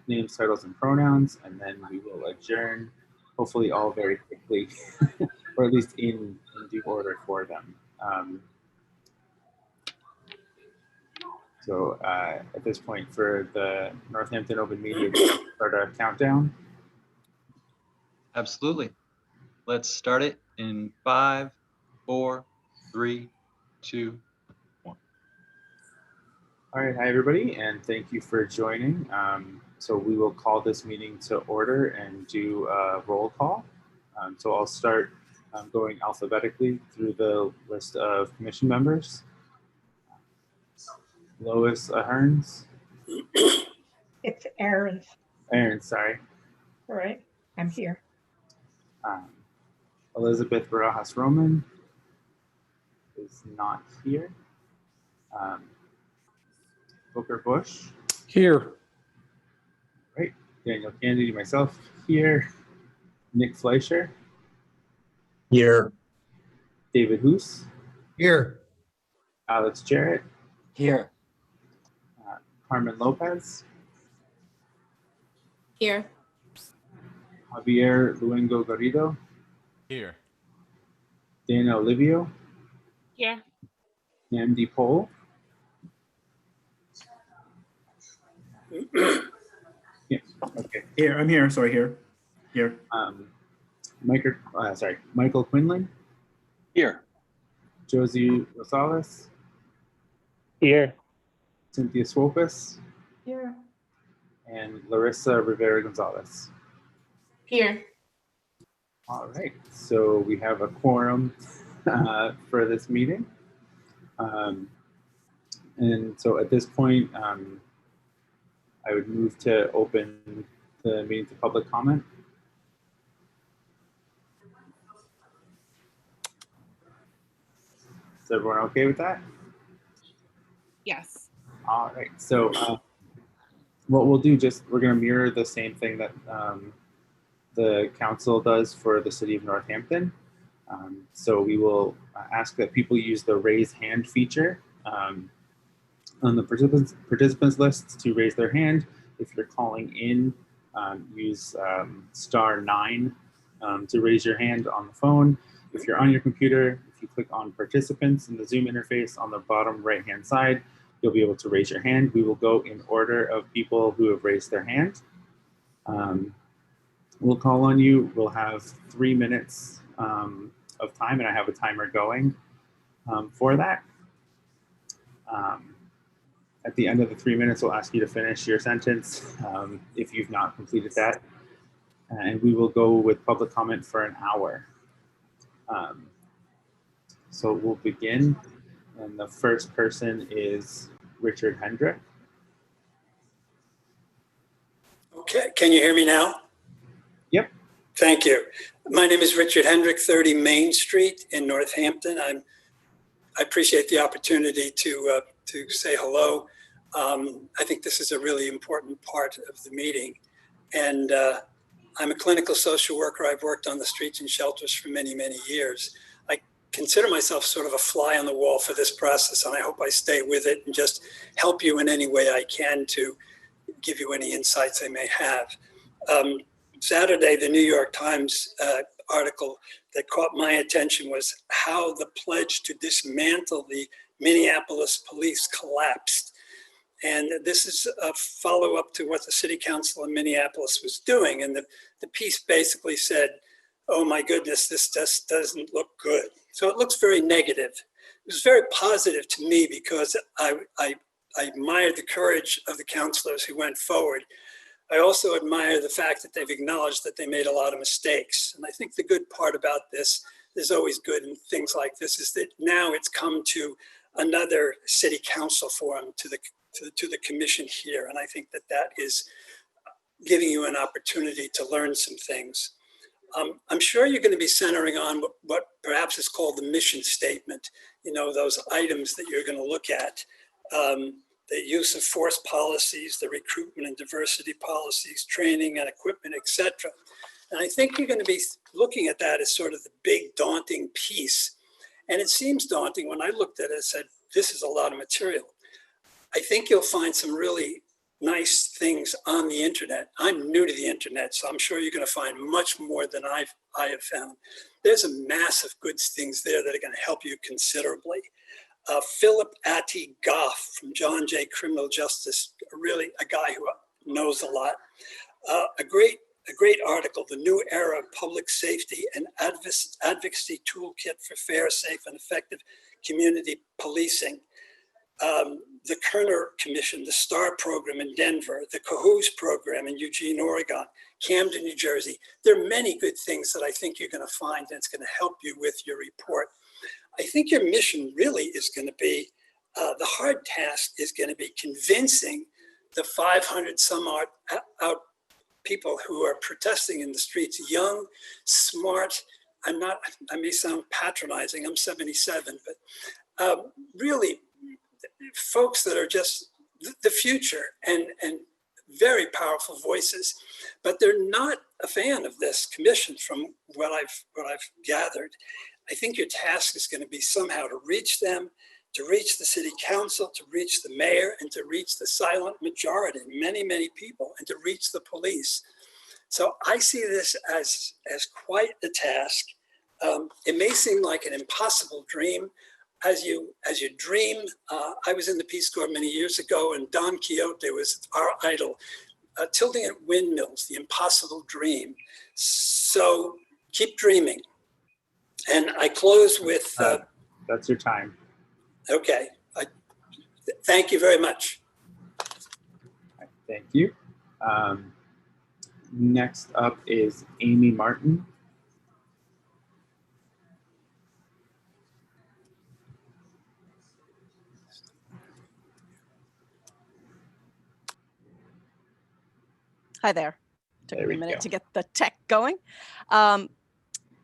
names, titles, and pronouns, and then we will adjourn, hopefully all very quickly, or at least in due order for them. So at this point, for the Northampton Open Media, start a countdown. Absolutely. Let's start it in 5, 4, 3, 2, 1. All right, hi everybody, and thank you for joining. So we will call this meeting to order and do a roll call. So I'll start going alphabetically through the list of commission members. Lois Aherns. It's Aaron. Aaron, sorry. All right, I'm here. Elizabeth Barajas Roman is not here. Booker Bush. Here. Right. Daniel Kennedy, myself here. Nick Fleischer. Here. David Hoos. Here. Alex Jarrett. Here. Carmen Lopez. Here. Javier Luengo Garrido. Here. Dana Olivio. Here. Namdi Pole. Yeah. Okay. Here. I'm here. Sorry, here. Here. Michael Quinlan. Here. Josie Rosales. Here. Cynthia Swopas. Here. And Larissa Rivera Gonzalez. Here. All right. So we have a quorum for this meeting. And so at this point, I would move to open the meeting to public comment. Is everyone okay with that? Yes. All right. So what we'll do, we're going to mirror the same thing that the council does for the city of Northampton. So we will ask that people use the raise hand feature on the participants list to raise their hand. If you're calling in, use *9 to raise your hand on the phone. If you're on your computer, if you click on participants in the Zoom interface on the bottom right-hand side, you'll be able to raise your hand. We will go in order of people who have raised their hand. We'll call on you. We'll have 3 minutes of time, and I have a timer going for that. At the end of the 3 minutes, we'll ask you to finish your sentence if you've not completed that. And we will go with public comment for an hour. So we'll begin. And the first person is Richard Hendrick. Okay, can you hear me now? Yep. Thank you. My name is Richard Hendrick, 30 Main Street in Northampton. I appreciate the opportunity to say hello. I think this is a really important part of the meeting. And I'm a clinical social worker. I've worked on the streets and shelters for many, many years. I consider myself sort of a fly on the wall for this process, and I hope I stay with it and just help you in any way I can to give you any insights I may have. Saturday, the New York Times article that caught my attention was how the pledge to dismantle the Minneapolis police collapsed. And this is a follow-up to what the city council in Minneapolis was doing. And the piece basically said, oh my goodness, this just doesn't look good. So it looks very negative. It was very positive to me because I admired the courage of the councilors who went forward. I also admire the fact that they've acknowledged that they made a lot of mistakes. And I think the good part about this, there's always good in things like this, is that now it's come to another city council forum, to the commission here. And I think that is giving you an opportunity to learn some things. I'm sure you're going to be centering on what perhaps is called the mission statement, you know, those items that you're going to look at. The use of force policies, the recruitment and diversity policies, training and equipment, etc. And I think you're going to be looking at that as sort of the big daunting piece. And it seems daunting when I looked at it and said, this is a lot of material. I think you'll find some really nice things on the internet. I'm new to the internet, so I'm sure you're going to find much more than I have found. There's a massive good things there that are going to help you considerably. Philip Atty Goff from John Jay Criminal Justice, really a guy who knows a lot. A great article, The New Era of Public Safety and Advocacy Toolkit for Fair, Safe, and Effective Community Policing. The Kerner Commission, the STAR program in Denver, the Cahoots program in Eugene, Oregon, Camden, New Jersey. There are many good things that I think you're going to find, and it's going to help you with your report. I think your mission really is going to be, the hard task is going to be convincing the 500 some odd people who are protesting in the streets, young, smart. I may sound patronizing, I'm 77, but really folks that are just the future and very powerful voices, but they're not a fan of this commission from what I've gathered. I think your task is going to be somehow to reach them, to reach the city council, to reach the mayor, and to reach the silent majority, many, many people, and to reach the police. So I see this as quite a task. It may seem like an impossible dream. As you dream, I was in the Peace Corps many years ago, and Don Quixote was our idol, tilting at windmills, the impossible dream. So keep dreaming. And I close with... that's your time. Okay. Thank you very much. Thank you. Next up is Amy Martin. Hi there. Took There me we a minute go. to get the tech going.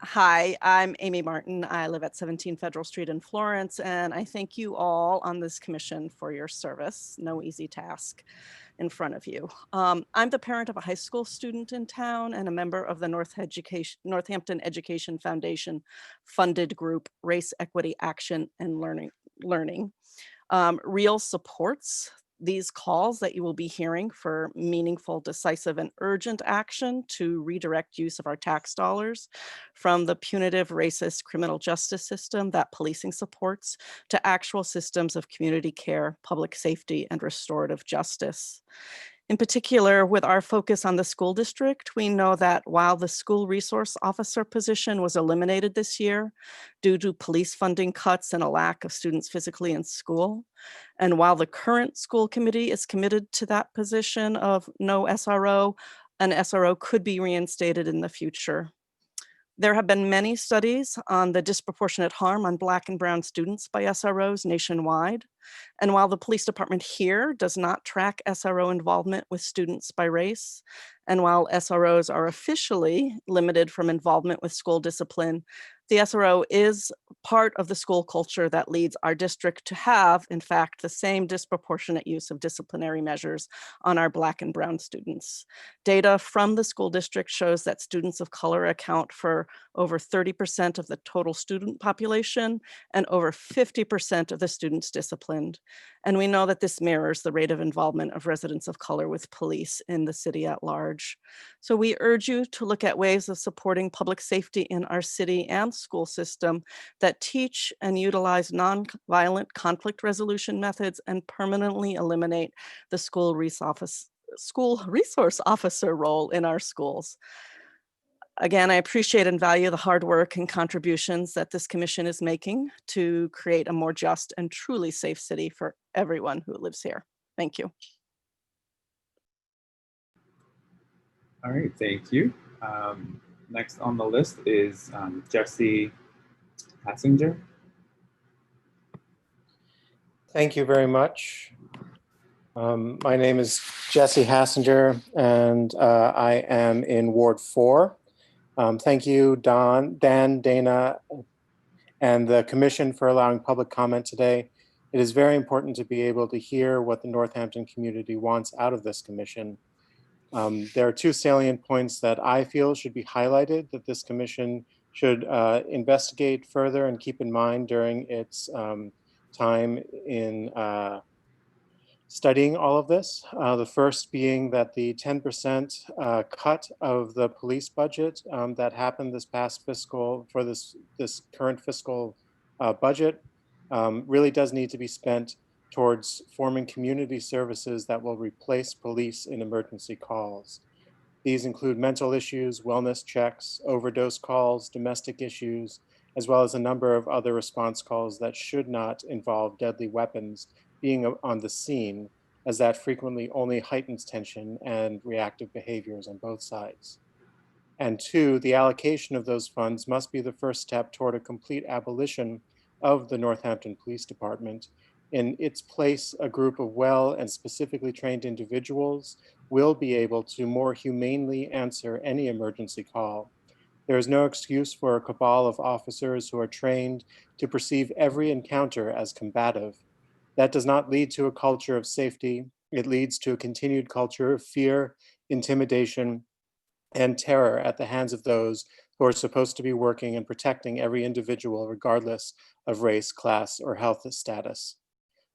Hi, I'm Amy Martin. I live at 17 Federal Street in Florence, and I thank you all on this commission for your service. No easy task in front of you. I'm the parent of a high school student in town and a member of the Northampton Education Foundation funded group Race, Equity, Action, and Learning. Real supports these calls that you will be hearing for meaningful, decisive, and urgent action to redirect use of our tax dollars from the punitive, racist criminal justice system that policing supports to actual systems of community care, public safety, and restorative justice. In particular, with our focus on the school district, we know that while the school resource officer position was eliminated this year due to police funding cuts and a lack of students physically in school, and while the current school committee is committed to that position of no SRO, an SRO could be reinstated in the future. There have been many studies on the disproportionate harm on Black and Brown students by SROs nationwide. And while the police department here does not track SRO involvement with students by race, and while SROs are officially limited from involvement with school discipline, the SRO is part of the school culture that leads our district to have, in fact, the same disproportionate use of disciplinary measures on our Black and Brown students. Data from the school district shows that students of color account for over 30% of the total student population and over 50% of the students disciplined. And we know that this mirrors the rate of involvement of residents of color with police in the city at large. So we urge you to look at ways of supporting public safety in our city and school system that teach and utilize nonviolent conflict resolution methods and permanently eliminate the school resource officer role in our schools. Again, I appreciate and value the hard work and contributions that this commission is making to create a more just and truly safe city for everyone who lives here. Thank you. All right, thank you. Next on the list is Jesse Hassinger. Thank you very much. My name is Jesse Hassinger, and I am in Ward 4. Thank you, Dan, Dana, and the Commission for allowing public comment today. It is very important to be able to hear what the Northampton community wants out of this commission. There are two salient points that I feel should be highlighted that this commission should investigate further and keep in mind during its time in studying all of this. The first being that the 10% cut of the police budget that happened this past fiscal, for this current fiscal budget, really does need to be spent towards forming community services that will replace police in emergency calls. These include mental issues, wellness checks, overdose calls, domestic issues, as well as a number of other response calls that should not involve deadly weapons being on the scene, as that frequently only heightens tension and reactive behaviors on both sides. And two, the allocation of those funds must be the first step toward a complete abolition of the Northampton Police Department. In its place, a group of well and specifically trained individuals will be able to more humanely answer any emergency call. There is no excuse for a cabal of officers who are trained to perceive every encounter as combative. That does not lead to a culture of safety. It leads to a continued culture of fear, intimidation, and terror at the hands of those who are supposed to be working and protecting every individual, regardless of race, class, or health status.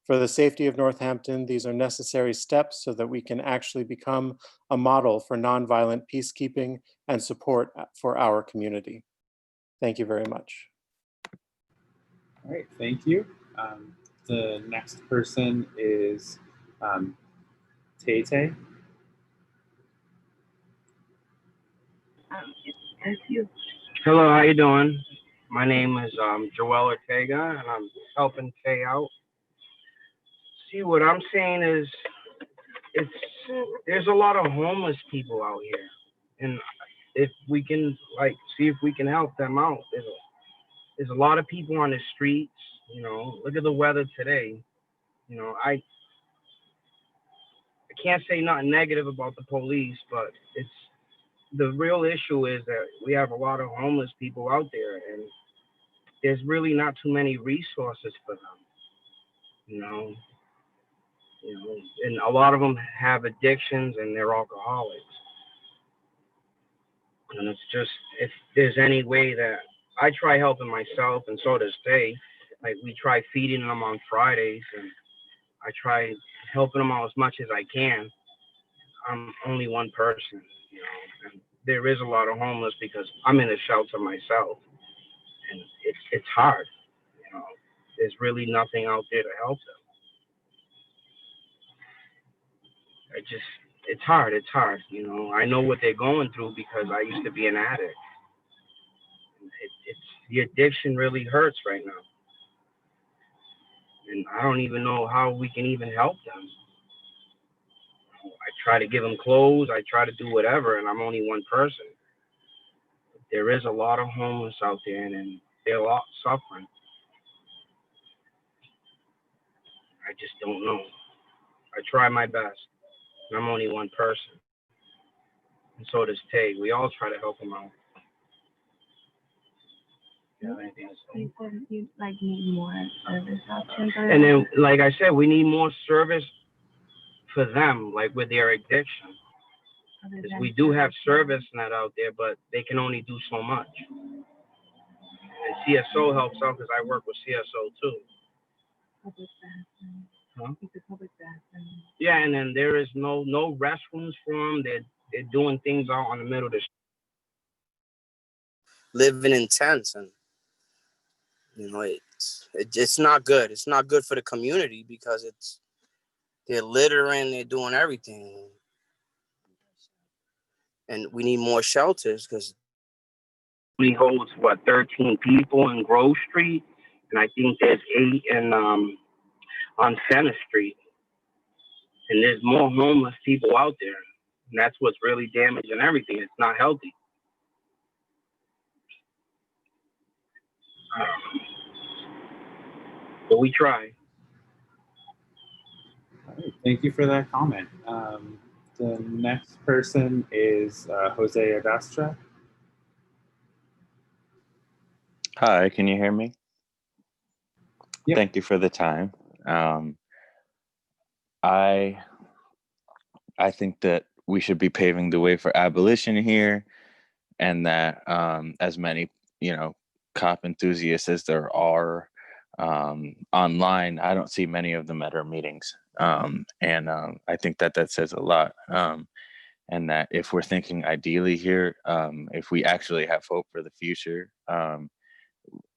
For the safety of Northampton, these are necessary steps so that we can actually become a model for nonviolent peacekeeping and support for our community. Thank you very much. All right, thank you. The next person is Tay. Hello, how you doing? My name is Joel Ortega, and I'm helping Tay out. See, what I'm saying is, there's a lot of homeless people out here, and if we can see if we can help them out. There's a lot of people on the streets. You know, look at the weather today. You know, I can't say nothing negative about the police, but the real issue is that we have a lot of homeless people out there, and there's really not too many resources for them. You know, and a lot of them have addictions and they're alcoholics. And it's just, if there's any way that I try helping myself, and so does Tay. Like, we try feeding them on Fridays, and I try helping them out as much as I can. I'm only one person, you know, and there is a lot of homeless because I'm in a shelter myself, and it's hard, you know. There's really nothing out there to help them. It's hard, you know. I know what they're going through because I used to be an addict. The addiction really hurts right now. And I don't even know how we can even help them. I try to give them clothes, I try to do whatever, and I'm only one person. There is a lot of homeless out there, and they're a lot suffering. I just don't know. I try my best. I'm only one person, and so does Tay. We all try to help him out. You have anything to say? You said you need more service options. And then, like I said, we need more service for them, like with their addiction. Because we do have service net out there, but they can only do so much. And CSO helps out because I work with CSO too. Public bathroom. Huh? It's a public bathroom. Yeah, and then there is no restrooms for them. They're doing things out on the middle of the street. Living in tents, and you know, it's not good. It's not good for the community because they're littering, they're doing everything, and we need more shelters because We holds 13 people in Grove Street, and I think there's 8 in on Center Street, and there's more homeless people out there, and that's what's really damaging everything. It's not healthy. But we try. All right, thank you for that comment. The next person is Jose Agastra. Hi, can you hear me? Yep. Thank you for the time. I think that we should be paving the way for abolition here, and that as many, cop enthusiasts as there are, online. I don't see many of them at our meetings. And I think that that says a lot. And that if we're thinking ideally here, if we actually have hope for the future,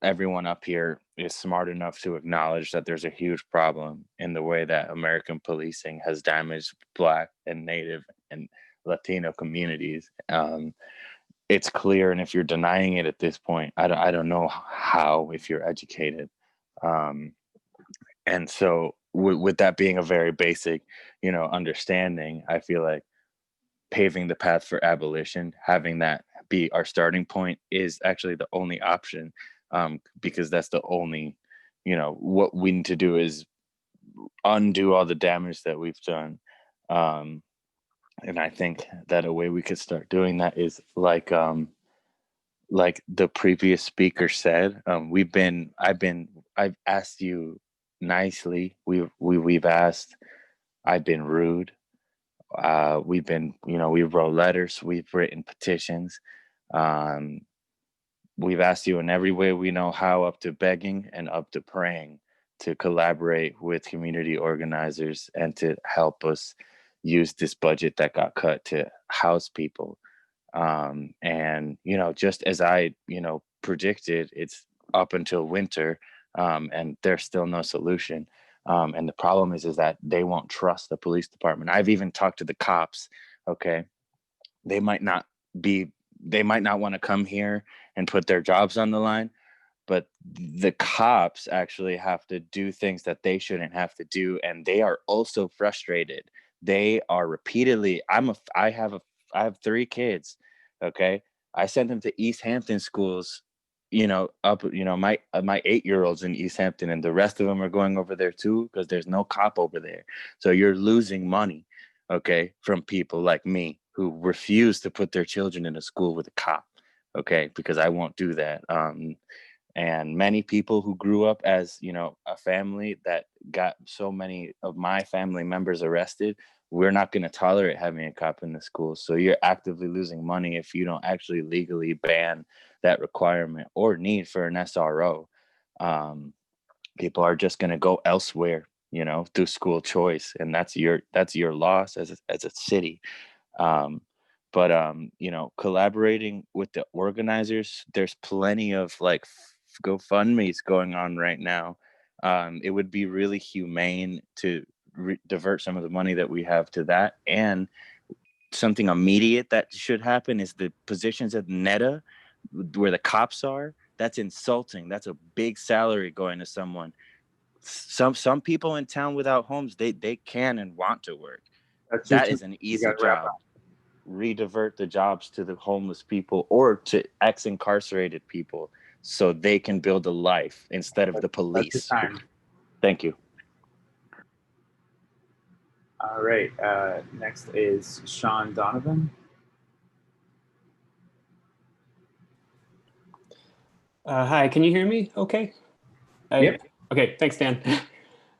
everyone up here is smart enough to acknowledge that there's a huge problem in the way that American policing has damaged Black and Native and Latino communities. It's clear, and if you're denying it at this point, I don't know how, if you're educated. And so with that being a very basic, understanding, I feel like paving the path for abolition, having that be our starting point, is actually the only option, because that's the only, what we need to do is undo all the damage that we've done. And I think that a way we could start doing that is like the previous speaker said, I've asked you nicely. We've asked, I've been rude. We've been, we wrote letters, we've written petitions. We've asked you in every way we know how, up to begging and up to praying, to collaborate with community organizers and to help us use this budget that got cut to house people. And, just as I, predicted, it's up until winter, and there's still no solution. And the problem is that they won't trust the police department. I've even talked to the cops. Okay. They might not want to come here and put their jobs on the line, but the cops actually have to do things that they shouldn't have to do. And they are also frustrated. They are repeatedly, I have 3 kids. Okay. I sent them to East Hampton schools, my 8-year-old's in East Hampton, and the rest of them are going over there too, because there's no cop over there. So you're losing money, okay, from people like me who refuse to put their children in a school with a cop, okay, because I won't do that. And many people who grew up as, a family that got so many of my family members arrested, we're not going to tolerate having a cop in the school. So you're actively losing money if you don't actually legally ban that requirement or need for an SRO. People are just going to go elsewhere, through school choice, and that's your loss as a city. But collaborating with the organizers, there's plenty of GoFundMe's going on right now. It would be really humane to divert some of the money that we have to that. And something immediate that should happen is the positions at NETA, where the cops are. That's insulting. That's a big salary going to someone. Some people in town without homes, they can and want to work. That is an easy job. Redivert the jobs to the homeless people or to ex-incarcerated people so they can build a life instead of the police. Thank you. All right. Next is Sean Donovan. Hi, can you hear me okay? Yep. Okay, thanks, Dan.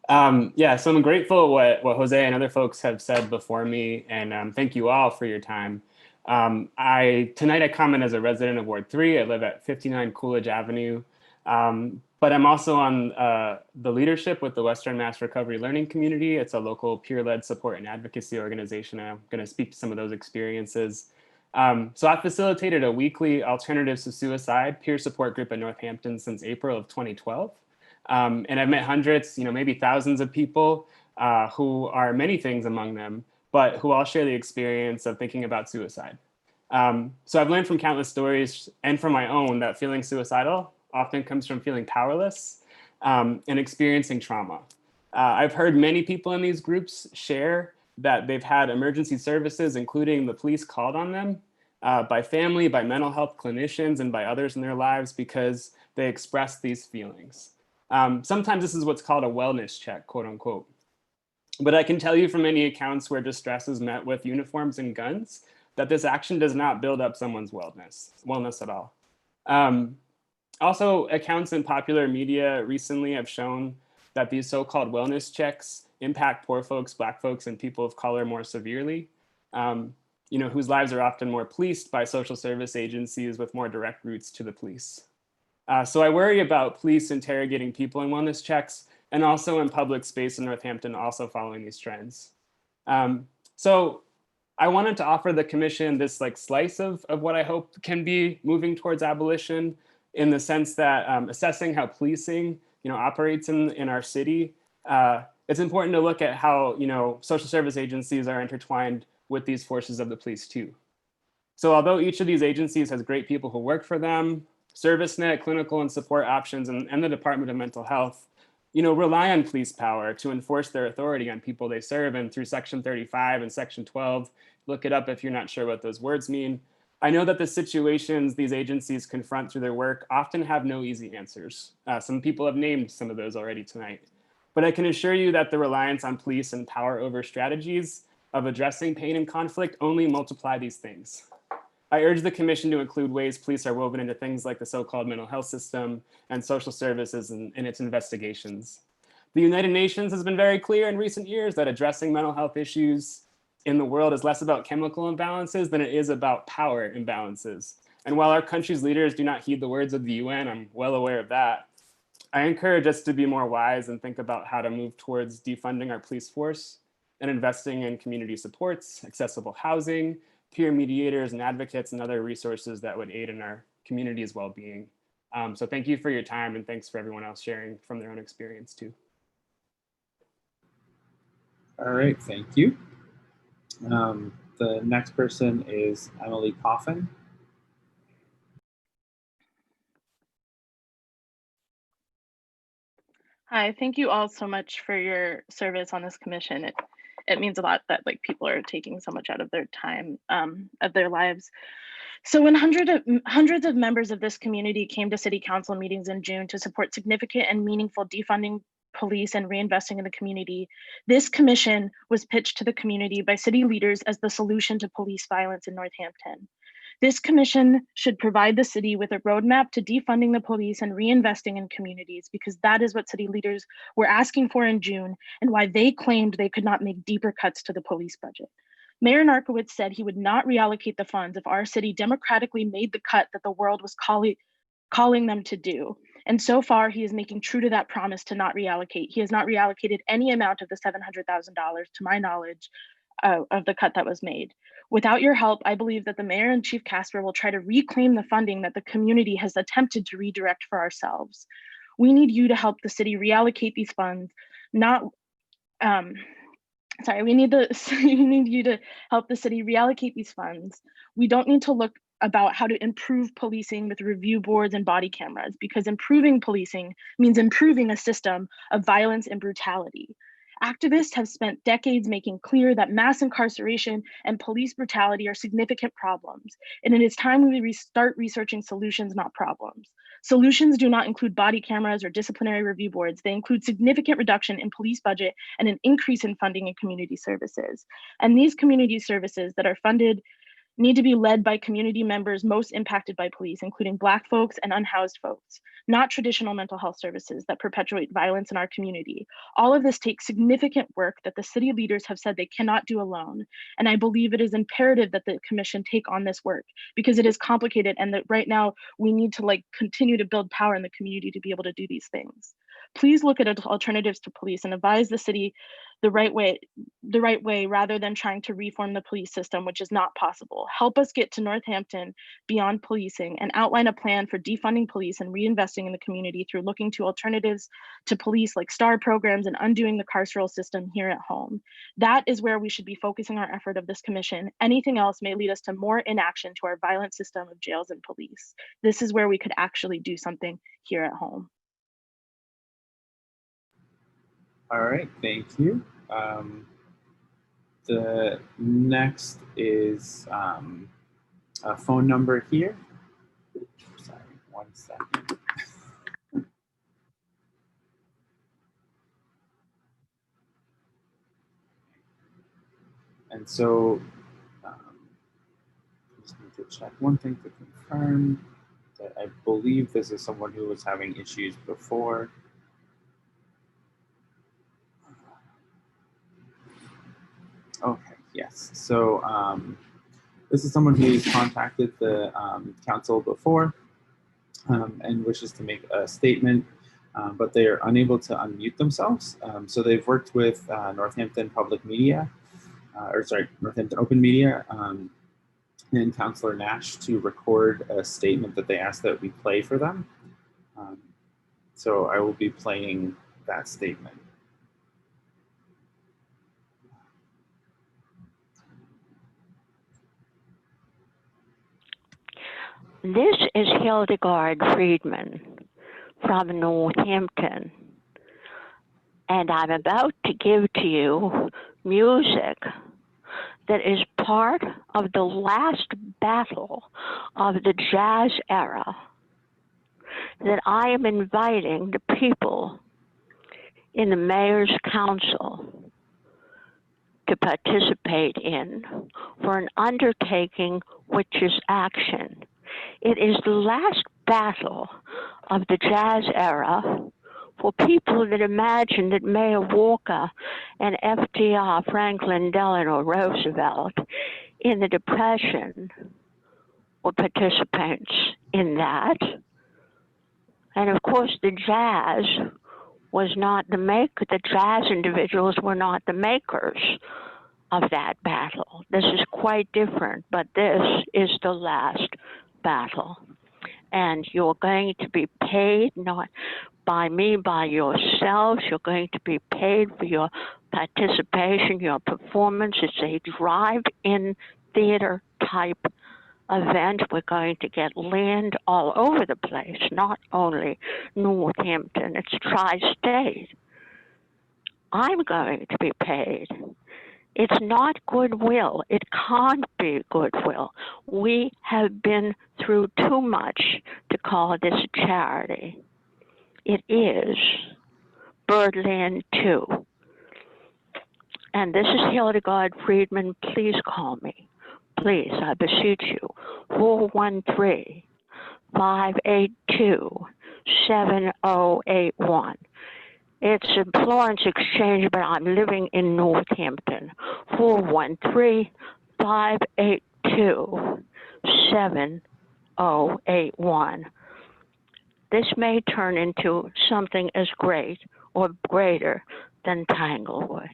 So I'm grateful what Jose and other folks have said before me, and thank you all for your time. Tonight I comment as a resident of Ward 3. I live at 59 Coolidge Avenue, but I'm also on the leadership with the Western Mass Recovery Learning Community. It's a local peer-led support and advocacy organization. I'm going to speak to some of those experiences. So I've facilitated a weekly Alternatives to Suicide peer support group in Northampton since April of 2012. And I've met hundreds, maybe thousands of people who are many things among them, but who all share the experience of thinking about suicide. So I've learned from countless stories and from my own that feeling suicidal often comes from feeling powerless and experiencing trauma. I've heard many people in these groups share that they've had emergency services, including the police, called on them by family, by mental health clinicians, and by others in their lives because they express these feelings. Sometimes this is what's called a wellness check, quote unquote. But I can tell you from many accounts where distress is met with uniforms and guns that this action does not build up someone's wellness at all. Also, accounts in popular media recently have shown that these so-called wellness checks impact poor folks, Black folks, and people of color more severely, whose lives are often more policed by social service agencies with more direct routes to the police. So I worry about police interrogating people in wellness checks and also in public space in Northampton, also following these trends. So I wanted to offer the commission this like slice of what I hope can be moving towards abolition, in the sense that assessing how policing operates in our city. It's important to look at how social service agencies are intertwined with these forces of the police too. So although each of these agencies has great people who work for them, ServiceNet, clinical and support options, and the Department of Mental Health, rely on police power to enforce their authority on people they serve. And through Section 35 and Section 12, look it up if you're not sure what those words mean. I know that the situations these agencies confront through their work often have no easy answers. Some people have named some of those already tonight. But I can assure you that the reliance on police and power over strategies of addressing pain and conflict only multiply these things. I urge the commission to include ways police are woven into things like the so-called mental health system and social services in its investigations. The United Nations has been very clear in recent years that addressing mental health issues in the world is less about chemical imbalances than it is about power imbalances. And while our country's leaders do not heed the words of the UN, I'm well aware of that, I encourage us to be more wise and think about how to move towards defunding our police force and investing in community supports, accessible housing, peer mediators and advocates, and other resources that would aid in our community's well-being. So thank you for your time, and thanks for everyone else sharing from their own experience too. All right, thank you. The next person is Emily Coffin. Hi, thank you all so much for your service on this commission. It means a lot that people are taking so much out of their time, of their lives. So when hundreds of members of this community came to city council meetings in June to support significant and meaningful defunding police and reinvesting in the community, this commission was pitched to the community by city leaders as the solution to police violence in Northampton. This commission should provide the city with a roadmap to defunding the police and reinvesting in communities, because that is what city leaders were asking for in June and why they claimed they could not make deeper cuts to the police budget. Mayor Narkowitz said he would not reallocate the funds if our city democratically made the cut that the world was calling them to do. And so far, he is making true to that promise to not reallocate. He has not reallocated any amount of the $700,000, to my knowledge, of the cut that was made. Without your help, I believe that the mayor and Chief Casper will try to reclaim the funding that the community has attempted to redirect for ourselves. We need you to help the city reallocate these funds, we need you to help the city reallocate these funds. We don't need to look about how to improve policing with review boards and body cameras, because improving policing means improving a system of violence and brutality. Activists have spent decades making clear that mass incarceration and police brutality are significant problems, and it is time we start researching solutions, not problems. Solutions do not include body cameras or disciplinary review boards. They include significant reduction in police budget and an increase in funding in community services. And these community services that are funded need to be led by community members most impacted by police, including Black folks and unhoused folks, not traditional mental health services that perpetuate violence in our community. All of this takes significant work that the city leaders have said they cannot do alone. And I believe it is imperative that the commission take on this work, because it is complicated, and that right now we need to continue to build power in the community to be able to do these things. Please look at alternatives to police and advise the city the right way rather than trying to reform the police system, which is not possible. Help us get to Northampton beyond policing and outline a plan for defunding police and reinvesting in the community through looking to alternatives to police like STAR programs and undoing the carceral system here at home. That is where we should be focusing our effort of this commission. Anything else may lead us to more inaction to our violent system of jails and police. This is where we could actually do something here at home. All right, thank you. The next is a phone number here. Sorry, 1 second. And so just need to check one thing to confirm that I believe this is someone who was having issues before. Okay, yes. So this is someone who's contacted the council before and wishes to make a statement, but they are unable to unmute themselves. So they've worked with Northampton Public Media, Northampton Open Media, and Councillor Nash to record a statement that they asked that we play for them. So I will be playing that statement. This is Hildegard Friedman from Northampton, and I'm about to give to you music that is part of the last battle of the jazz era that I am inviting the people in the Mayor's Council to participate in for an undertaking which is action. It is the last battle of the jazz era for people that imagine that Mayor Walker and FDR, Franklin Delano Roosevelt, in the Depression were participants in that. And of course, the jazz was not the maker, the jazz individuals were not the makers of that battle. This is quite different, but this is the last battle. And you're going to be paid not by me, by yourselves. You're going to be paid for your participation, your performance. It's a drive-in theater type event. We're going to get land all over the place, not only Northampton, it's tri-state. I'm going to be paid. It's not goodwill. It can't be goodwill. We have been through too much to call this a charity. It is Birdland 2. And this is Hildegard Friedman. Please call me. Please, I beseech you. 413-582-7081. It's in Florence Exchange, but I'm living in Northampton. 413-582-7081. This may turn into something as great or greater than Tanglewood.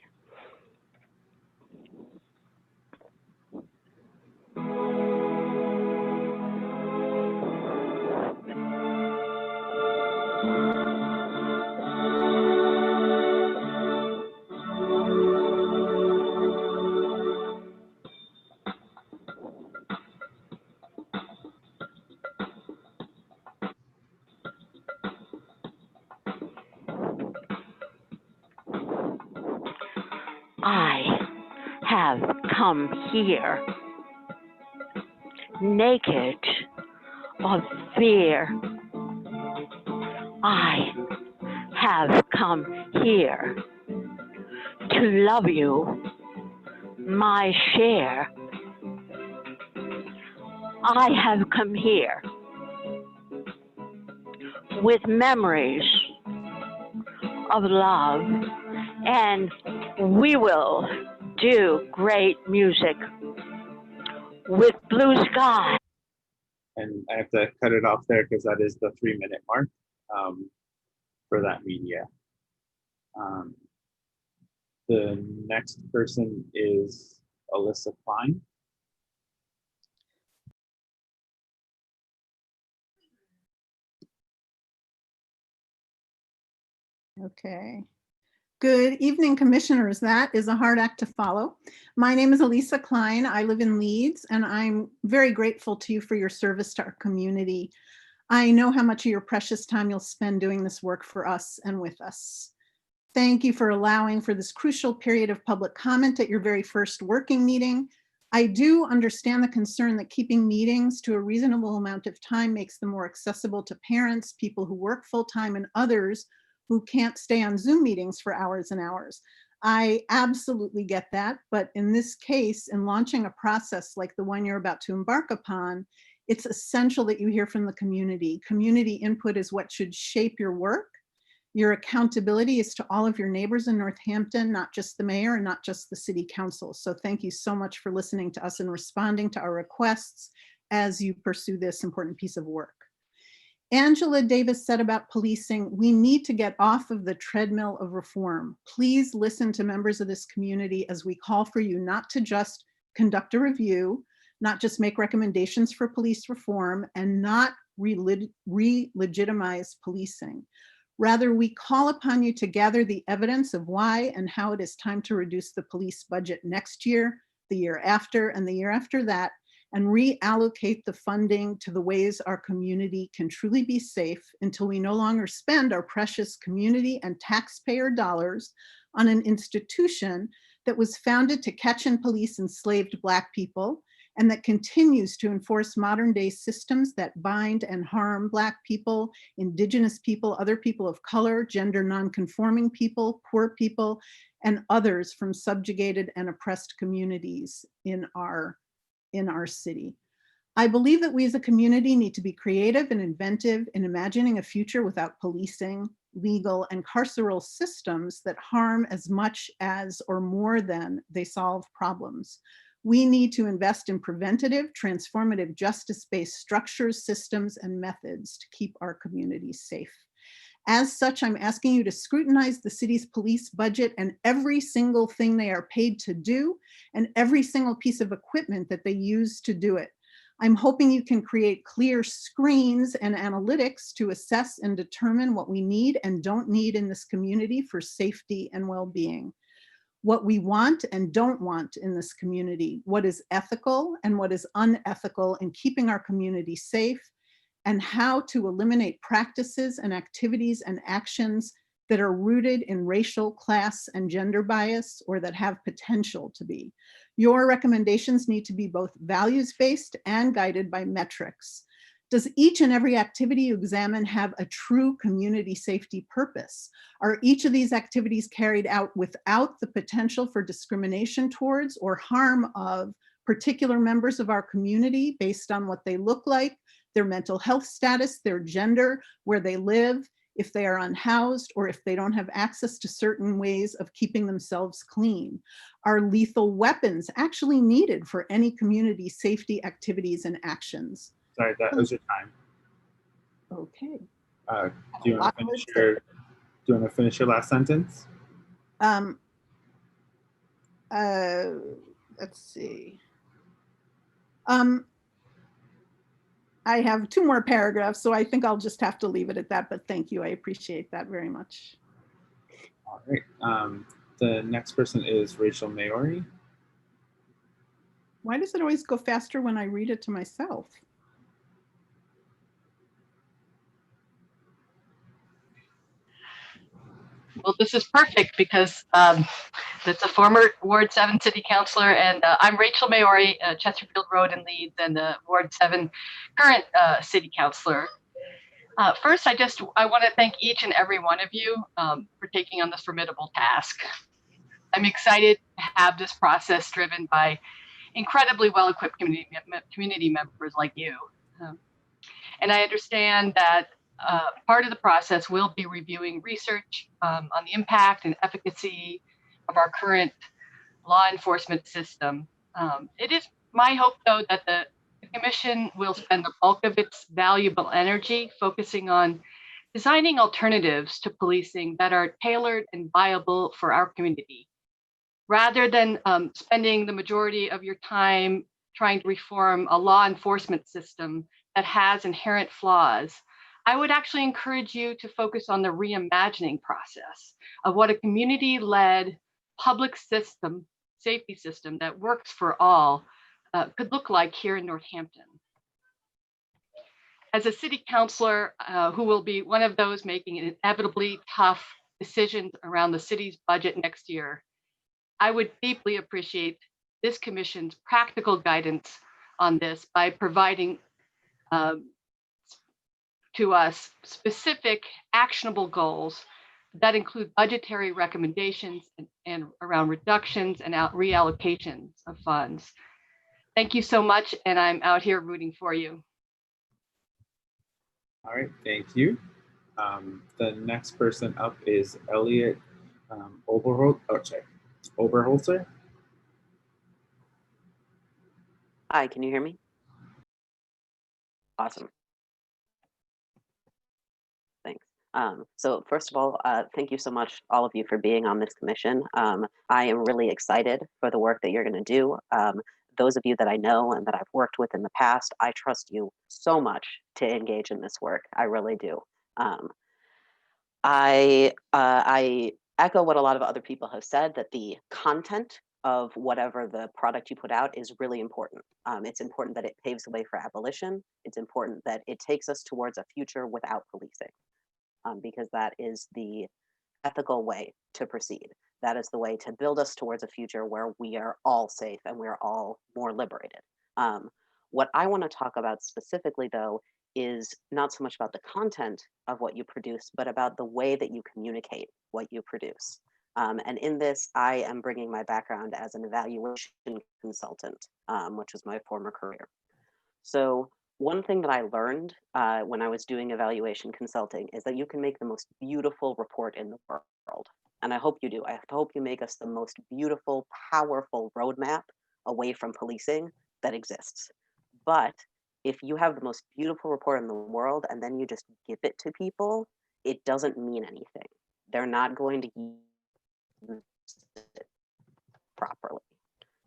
I have come here naked of fear. I have come here to love you, my share. I have come here with memories of love, and we will do great music with blue sky. And I have to cut it off there because that is the 3-minute mark for that media. The next person is Alyssa Klein. Okay. Good evening, commissioners. That is a hard act to follow. My name is Elisa Klein. I live in Leeds, and I'm very grateful to you for your service to our community. I know how much of your precious time you'll spend doing this work for us and with us. Thank you for allowing for this crucial period of public comment at your very first working meeting. I do understand the concern that keeping meetings to a reasonable amount of time makes them more accessible to parents, people who work full-time, and others who can't stay on Zoom meetings for hours and hours. I absolutely get that, but in this case, in launching a process like the one you're about to embark upon, it's essential that you hear from the community. Community input is what should shape your work. Your accountability is to all of your neighbors in Northampton, not just the mayor and not just the city council. So thank you so much for listening to us and responding to our requests as you pursue this important piece of work. Angela Davis said about policing, we need to get off of the treadmill of reform. Please listen to members of this community as we call for you not to just conduct a review, not just make recommendations for police reform, and not re-legitimize policing. Rather, we call upon you to gather the evidence of why and how it is time to reduce the police budget next year, the year after, and the year after that, and reallocate the funding to the ways our community can truly be safe until we no longer spend our precious community and taxpayer dollars on an institution that was founded to catch and police enslaved Black people and that continues to enforce modern day systems that bind and harm Black people, Indigenous people, other people of color, gender nonconforming people, poor people, and others from subjugated and oppressed communities in our city. I believe that we as a community need to be creative and inventive in imagining a future without policing, legal, and carceral systems that harm as much as or more than they solve problems. We need to invest in preventative, transformative, justice-based structures, systems, and methods to keep our communities safe. As such, I'm asking you to scrutinize the city's police budget and every single thing they are paid to do and every single piece of equipment that they use to do it. I'm hoping you can create clear screens and analytics to assess and determine what we need and don't need in this community for safety and well-being. What we want and don't want in this community, what is ethical and what is unethical in keeping our community safe, and how to eliminate practices and activities and actions that are rooted in racial, class, and gender bias, or that have potential to be. Your recommendations need to be both values-based and guided by metrics. Does each and every activity you examine have a true community safety purpose? Are each of these activities carried out without the potential for discrimination towards or harm of particular members of our community based on what they look like, their mental health status, their gender, where they live, if they are unhoused, or if they don't have access to certain ways of keeping themselves clean? Are lethal weapons actually needed for any community safety activities and actions? Sorry, that was your time. Okay. Do you want to finish your last sentence? Let's see. I have 2 more paragraphs, so I think I'll just have to leave it at that, but thank you. I appreciate that very much. All right. The next person is Rachel Maori. Why does it always go faster when I read it to myself? Well, this is perfect because that's a former Ward 7 City Councilor, and I'm Rachel Maori, Chesterfield Road in Leeds, and Ward 7 current City Councilor. First, I want to thank each and every one of you for taking on this formidable task. I'm excited to have this process driven by incredibly well-equipped community members like you. And I understand that part of the process will be reviewing research on the impact and efficacy of our current law enforcement system. It is my hope, though, that the Commission will spend the bulk of its valuable energy focusing on designing alternatives to policing that are tailored and viable for our community, rather than spending the majority of your time trying to reform a law enforcement system that has inherent flaws. I would actually encourage you to focus on the reimagining process of what a community-led public system, safety system that works for all could look like here in Northampton. As a city councilor who will be one of those making inevitably tough decisions around the city's budget next year, I would deeply appreciate this commission's practical guidance on this by providing to us specific actionable goals that include budgetary recommendations and around reductions and reallocations of funds. Thank you so much, and I'm out here rooting for you. All right, thank you. The next person up is Elliot Oberholzer. Hi, can you hear me? Awesome. So first of all, thank you so much, all of you, for being on this commission. I am really excited for the work that you're going to do. Those of you that I know and that I've worked with in the past, I trust you so much to engage in this work. I really do. I echo what a lot of other people have said, that the content of whatever the product you put out is really important. It's important that it paves the way for abolition. It's important that it takes us towards a future without policing, because that is the ethical way to proceed. That is the way to build us towards a future where we are all safe and we're all more liberated. What I want to talk about specifically, though, is not so much about the content of what you produce, but about the way that you communicate what you produce. And in this, I am bringing my background as an evaluation consultant, which was my former career. So one thing that I learned when I was doing evaluation consulting is that you can make the most beautiful report in the world. And I hope you do. I hope you make us the most beautiful, powerful roadmap away from policing that exists. But if you have the most beautiful report in the world and then you just give it to people, it doesn't mean anything. They're not going to use it properly.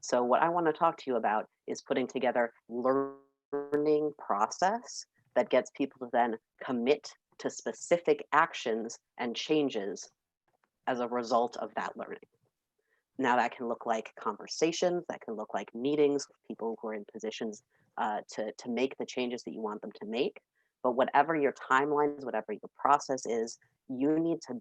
So what I want to talk to you about is putting together learning process that gets people to then commit to specific actions and changes as a result of that learning. Now that can look like conversations, that can look like meetings with people who are in positions to make the changes that you want them to make. But whatever your timelines, whatever your process is, you need to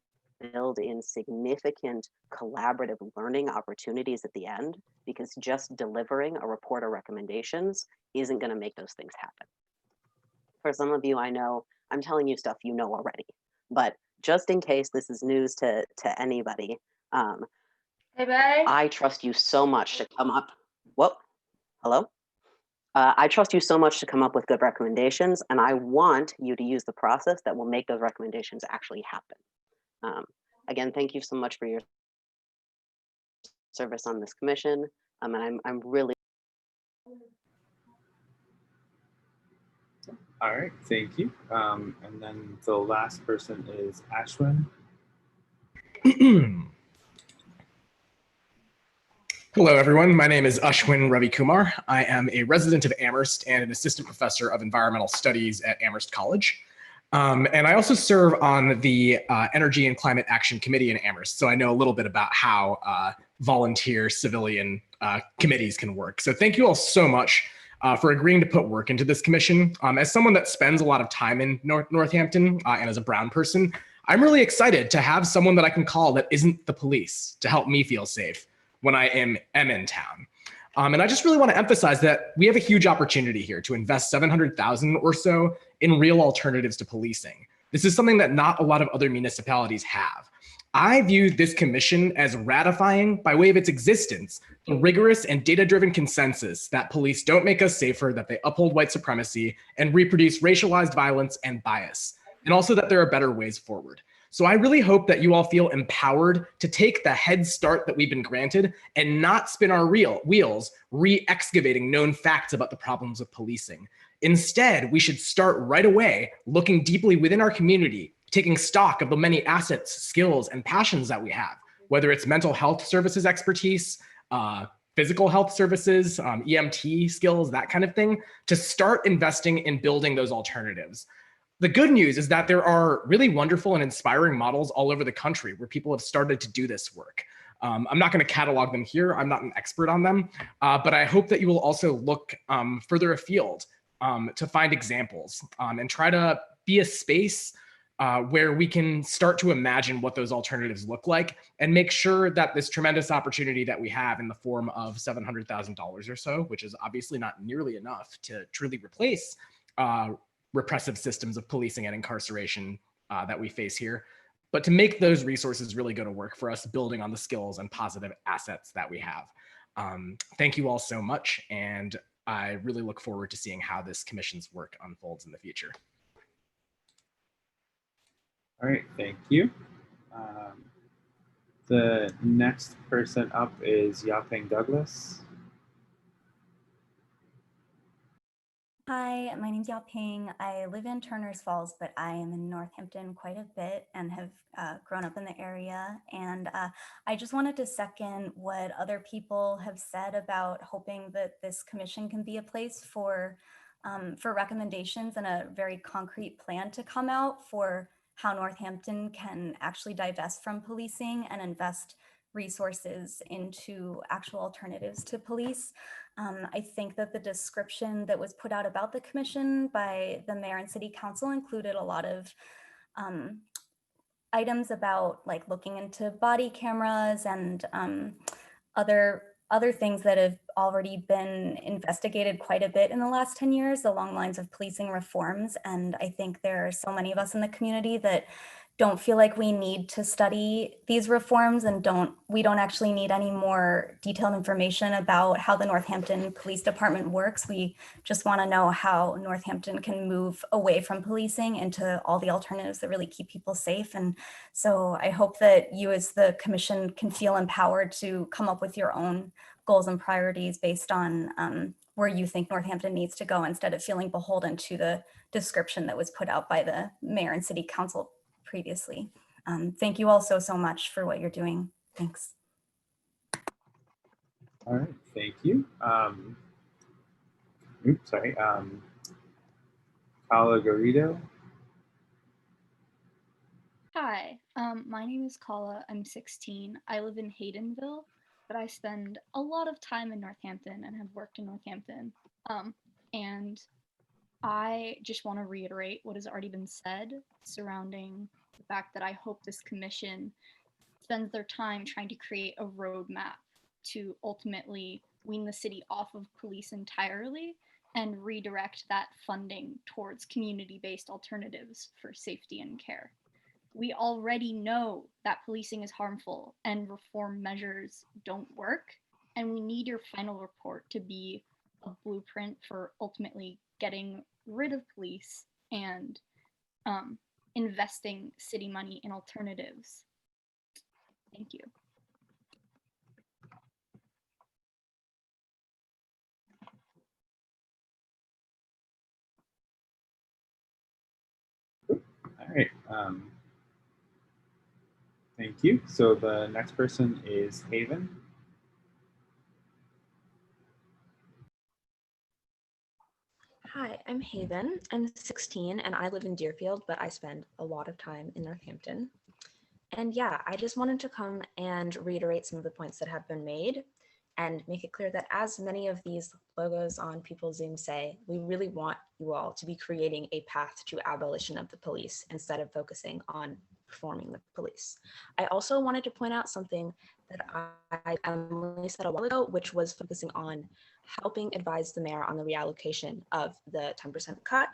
build in significant collaborative learning opportunities at the end, because just delivering a report or recommendations isn't going to make those things happen. For some of you, I know I'm telling you stuff you know already, but just in case this is news to anybody, Hey, babe. I trust you so much to come up. Whoa, hello? I trust you so much to come up with good recommendations, and I want you to use the process that will make those recommendations actually happen. Again, thank you so much for your service on this commission, and I'm really. All right, thank you. And then the last person is Ashwin. Hello, everyone. My name is Ashwin Ravi Kumar. I am a resident of Amherst and an assistant professor of environmental studies at Amherst College. And I also serve on the Energy and Climate Action Committee in Amherst. So I know a little bit about how volunteer civilian committees can work. So thank you all so much for agreeing to put work into this commission. As someone that spends a lot of time in Northampton and as a brown person, I'm really excited to have someone that I can call that isn't the police to help me feel safe when I am in town. And I just really want to emphasize that we have a huge opportunity here to invest $700,000 or so in real alternatives to policing. This is something that not a lot of other municipalities have. I view this commission as ratifying, by way of its existence, the rigorous and data-driven consensus that police don't make us safer, that they uphold white supremacy and reproduce racialized violence and bias, and also that there are better ways forward. So I really hope that you all feel empowered to take the head start that we've been granted and not spin our wheels re-excavating known facts about the problems of policing. Instead, we should start right away looking deeply within our community, taking stock of the many assets, skills, and passions that we have, whether it's mental health services expertise, physical health services, EMT skills, that kind of thing, to start investing in building those alternatives. The good news is that there are really wonderful and inspiring models all over the country where people have started to do this work. I'm not going to catalog them here. I'm not an expert on them, but I hope that you will also look further afield to find examples and try to be a space where we can start to imagine what those alternatives look like and make sure that this tremendous opportunity that we have in the form of $700,000 or so, which is obviously not nearly enough to truly replace repressive systems of policing and incarceration that we face here, but to make those resources really go to work for us, building on the skills and positive assets that we have. Thank you all so much, and I really look forward to seeing how this commission's work unfolds in the future. All right, thank you. The next person up is Yaping Douglas. Hi, my name's Yao Ping. I live in Turner's Falls, but I am in Northampton quite a bit and have grown up in the area. And I just wanted to second what other people have said about hoping that this commission can be a place for recommendations and a very concrete plan to come out for how Northampton can actually divest from policing and invest resources into actual alternatives to police. I think that the description that was put out about the commission by the mayor and city council included a lot of items about like looking into body cameras and other things that have already been investigated quite a bit in the last 10 years along lines of policing reforms. And I think there are so many of us in the community that don't feel like we need to study these reforms and we don't actually need any more detailed information about how the Northampton Police Department works. We just want to know how Northampton can move away from policing into all the alternatives that really keep people safe. And so I hope that you as the commission can feel empowered to come up with your own goals and priorities based on where you think Northampton needs to go instead of feeling beholden to the description that was put out by the mayor and city council previously. Thank you all so much for what you're doing. Thanks. All right, thank you. Oops, sorry. Paula Garrido. Hi, my name is Kala. I'm 16. I live in Haydenville, but I spend a lot of time in Northampton and have worked in Northampton. And I just want to reiterate what has already been said surrounding the fact that I hope this commission spends their time trying to create a roadmap to ultimately wean the city off of police entirely and redirect that funding towards community-based alternatives for safety and care. We already know that policing is harmful and reform measures don't work, and we need your final report to be a blueprint for ultimately getting rid of police and investing city money in alternatives. Thank you. All right. Thank you. So the next person is Haven. Hi, I'm Haven. I'm 16 and I live in Deerfield, but I spend a lot of time in Northampton. And yeah, I just wanted to come and reiterate some of the points that have been made and make it clear that as many of these logos on people's Zoom say, we really want you all to be creating a path to abolition of the police instead of focusing on reforming the police. I also wanted to point out something that Emily said a while ago, which was focusing on helping advise the mayor on the reallocation of the 10% cut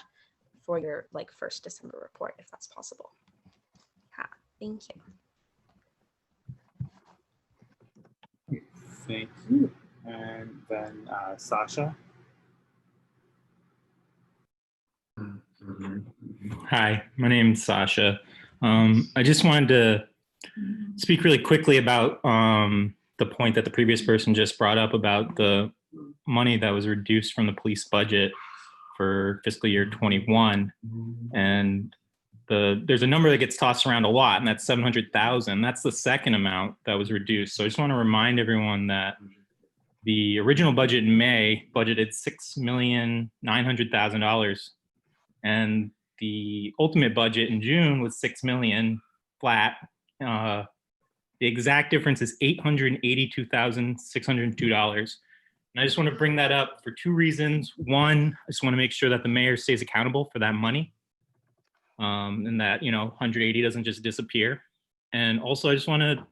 for your first December report, if that's possible. Thank you. Thank you. And then Sasha. Hi, my name's Sasha. I just wanted to speak really quickly about the point that the previous person just brought up about the money that was reduced from the police budget for fiscal year 21. And there's a number that gets tossed around a lot, and that's 700,000. That's the second amount that was reduced. So I just want to remind everyone that the original budget in May budgeted $6,900,000, and the ultimate budget in June was $6 million flat. The exact difference is $882,602. And I just want to bring that up for two reasons. One, I just want to make sure that the mayor stays accountable for that money, and that 180 doesn't just disappear. And also, I just want to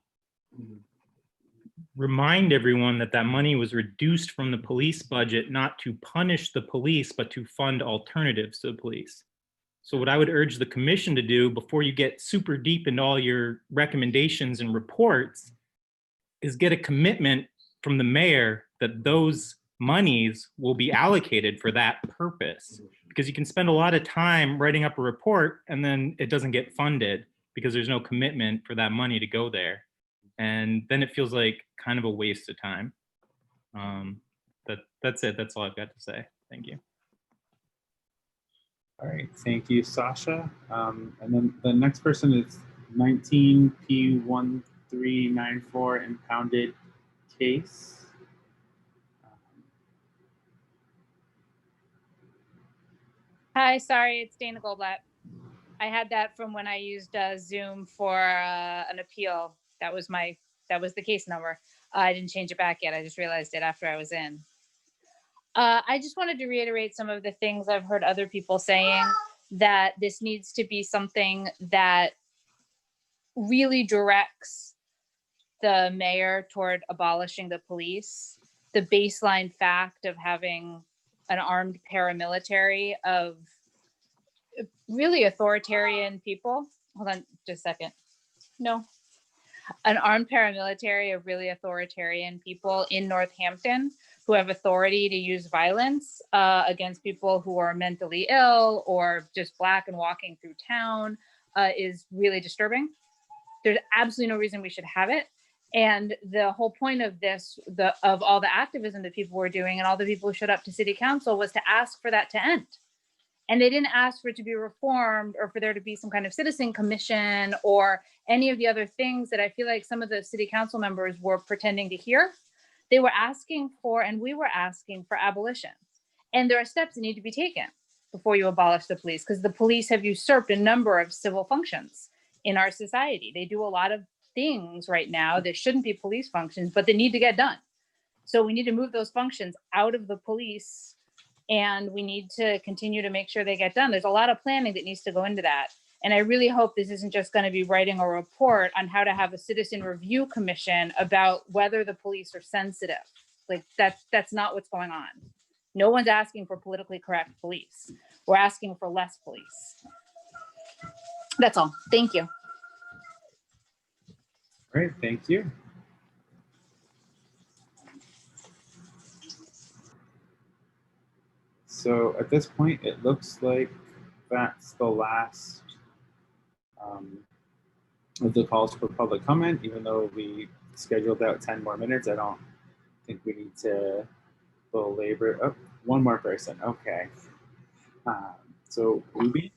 remind everyone that that money was reduced from the police budget not to punish the police, but to fund alternatives to the police. So what I would urge the commission to do before you get super deep into all your recommendations and reports is get a commitment from the mayor that those monies will be allocated for that purpose. Because you can spend a lot of time writing up a report and then it doesn't get funded because there's no commitment for that money to go there. And then it feels like kind of a waste of time. That's it. That's all I've got to say. Thank you. All right, thank you, Sasha. And then the next person is 19P1394 impounded case. Hi, sorry, it's Dana Goldblatt. I had that from when I used Zoom for an appeal. That was the case number. I didn't change it back yet. I just realized it after I was in. I just wanted to reiterate some of the things I've heard other people saying, that this needs to be something that really directs the mayor toward abolishing the police. The baseline fact of having an armed paramilitary of really authoritarian people. Hold on just a second. No. An armed paramilitary of really authoritarian people in Northampton who have authority to use violence against people who are mentally ill or just Black and walking through town is really disturbing. There's absolutely no reason we should have it. And the whole point of this, of all the activism that people were doing and all the people who showed up to city council, was to ask for that to end. And they didn't ask for it to be reformed or for there to be some kind of citizen commission or any of the other things that I feel like some of the city council members were pretending to hear. They were asking for, and we were asking for, abolition. And there are steps that need to be taken before you abolish the police, because the police have usurped a number of civil functions in our society. They do a lot of things right now that shouldn't be police functions, but they need to get done. So we need to move those functions out of the police, and we need to continue to make sure they get done. There's a lot of planning that needs to go into that. And I really hope this isn't just going to be writing a report on how to have a citizen review commission about whether the police are sensitive. Like that's not what's going on. No one's asking for politically correct police. We're asking for less police. That's all. Thank you. Great, thank you. So at this point, it looks like that's the last of the calls for public comment. Even though we scheduled out 10 more minutes, I don't think we need to belabor. Oh, one more person. Okay. So Ruby.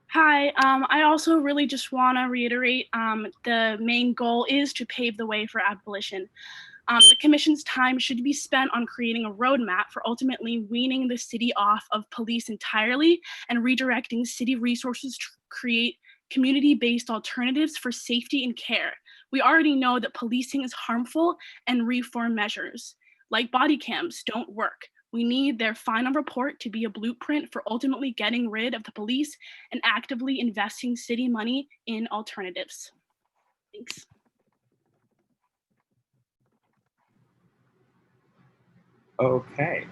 Hi, I also really just want to reiterate the main goal is to pave the way for abolition. The commission's time should be spent on creating a roadmap for ultimately weaning the city off of police entirely and redirecting city resources to create community-based alternatives for safety and care. We already know that policing is harmful and reform measures, like body cams, don't work. We need their final report to be a blueprint for ultimately getting rid of the police and actively investing city money in alternatives. Thanks. Okay.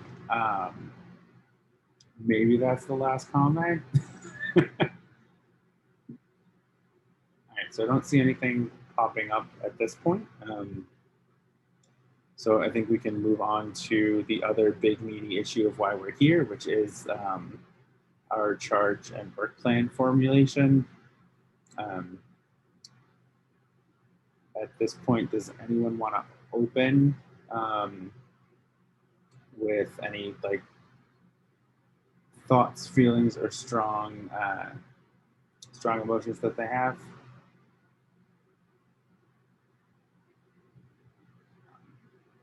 Maybe that's the last comment. All right, so I don't see anything popping up at this point. So I think we can move on to the other big meaty issue of why we're here, which is our charge and work plan formulation. At this point, does anyone want to open with any like thoughts, feelings, or strong emotions that they have?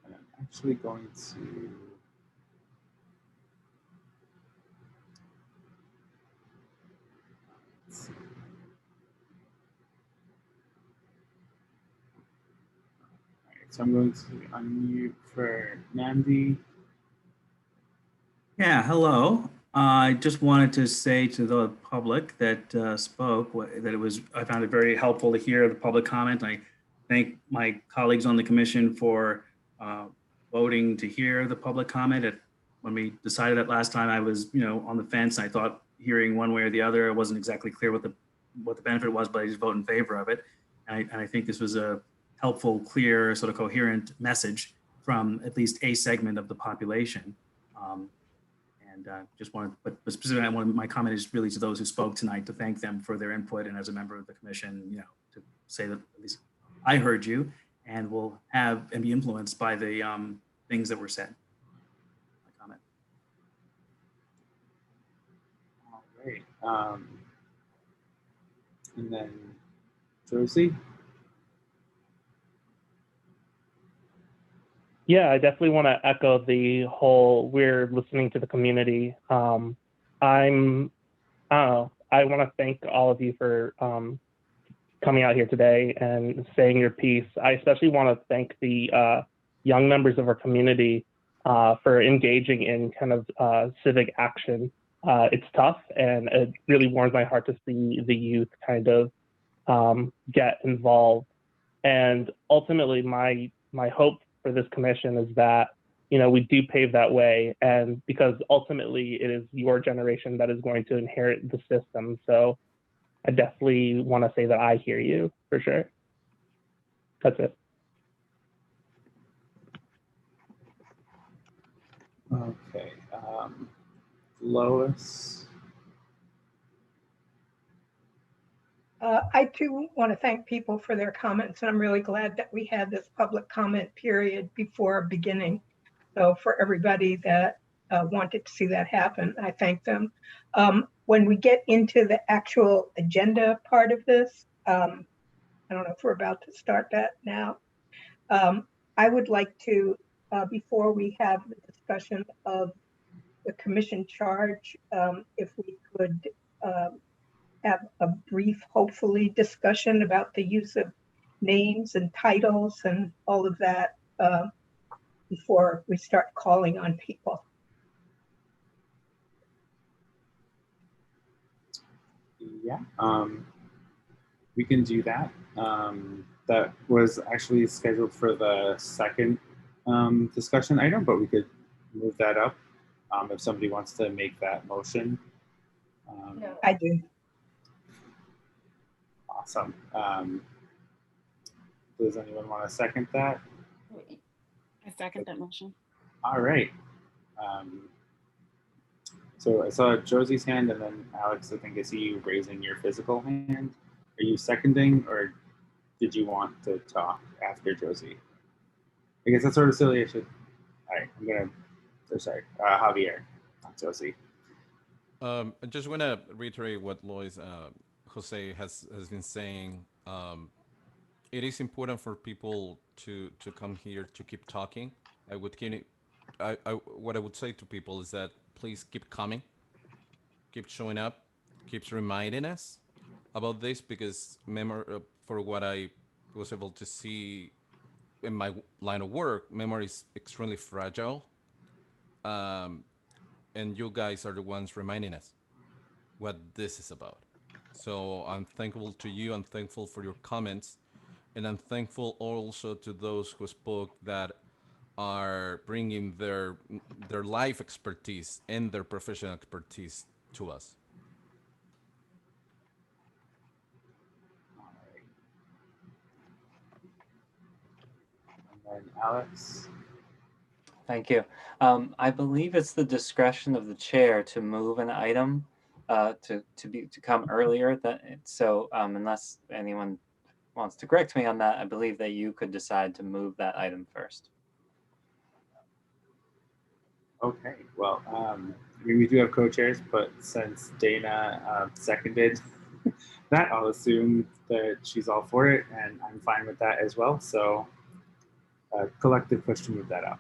And I'm actually going to let's see. All right, so I'm going to unmute for Nandi. Yeah, hello. I just wanted to say to the public that spoke that I found it very helpful to hear the public comment. I thank my colleagues on the commission for voting to hear the public comment. When we decided that last time, I was on the fence. I thought hearing one way or the other, I wasn't exactly clear what the benefit was, but I just voted in favor of it. And I think this was a helpful, clear, sort of coherent message from at least a segment of the population. Just wanted, but specifically, my comment is really to those who spoke tonight to thank them for their input, and as a member of the commission, to say that at least I heard you, and will have and be influenced by the things that were said. My comment. And then Josie. Yeah, I definitely want to echo the whole we're listening to the community. I want to thank all of you for coming out here today and saying your piece. I especially want to thank the young members of our community for engaging in kind of civic action. It's tough, and it really warms my heart to see the youth kind of get involved. And ultimately, my hope for this commission is that, you know, we do pave that way, and because ultimately it is your generation that is going to inherit the system. So I definitely want to say that I hear you for sure. That's it. Okay. Lois. I too want to thank people for their comments, and I'm really glad that we had this public comment period before beginning. So for everybody that wanted to see that happen, I thank them. When we get into the actual agenda part of this, I don't know if we're about to start that now. I would like to, before we have the discussion of the commission charge, if we could have a brief, hopefully, discussion about the use of names and titles and all of that before we start calling on people. Yeah, we can do that. That was actually scheduled for the second discussion item, but we could move that up if somebody wants to make that motion. No, I do. Awesome. Does anyone want to second that? I second that motion. All right. So I saw Josie's hand, and then Alex, I think I see you raising your physical hand. Are you seconding, or did you want to talk after Josie? I guess that's sort of silly. I should. All right, I'm gonna. Sorry, Javier, not Josie. I just want to reiterate what Lois, Jose has been saying. It is important for people to come here to keep talking. What I would say to people is that please keep coming, keep showing up, keeps reminding us about this, because for what I was able to see in my line of work, memory is extremely fragile. And you guys are the ones reminding us what this is about. So I'm thankful to you. I'm thankful for your comments. And I'm thankful also to those who spoke that are bringing their life expertise and their professional expertise to us. And then Alex. Thank you. I believe it's the discretion of the chair to move an item to come earlier. So unless anyone wants to correct me on that, I believe that you could decide to move that item first. Okay. Well, I mean, we do have co-chairs, but since Dana seconded that, I'll assume that she's all for it, and I'm fine with that as well. So, collective push to move that up.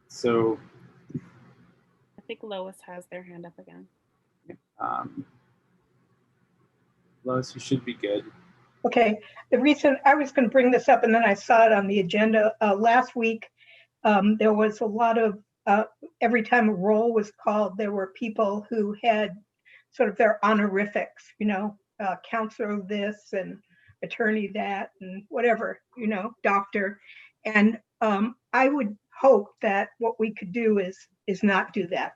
So I think Lois has their hand up again. Lois, you should be good. Okay, the reason I was going to bring this up, and then I saw it on the agenda last week, there was a lot of, every time a roll was called, there were people who had sort of their honorifics, you know, counselor this and attorney that and whatever, you know, doctor. And I would hope that what we could do is not do that.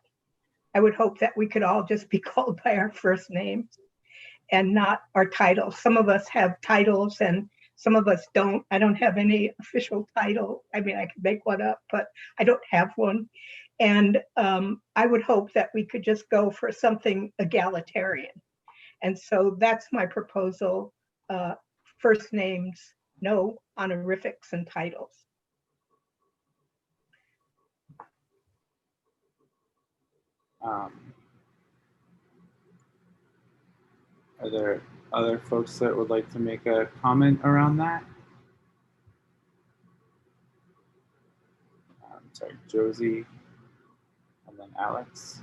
I would hope that we could all just be called by our first names and not our titles. Some of us have titles and some of us don't. I don't have any official title. I mean, I could make one up, but I don't have one. And I would hope that we could just go for something egalitarian. And so that's my proposal. First names, no honorifics and titles. Are there other folks that would like to make a comment around that? Sorry, Josie, and then Alex.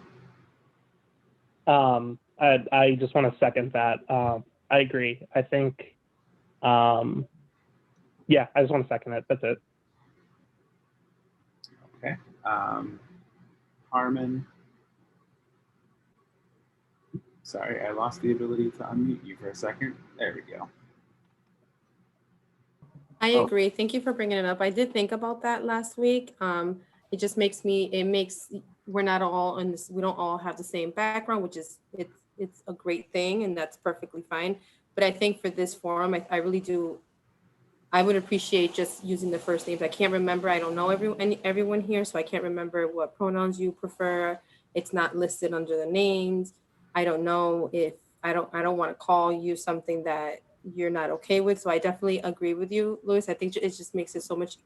I just want to second that. I agree. I think, yeah, I just want to second it. That's it. Okay. Harmon. Sorry, I lost the ability to unmute you for a second. There we go. I agree. Thank you for bringing it up. I did think about that last week. It just makes we're not all in this, we don't all have the same background, which is, it's a great thing and that's perfectly fine. But I think for this forum, I really do, I would appreciate just using the first names. I can't remember, I don't know everyone here, so I can't remember what pronouns you prefer. It's not listed under the names. I don't know if, I don't want to call you something that you're not okay with. So I definitely agree with you, Louis. I think it just makes it so much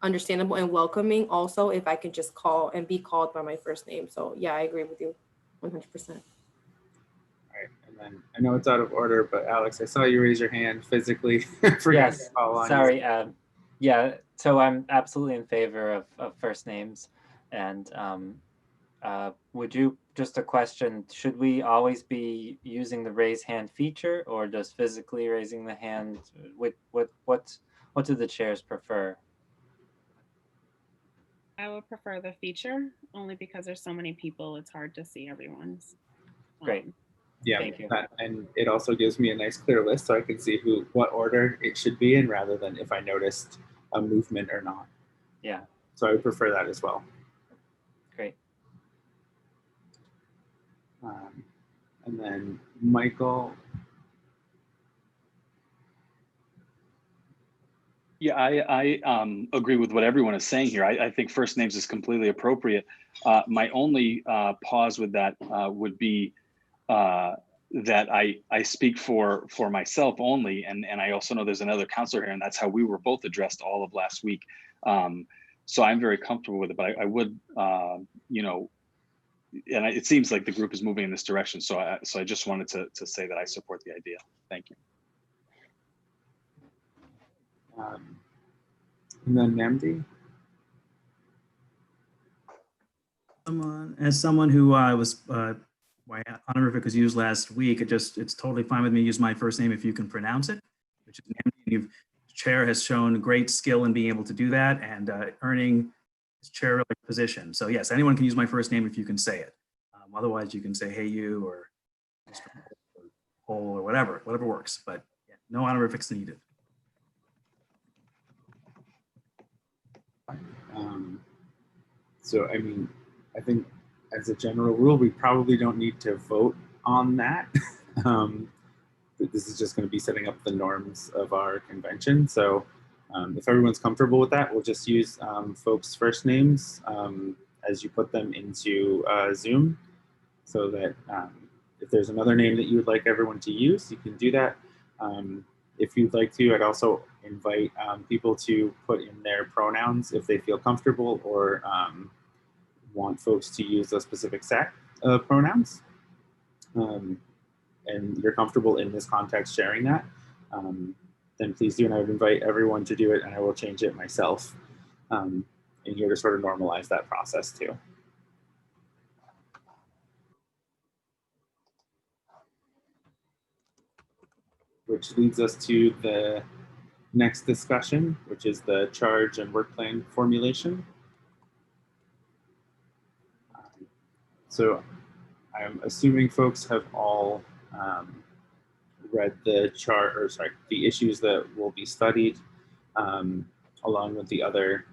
understandable and welcoming also if I can just call and be called by my first name. So yeah, I agree with you 100%. All right, and then I know it's out of order, but Alex, I saw you raise your hand physically. Yes, sorry. Yeah, so I'm absolutely in favor of first names. And would you, just a question, should we always be using the raise hand feature or does physically raising the hand, what do the chairs prefer? I would prefer the feature only because there's so many people, it's hard to see everyone's. Great. Yeah, thank you. And it also gives me a nice clear list so I can see what order it should be in rather than if I noticed a movement or not. Yeah. So I would prefer that as well. Great. And then Michael. Yeah, I agree with what everyone is saying here. I think first names is completely appropriate. My only pause with that would be that I speak for myself only, and I also know there's another counselor here, and that's how we were both addressed all of last week. So I'm very comfortable with it, but I would, you know, and it seems like the group is moving in this direction. So I just wanted to say that I support the idea. Thank you. And then Namdi. As someone who was, my honorific was used last week, it's totally fine with me to use my first name if you can pronounce it, which is Namdi. The chair has shown great skill in being able to do that and earning his chair position. So yes, anyone can use my first name if you can say it. Otherwise you can say, hey you, or Mr. Cole, or whatever works, but yeah, no honorifics needed. So, I mean, I think as a general rule, we probably don't need to vote on that. This is just going to be setting up the norms of our convention. So if everyone's comfortable with that, we'll just use folks' first names as you put them into Zoom, so that if there's another name that you would like everyone to use, you can do that. If you'd like to, I'd also invite people to put in their pronouns if they feel comfortable or want folks to use a specific set of pronouns. And you're comfortable in this context sharing that, then please do. And I would invite everyone to do it, and I will change it myself in here to sort of normalize that process too. Which leads us to the next discussion, which is the charge and work plan formulation. So I'm assuming folks have all read the chart, or sorry, the issues that will be studied, along with the other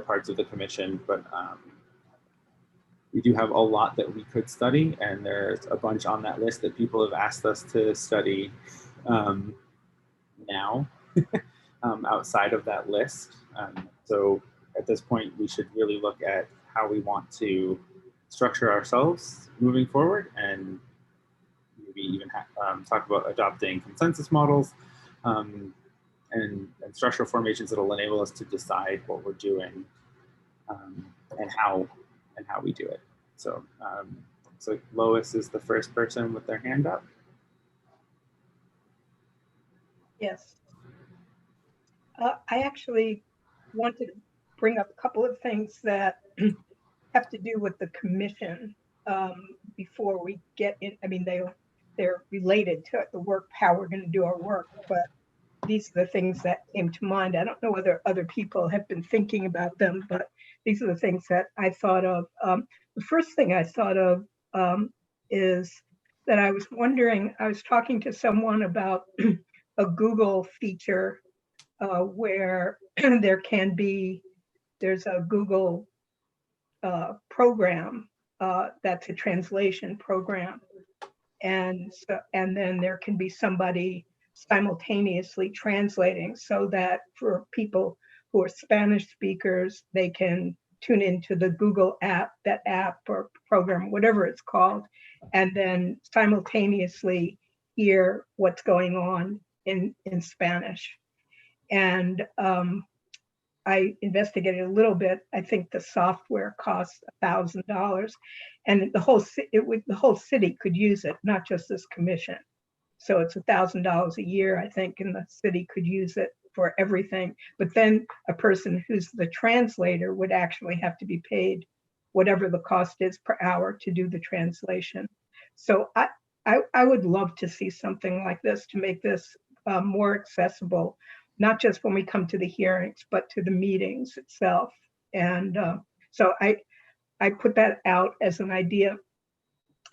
parts of the commission. But we do have a lot that we could study, and there's a bunch on that list that people have asked us to study now outside of that list. So at this point, we should really look at how we want to structure ourselves moving forward, and maybe even talk about adopting consensus models and structural formations that will enable us to decide what we're doing and how how we do it. So, so Lois is the first person with their hand up. Yes. I actually wanted to bring up a couple of things that have to do with the commission before we get in. I mean, they're related to the work, how we're going to do our work, but these are the things that came to mind. I don't know whether other people have been thinking about them, but these are the things that I thought of. The first thing I thought of is that I was wondering, I was talking to someone about a Google feature where there's a Google program that's a translation program. And then there can be somebody simultaneously translating, so that for people who are Spanish speakers, they can tune into the Google app, that app or program, whatever it's called, and then simultaneously hear what's going on in Spanish. And I investigated a little bit. I think the software costs $1,000, and the whole city could use it, not just this commission. So it's $1,000 a year, I think, and the city could use it for everything. But then a person who's the translator would actually have to be paid whatever the cost is per hour to do the translation. So I would love to see something like this to make this more accessible, not just when we come to the hearings, but to the meetings itself. And so I put that out as an idea.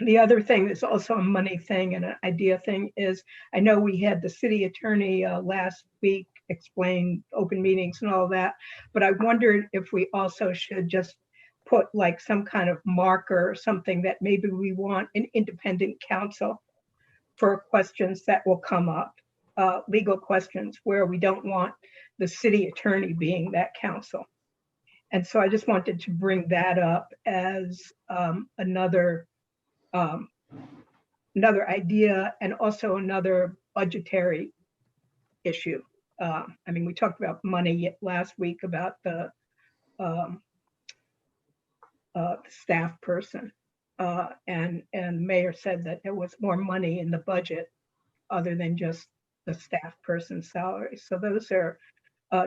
The other thing that's also a money thing and an idea thing is, I know we had the city attorney last week explain open meetings and all that, but I wondered if we also should just put like some kind of marker or something that maybe we want an independent counsel for questions that will come up, legal questions where we don't want the city attorney being that counsel. And so I just wanted to bring that up as another idea, and also another budgetary issue. I mean, we talked about money last week about the staff person, and Mayor said that there was more money in the budget other than just the staff person's salary. So those are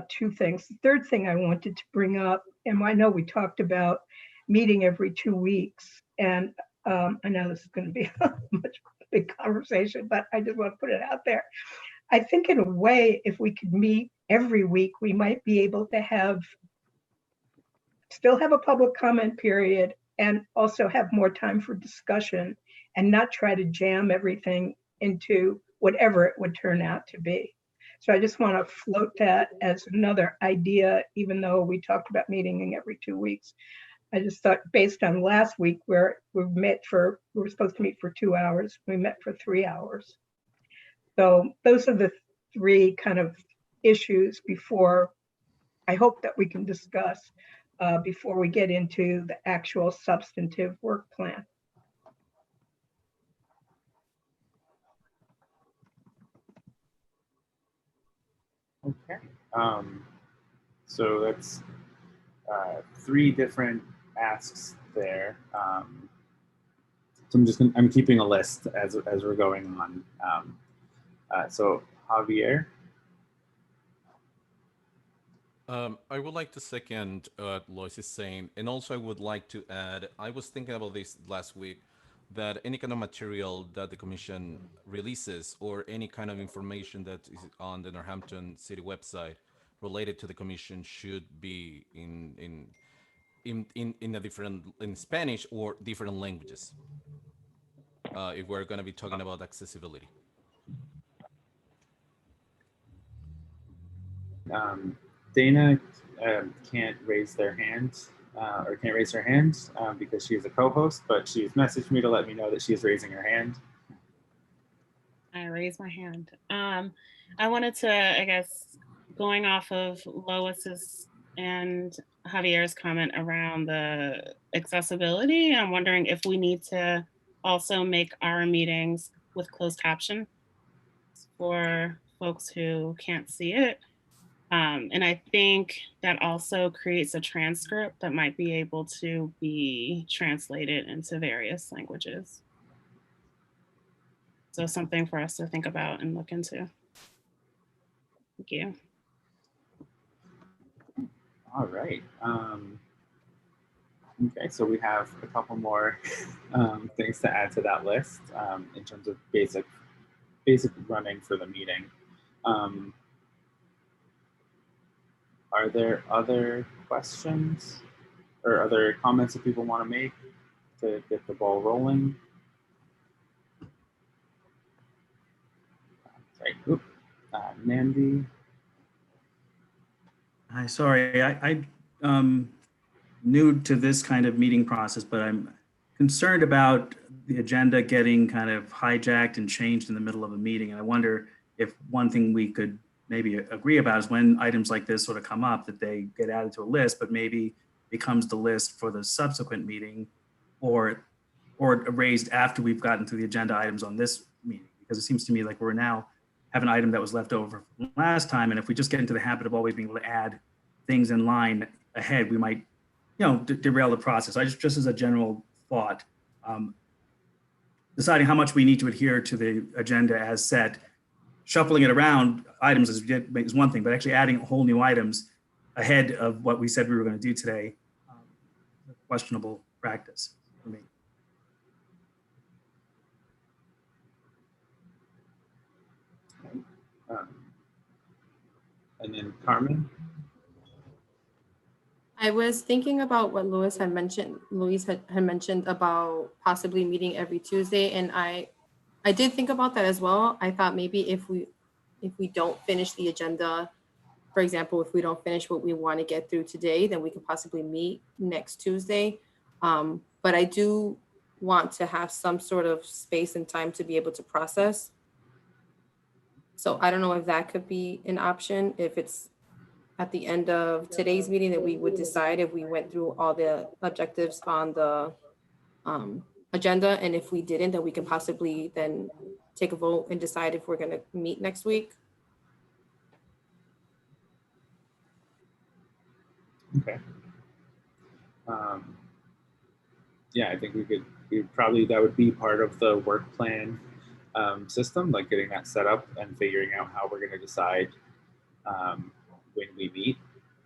two things. The third thing I wanted to bring up, and I know we talked about meeting every 2 weeks, and I know this is going to be a much big conversation, but I just want to put it out there. I think in a way, if we could meet every week, we might be able to still have a public comment period and also have more time for discussion, and not try to jam everything into whatever it would turn out to be. So I just want to float that as another idea, even though we talked about meeting every 2 weeks. I just thought, based on last week where we were supposed to meet for 2 hours, we met for 3 hours. So those are the three kind of issues I hope that we can discuss before we get into the actual substantive work plan. Okay. So that's 3 different asks there. So I'm keeping a list as we're going on. So Javier. I would like to second what Lois is saying, and also I would like to add, I was thinking about this last week, that any kind of material that the commission releases or any kind of information that is on the Northampton city website related to the commission should be in Spanish or different languages, if we're going to be talking about accessibility. Dana can't raise their hands or can't raise her hand because she's a co-host, but she's messaged me to let me know that she is raising her hand. I raised my hand. I wanted to, I guess, going off of Lois's and Javier's comment around the accessibility, I'm wondering if we need to also make our meetings with closed caption for folks who can't see it. And I think that also creates a transcript that might be able to be translated into various languages. So something for us to think about and look into. Thank you. All right. Okay, so we have a couple more things to add to that list in terms of basic running for the meeting. Are there other questions or other comments that people want to make to get the ball rolling? Right. Oop. Namdi. Hi, sorry, I'm new to this kind of meeting process, but I'm concerned about the agenda getting kind of hijacked and changed in the middle of a meeting. And I wonder if one thing we could maybe agree about is when items like this sort of come up, that they get added to a list, but maybe becomes the list for the subsequent meeting, or raised after we've gotten through the agenda items on this meeting. Because it seems to me like we're now have an item that was left over from last time. And if we just get into the habit of always being able to add things in line ahead, we might, derail the process. I just as a general thought, deciding how much we need to adhere to the agenda as set, shuffling it around items is one thing, but actually adding whole new items ahead of what we said we were going to do today, questionable practice for me. And then Carmen. I was thinking about what Louis had mentioned. Louise had mentioned about possibly meeting every Tuesday, and I did think about that as well. I thought maybe if we don't finish the agenda, for example, if we don't finish what we want to get through today, then we could possibly meet next Tuesday. But I do want to have some sort of space and time to be able to process. So I don't know if that could be an option, if it's at the end of today's meeting that we would decide if we went through all the objectives on the agenda. And if we didn't, then we can possibly then take a vote and decide if we're going to meet next week. Okay. Yeah, I think that would be part of the work plan system, like getting that set up and figuring out how we're going to decide when we meet.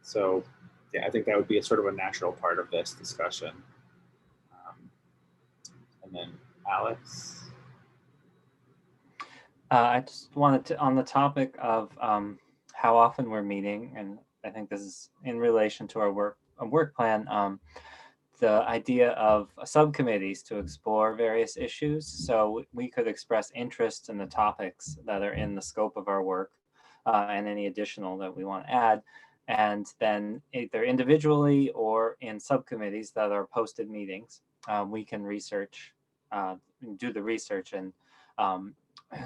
So yeah, I think that would be a sort of a natural part of this discussion. And then Alex. I just wanted to, on the topic of how often we're meeting, and I think this is in relation to our work plan, the idea of subcommittees to explore various issues. So we could express interest in the topics that are in the scope of our work and any additional that we want to add. And then either individually or in subcommittees that are posted meetings, we can research, do the research. And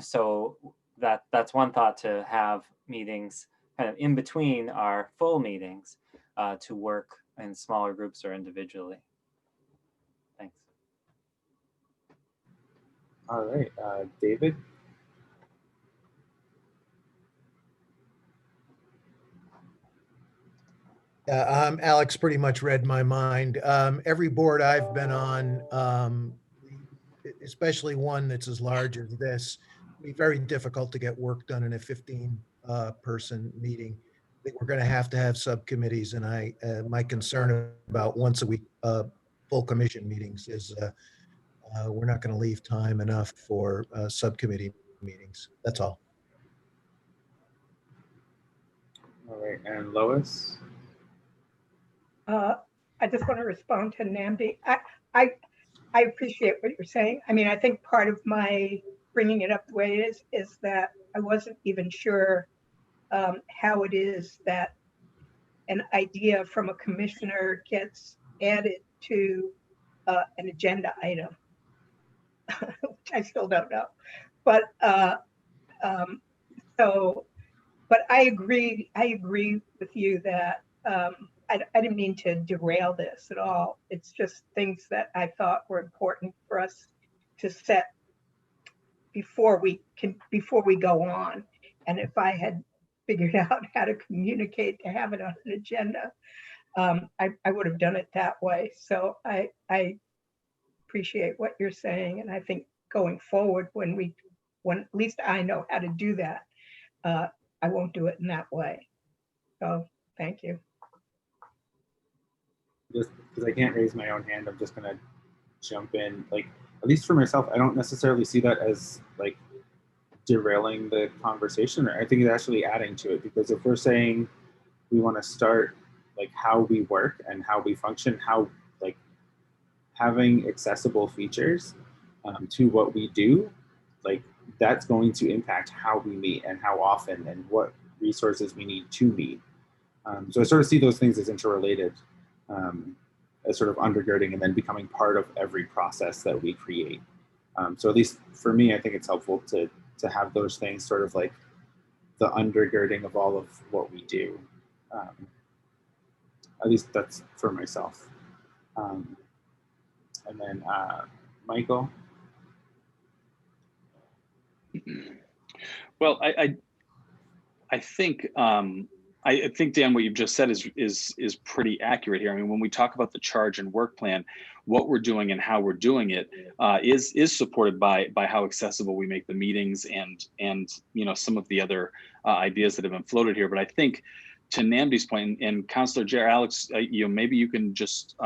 so that's one thought, to have meetings kind of in between our full meetings to work in smaller groups or individually. Thanks. All right, David. Alex pretty much read my mind. Every board I've been on, especially one that's as large as this, it'd be very difficult to get work done in a 15-person meeting. I think we're going to have subcommittees, and my concern about once a week full commission meetings is we're not going to leave time enough for subcommittee meetings. That's all. All right, and Lois. I just want to respond to Namdi. I appreciate what you're saying. I mean, I think part of my bringing it up the way it is that I wasn't even sure how it is that an idea from a commissioner gets added to an agenda item, which I still don't know. But but I agree with you that I didn't mean to derail this at all. It's just things that I thought were important for us to set before we go on. And if I had figured out how to communicate to have it on an agenda, I would have done it that way. So I appreciate what you're saying. And I think going forward, when at least I know how to do that, I won't do it in that way. So thank you. Just because I can't raise my own hand, I'm just gonna jump in. Like, at least for myself, I don't necessarily see that as like derailing the conversation. I think it's actually adding to it, because if we're saying we want to start like how we work and how we function, how like having accessible features to what we do, like that's going to impact how we meet and how often and what resources we need to meet. So I sort of see those things as interrelated, as sort of undergirding and then becoming part of every process that we create. So at least for me, I think it's helpful to have those things sort of like the undergirding of all of what we do. At least that's for myself. And then Michael. Well, I think I think, Dan, what you've just said is pretty accurate here. I mean, when we talk about the charge and work plan, what we're doing and how we're doing it is supported by how accessible we make the meetings and you know, some of the other ideas that have been floated here. But I think to Namdi's point, and Councillor Jer, Alex, you know, maybe you can just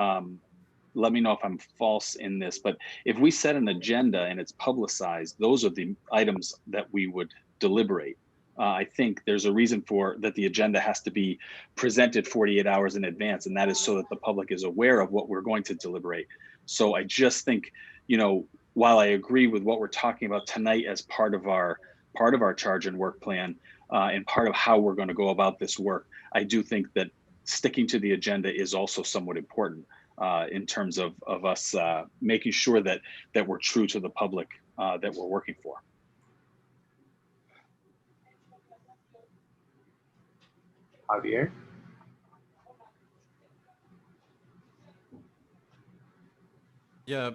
let me know if I'm false in this, but if we set an agenda and it's publicized, those are the items that we would deliberate. I think there's a reason for that the agenda has to be presented 48 hours in advance, and that is so that the public is aware of what we're going to deliberate. So I just think, you know, while I agree with what we're talking about tonight as part of our charge and work plan and part of how we're going to go about this work, I do think that sticking to the agenda is also somewhat important in terms of us making sure that we're true to the public that we're working for. Javier? Yeah,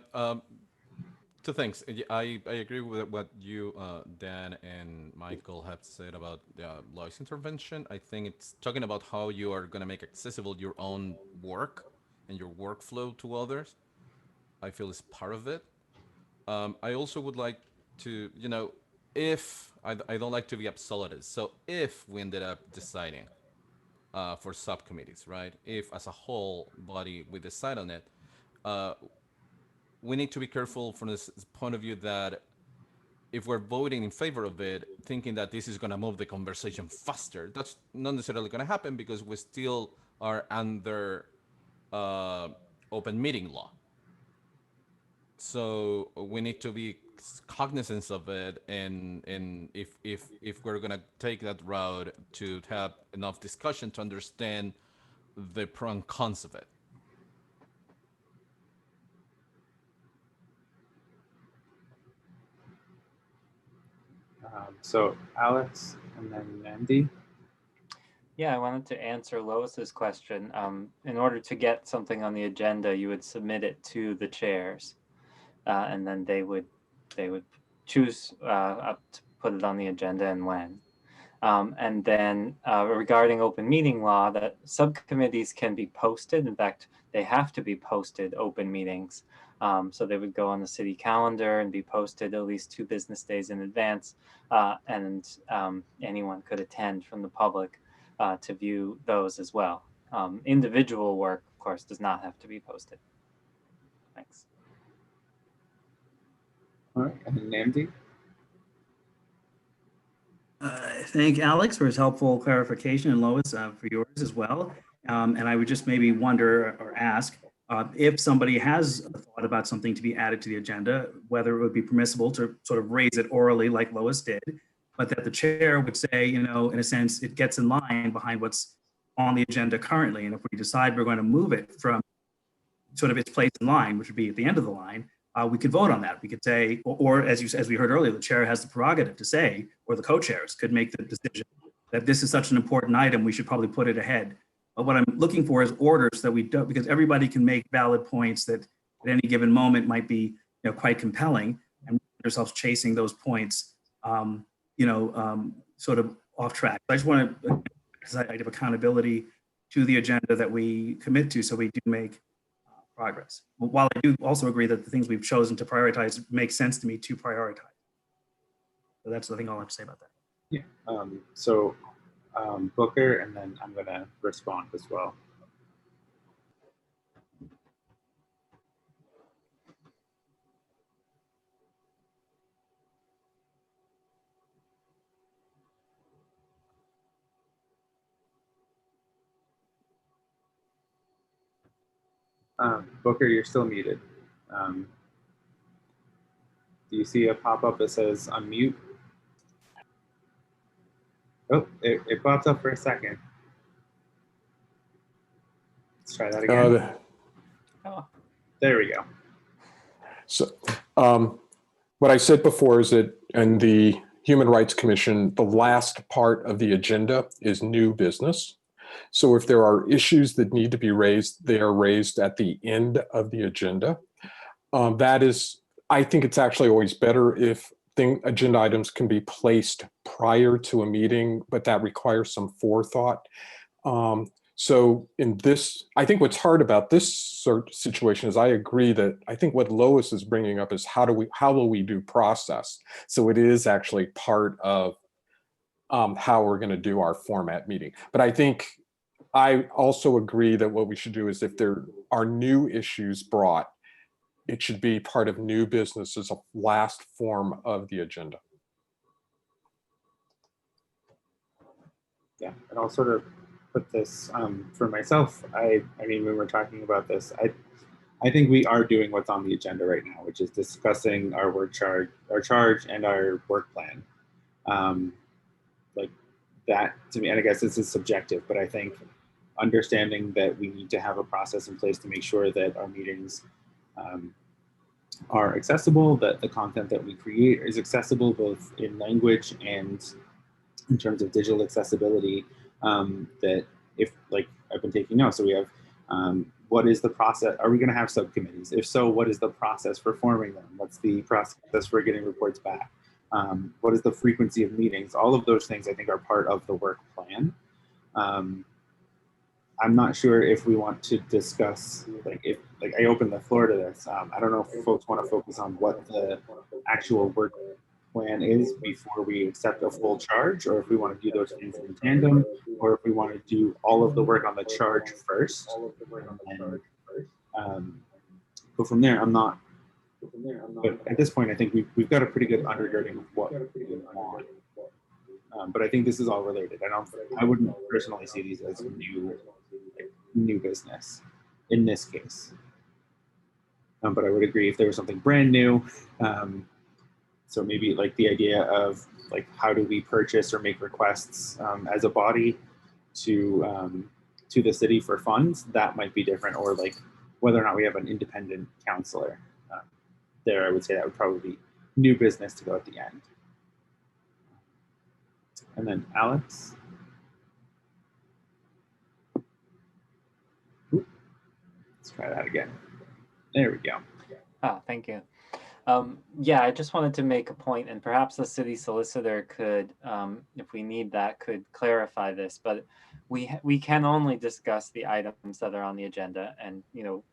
two things. I agree with what you, Dan and Michael have said about noise intervention. I think it's talking about how you are going to make accessible your own work and your workflow to others. I feel is part of it. I also would like to, you know, if I don't like to be absolutist. So if we ended up deciding for subcommittees, right? If as a whole body we decide on it, we need to be careful from this point of view that if we're voting in favor of it, thinking that this is going to move the conversation faster, that's not necessarily going to happen because we still are under open meeting law. So we need to be cognizant of it, and if we're going to take that route, to have enough discussion to understand the pro and cons of it. So Alex and then Namdi. Yeah, I wanted to answer Lois's question. In order to get something on the agenda, you would submit it to the chairs, and then they would choose up to put it on the agenda and when. And then regarding open meeting law, that subcommittees can be posted. In fact, they have to be posted open meetings. So they would go on the city calendar and be posted at least 2 business days in advance. And anyone could attend from the public to view those as well. Individual work, of course, does not have to be posted. Thanks. All right, and then Namdi. Thank Alex for his helpful clarification, and Lois for yours as well. And I would just maybe wonder or ask if somebody has a thought about something to be added to the agenda, whether it would be permissible to sort of raise it orally like Lois did, but that the chair would say, you know, in a sense, it gets in line behind what's on the agenda currently. And if we decide we're going to move it from sort of its place in line, which would be at the end of the line, we could vote on that. We could say, or as we heard earlier, the chair has the prerogative to say, or the co-chairs could make the decision that this is such an important item, we should probably put it ahead. But what I'm looking for is orders that we don't, because everybody can make valid points that at any given moment might be, you know, quite compelling, and ourselves chasing those points, sort of off track. I just want to exercise of accountability to the agenda that we commit to, so we do make progress. While I do also agree that the things we've chosen to prioritize make sense to me to prioritize. So that's the thing I'll have to say about that. Yeah. Booker, and then I'm going to respond as well. Booker, you're still muted. Do you see a pop-up that says unmute? Oh, it pops up for a second. Let's try that again. There we go. So what I said before is that in the Human Rights Commission, the last part of the agenda is new business. So if there are issues that need to be raised, they are raised at the end of the agenda. That is, I think it's actually always better if agenda items can be placed prior to a meeting, but that requires some forethought. So in this, I think what's hard about this sort of situation is I agree that I think what Lois is bringing up is how will we do process? So it is actually part of how we're going to do our format meeting. But I think I also agree that what we should do is if there are new issues brought, it should be part of new business as a last form of the agenda. Yeah, and I'll sort of put this for myself. I mean, when we're talking about this, I think we are doing what's on the agenda right now, which is discussing our charge and our work plan. Like that to me, and I guess this is subjective, but I think understanding that we need to have a process in place to make sure that our meetings are accessible, that the content that we create is accessible both in language and in terms of digital accessibility, that if, like I've been taking notes, so we have, what is the process? Are we going to have subcommittees? If so, what is the process for forming them? What's the process for getting reports back? What is the frequency of meetings? All of those things I think are part of the work plan. I'm not sure if we want to discuss, like I opened the floor to this. I don't know if folks want to focus on what the actual work plan is before we accept a full charge, or if we want to do those things in tandem, or if we want to do all of the work on the charge first. But from there, I'm not. But at this point, I think we've got a pretty good undergirding of what we want. But I think this is all related. I wouldn't personally see these as new business in this case. But I would agree if there was something brand new. So maybe like the idea of like how do we purchase or make requests as a body to the city for funds, that might be different, or like whether or not we have an independent counselor. There, I would say that would probably be new business to go at the end. And then Alex. Ooh, let's try that again. There we go. Ah, thank you. Yeah, I just wanted to make a point, and perhaps the city solicitor could, if we need that, could clarify this. But we can only discuss the items that are on the agenda, and you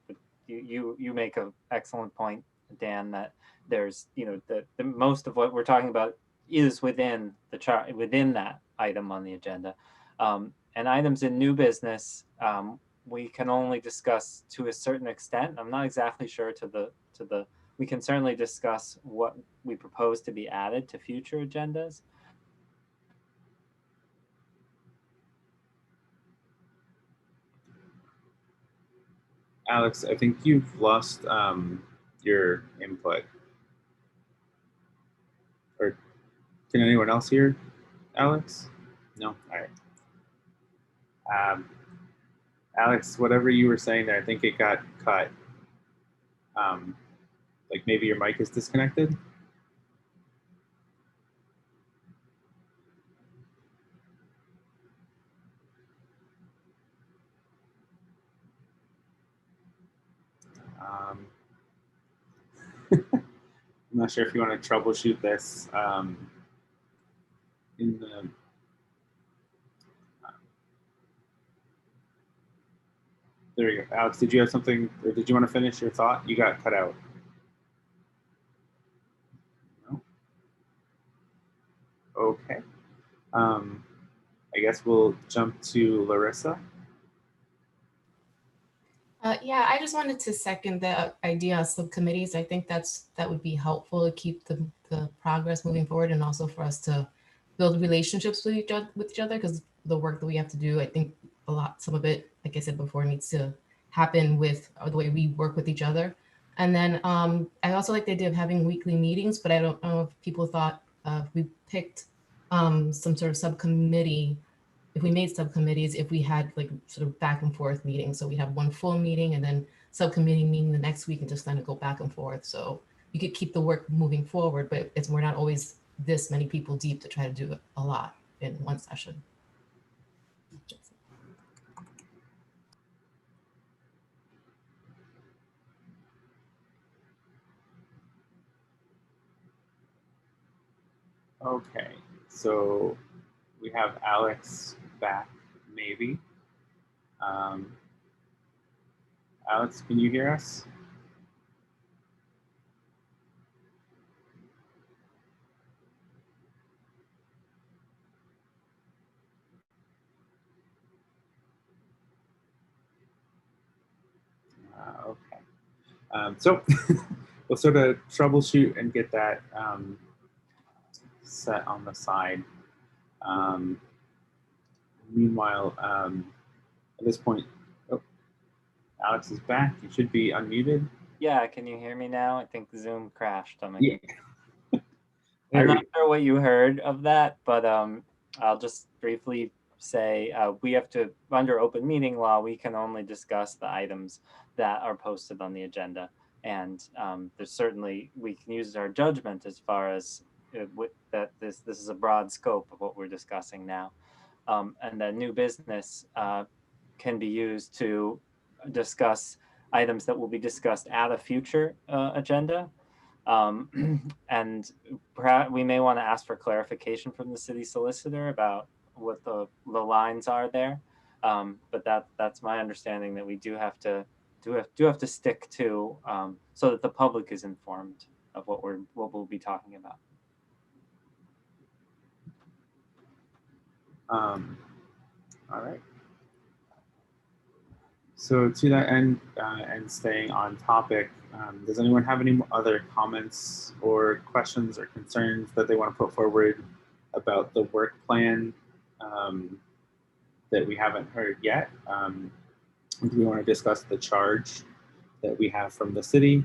make an excellent point, Dan, that there's the most of what we're talking about is within the chart, within that item on the agenda, and items in new business we can only discuss to a certain extent. I'm not exactly sure to the. We can certainly discuss what we propose to be added to future agendas. Alex, I think you've lost your input. Or can anyone else hear Alex? No? All right. Alex, whatever you were saying there, I think it got cut. Like maybe your mic is disconnected. I'm not sure if you want to troubleshoot this in the There you go. Alex, did you have something, or did you want to finish your thought? You got cut out. No? Okay. I guess we'll jump to Larissa. Yeah, I just wanted to second the idea of subcommittees. I think that would be helpful to keep the progress moving forward, and also for us to build relationships with each other, because the work that we have to do, I think some of it, like I said before, needs to happen with the way we work with each other. And then I also like the idea of having weekly meetings, but I don't know if people thought if we picked some sort of subcommittee, if we made subcommittees, if we had like sort of back and forth meetings. So we have one full meeting and then subcommittee meeting the next week and just kind of go back and forth. So you could keep the work moving forward, but we're not always this many people deep to try to do a lot in one session. Okay, so we have Alex back, maybe. Alex, can you hear us? Okay. So we'll sort of troubleshoot and get that set on the side. Meanwhile, at this point, oh, Alex is back. You should be unmuted. Yeah, can you hear me now? I think Zoom crashed on my computer. I'm not sure what you heard of that, but I'll just briefly say we have to, under open meeting law, we can only discuss the items that are posted on the agenda. And there's certainly, we can use our judgment as far as that this is a broad scope of what we're discussing now. And the new business can be used to discuss items that will be discussed at a future agenda. And perhaps we may want to ask for clarification from the city solicitor about what the lines are there. But that's my understanding, that we do have to stick to so that the public is informed of what we'll be talking about. All right. So to that end, and staying on topic, does anyone have any other comments or questions or concerns that they want to put forward about the work plan that we haven't heard yet? Do we want to discuss the charge that we have from the city?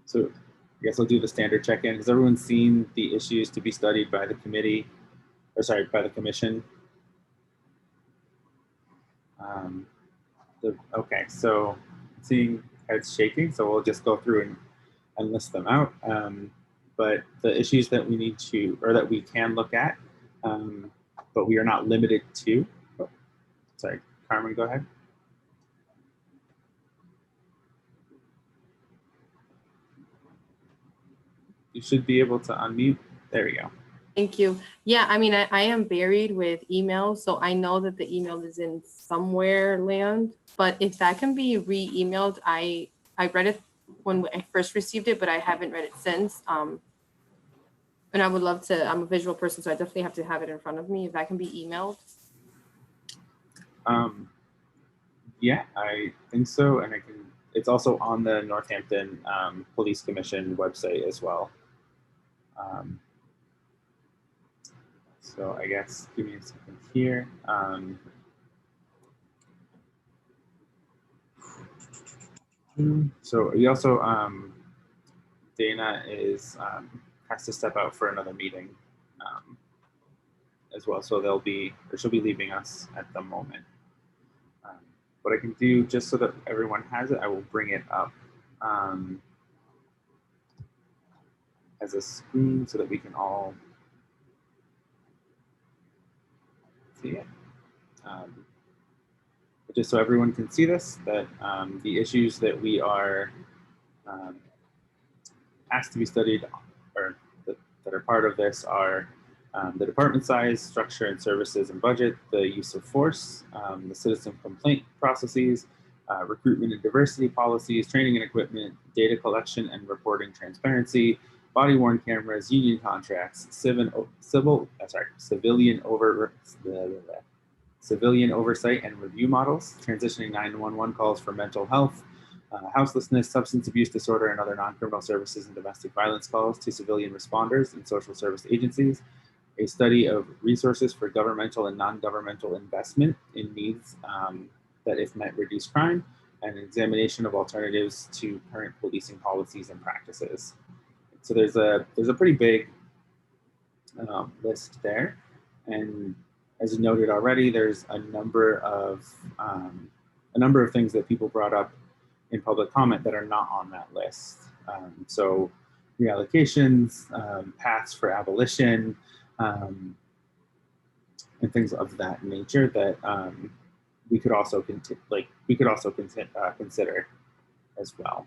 So I guess I'll do the standard check-in. Has everyone seen the issues to be studied by the committee, or sorry, by the commission? Okay, so seeing heads shaking, so we'll just go through and list them out. But the issues that we need to, or that we can look at, but we are not limited to. Oh, sorry, Carmen, go ahead. You should be able to unmute. There we go. Thank you. Yeah, I mean, I am buried with emails, so I know that the email is in somewhere land, but if that can be re-emailed, I read it when I first received it, but I haven't read it since. And I would love to, I'm a visual person, so I definitely have to have it in front of me. If that can be emailed. Yeah, I think so. And it's also on the Northampton Police Commission website as well. So I guess, give me a second here. So we also, Dana has to step out for another meeting as well. So she'll be leaving us at the moment. What I can do, just so that everyone has it, I will bring it up as a screen so that we can all see it. Just so everyone can see this, that the issues that we are asked to be studied, or that are part of this are the department size, structure and services and budget, the use of force, the citizen complaint processes, recruitment and diversity policies, training and equipment, data collection and reporting transparency, body-worn cameras, union contracts, civilian oversight and review models, transitioning 911 calls for mental health, houselessness, substance abuse disorder, and other non-criminal services and domestic violence calls to civilian responders and social service agencies, a study of resources for governmental and non-governmental investment in needs that, if met, reduce crime, and an examination of alternatives to current policing policies and practices. So there's a pretty big list there, and as you noted already, there's a number of things that people brought up in public comment that are not on that list. So reallocations, paths for abolition, and things of that nature that we could also consider as well.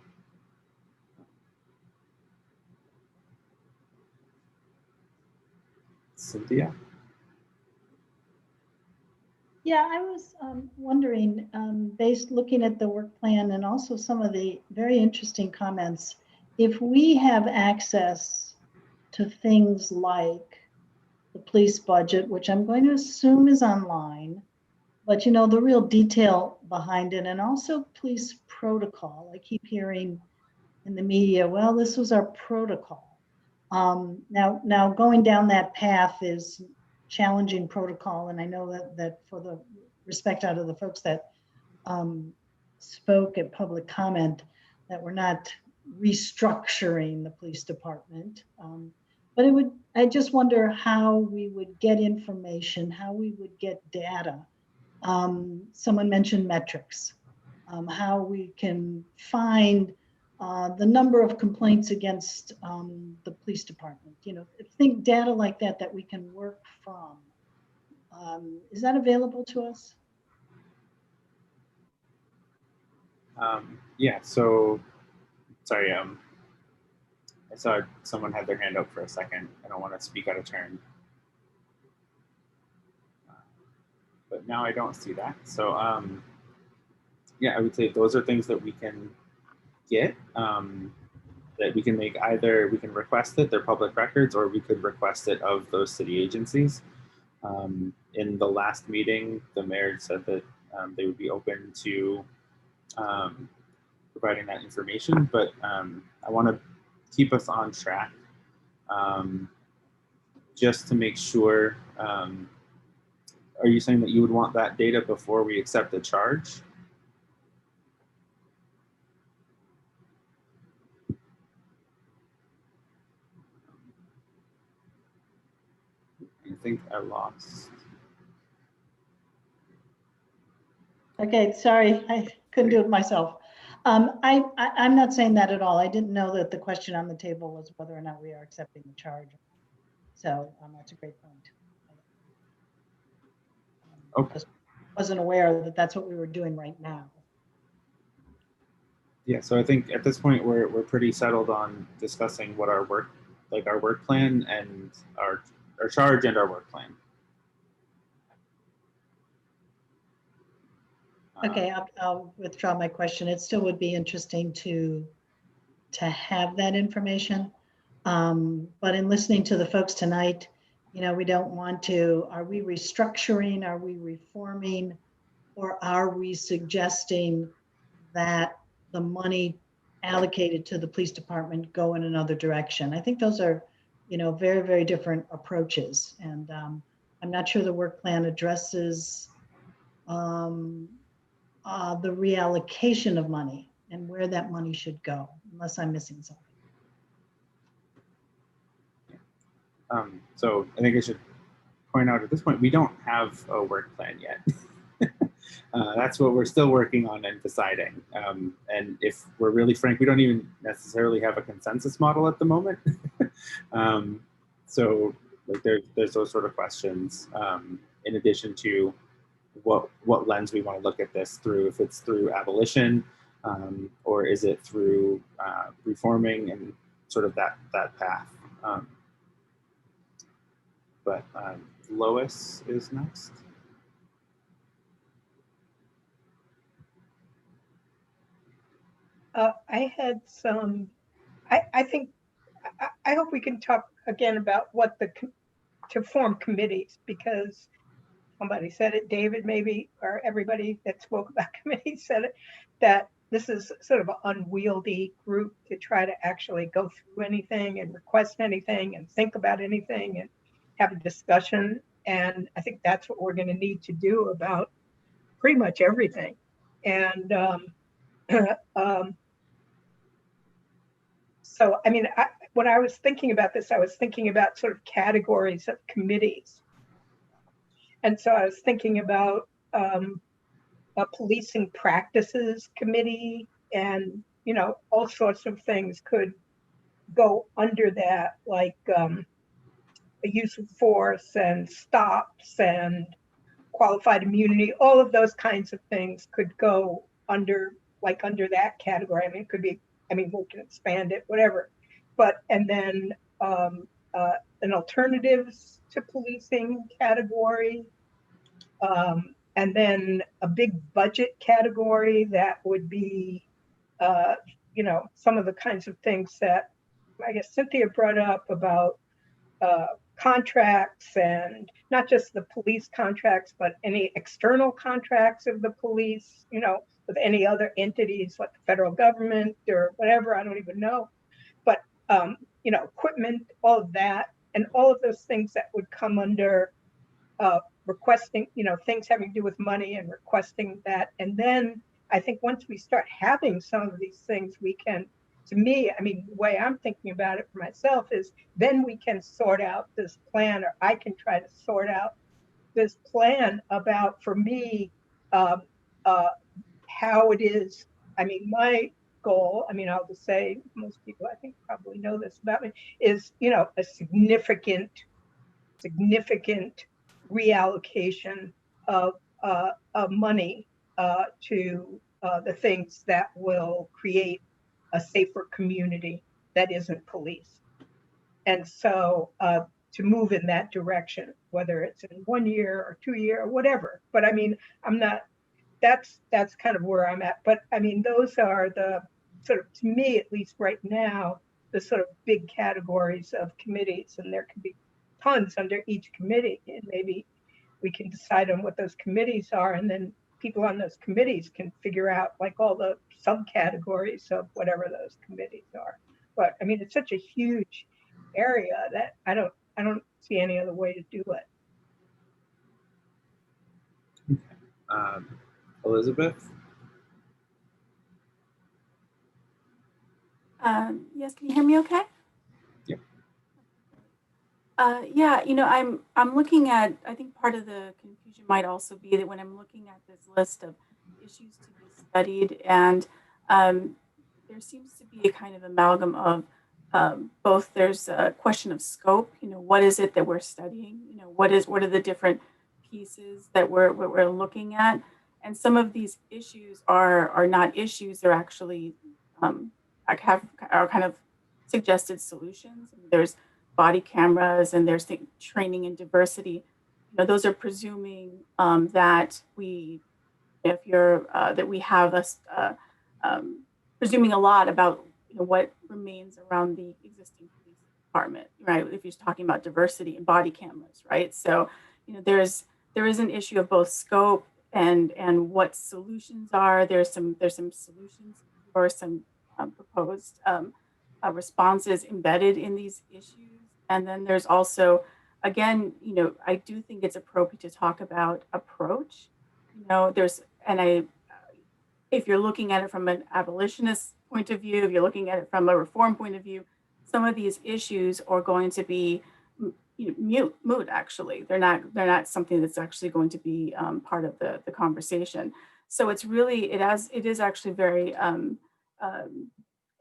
Cynthia? Yeah, I was wondering, looking at the work plan and also some of the very interesting comments, if we have access to things like the police budget, which I'm going to assume is online, but you know, the real detail behind it, and also police protocol. I keep hearing in the media, well, this was our protocol. Now going down that path is challenging protocol, and I know that for the respect out of the folks that spoke at public comment, that we're not restructuring the police department. But I just wonder how we would get information, how we would get data. Someone mentioned metrics, how we can find the number of complaints against the police department. You know, think data like that we can work from. Is that available to us? Yeah, so, sorry, I saw someone had their hand up for a second. I don't want to speak out of turn. But now I don't see that. So yeah, I would say those are things that we can get, that we can make either, we can request it, they're public records, or we could request it of those city agencies. In the last meeting, the mayor said that they would be open to providing that information, but I want to keep us on track just to make sure. Are you saying that you would want that data before we accept the charge? I think I lost. Okay, sorry, I couldn't do it myself. I'm not saying that at all. I didn't know that the question on the table was whether or not we are accepting the charge. So that's a great point. Okay. Just wasn't aware that that's what we were doing right now. Yeah, so I think at this point we're pretty settled on discussing what our work plan and our charge and our work plan. Okay, I'll withdraw my question. It still would be interesting to have that information. But in listening to the folks tonight, you know, we don't want to, are we restructuring, are we reforming, or are we suggesting that the money allocated to the police department go in another direction? I think those are, you know, very, very different approaches. And I'm not sure the work plan addresses the reallocation of money and where that money should go, unless I'm missing something. So I think I should point out at this point, we don't have a work plan yet. That's what we're still working on and deciding. And if we're really frank, we don't even necessarily have a consensus model at the moment. So like there's those sort of questions in addition to what lens we want to look at this through, if it's through abolition or is it through reforming and sort of that path. but Lois is next. I had some, I think, I hope we can talk again about what to form committees, because somebody said it, David maybe, or everybody that spoke about committees said it, that this is sort of an unwieldy group to try to actually go through anything and request anything and think about anything and have a discussion. And I think that's what we're going to need to do about pretty much everything. And so, I mean, when I was thinking about this, I was thinking about sort of categories of committees. And so I was thinking about a policing practices committee, and, you know, all sorts of things could go under that, like a use of force and stops and qualified immunity. All of those kinds of things could go under, like under that category. I mean, it could be, I mean, we can expand it, whatever. But, and then an alternatives to policing category, and then a big budget category that would be, you know, some of the kinds of things that I guess Cynthia brought up about contracts, and not just the police contracts, but any external contracts of the police, you know, with any other entities like the federal government or whatever, I don't even know. But, you know, equipment, all of that, and all of those things that would come under requesting, you know, things having to do with money and requesting that. And then I think once we start having some of these things, we can, to me, I mean, the way I'm thinking about it for myself is then we can sort out this plan, or I can try to sort out this plan about, for me, how it is. I mean, my goal, I mean, I'll just say, most people I think probably know this about me, is, you know, a significant reallocation of money to the things that will create a safer community that isn't police. And so to move in that direction, whether it's in 1 year or 2 year or whatever. But I mean, I'm not, that's kind of where I'm at. But I mean, those are the sort of, to me, at least right now, the sort of big categories of committees, and there can be tons under each committee, and maybe we can decide on what those committees are, and then people on those committees can figure out like all the subcategories of whatever those committees are. But I mean, it's such a huge area that I don't see any other way to do it. Elizabeth? Yes, can you hear me okay? Yeah. Yeah, you know, I'm looking at, I think part of the confusion might also be that when I'm looking at this list of issues to be studied, and there seems to be a kind of amalgam of both, there's a question of scope, you know, what is it that we're studying? You know, what are the different pieces that we're looking at? And some of these issues are not issues, they're actually are kind of suggested solutions. There's body cameras, and there's training and diversity. You know, those are presuming that we, if you're that we have us presuming a lot about, you know, what remains around the existing police department, right? If you're talking about diversity and body cameras, right? So, you know, there is an issue of both scope and what solutions are. There's some solutions or some proposed responses embedded in these issues. And then there's also, again, you know, I do think it's appropriate to talk about approach. You know, if you're looking at it from an abolitionist point of view, if you're looking at it from a reform point of view, some of these issues are going to be, you know, moot. Actually, they're not something that's actually going to be part of the conversation. So it's really, it is actually very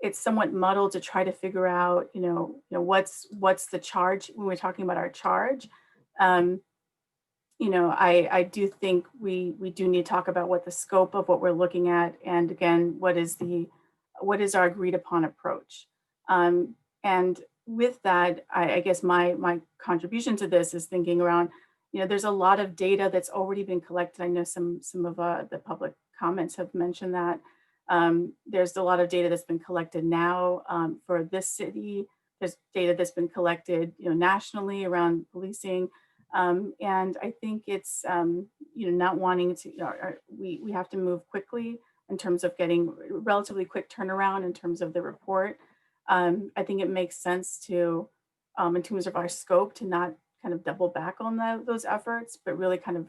it's somewhat muddled to try to figure out, you know, what's the charge when we're talking about our charge. You know, I do think we do need to talk about what the scope of what we're looking at, and again, what is our agreed upon approach. And with that, I guess my contribution to this is thinking around, there's a lot of data that's already been collected. I know some of the public comments have mentioned that. There's a lot of data that's been collected now for this city. There's data that's been collected, nationally around policing. And I think it's, not wanting to, we have to move quickly in terms of getting relatively quick turnaround in terms of the report. I think it makes sense to, in terms of our scope, to not kind of double back on those efforts, but really kind of,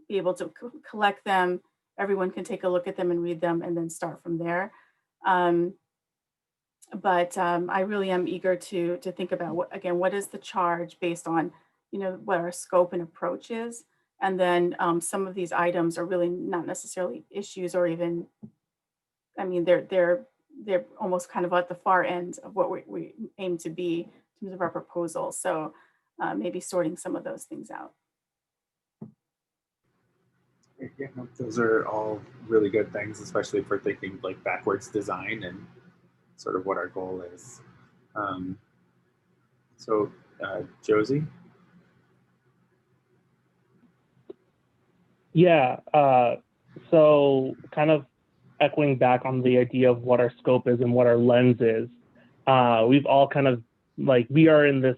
be able to collect them. Everyone can take a look at them and read them and then start from there. But I really am eager to think about what is the charge based on, what our scope and approach is. And then some of these items are really not necessarily issues, or even, I mean, they're almost kind of at the far end of what we aim to be in terms of our proposal. So maybe sorting some of those things out. Yeah, no, those are all really good things, especially for thinking like backwards design and sort of what our goal is. So Josie? Yeah, so kind of echoing back on the idea of what our scope is and what our lens is, we've all kind of we are in this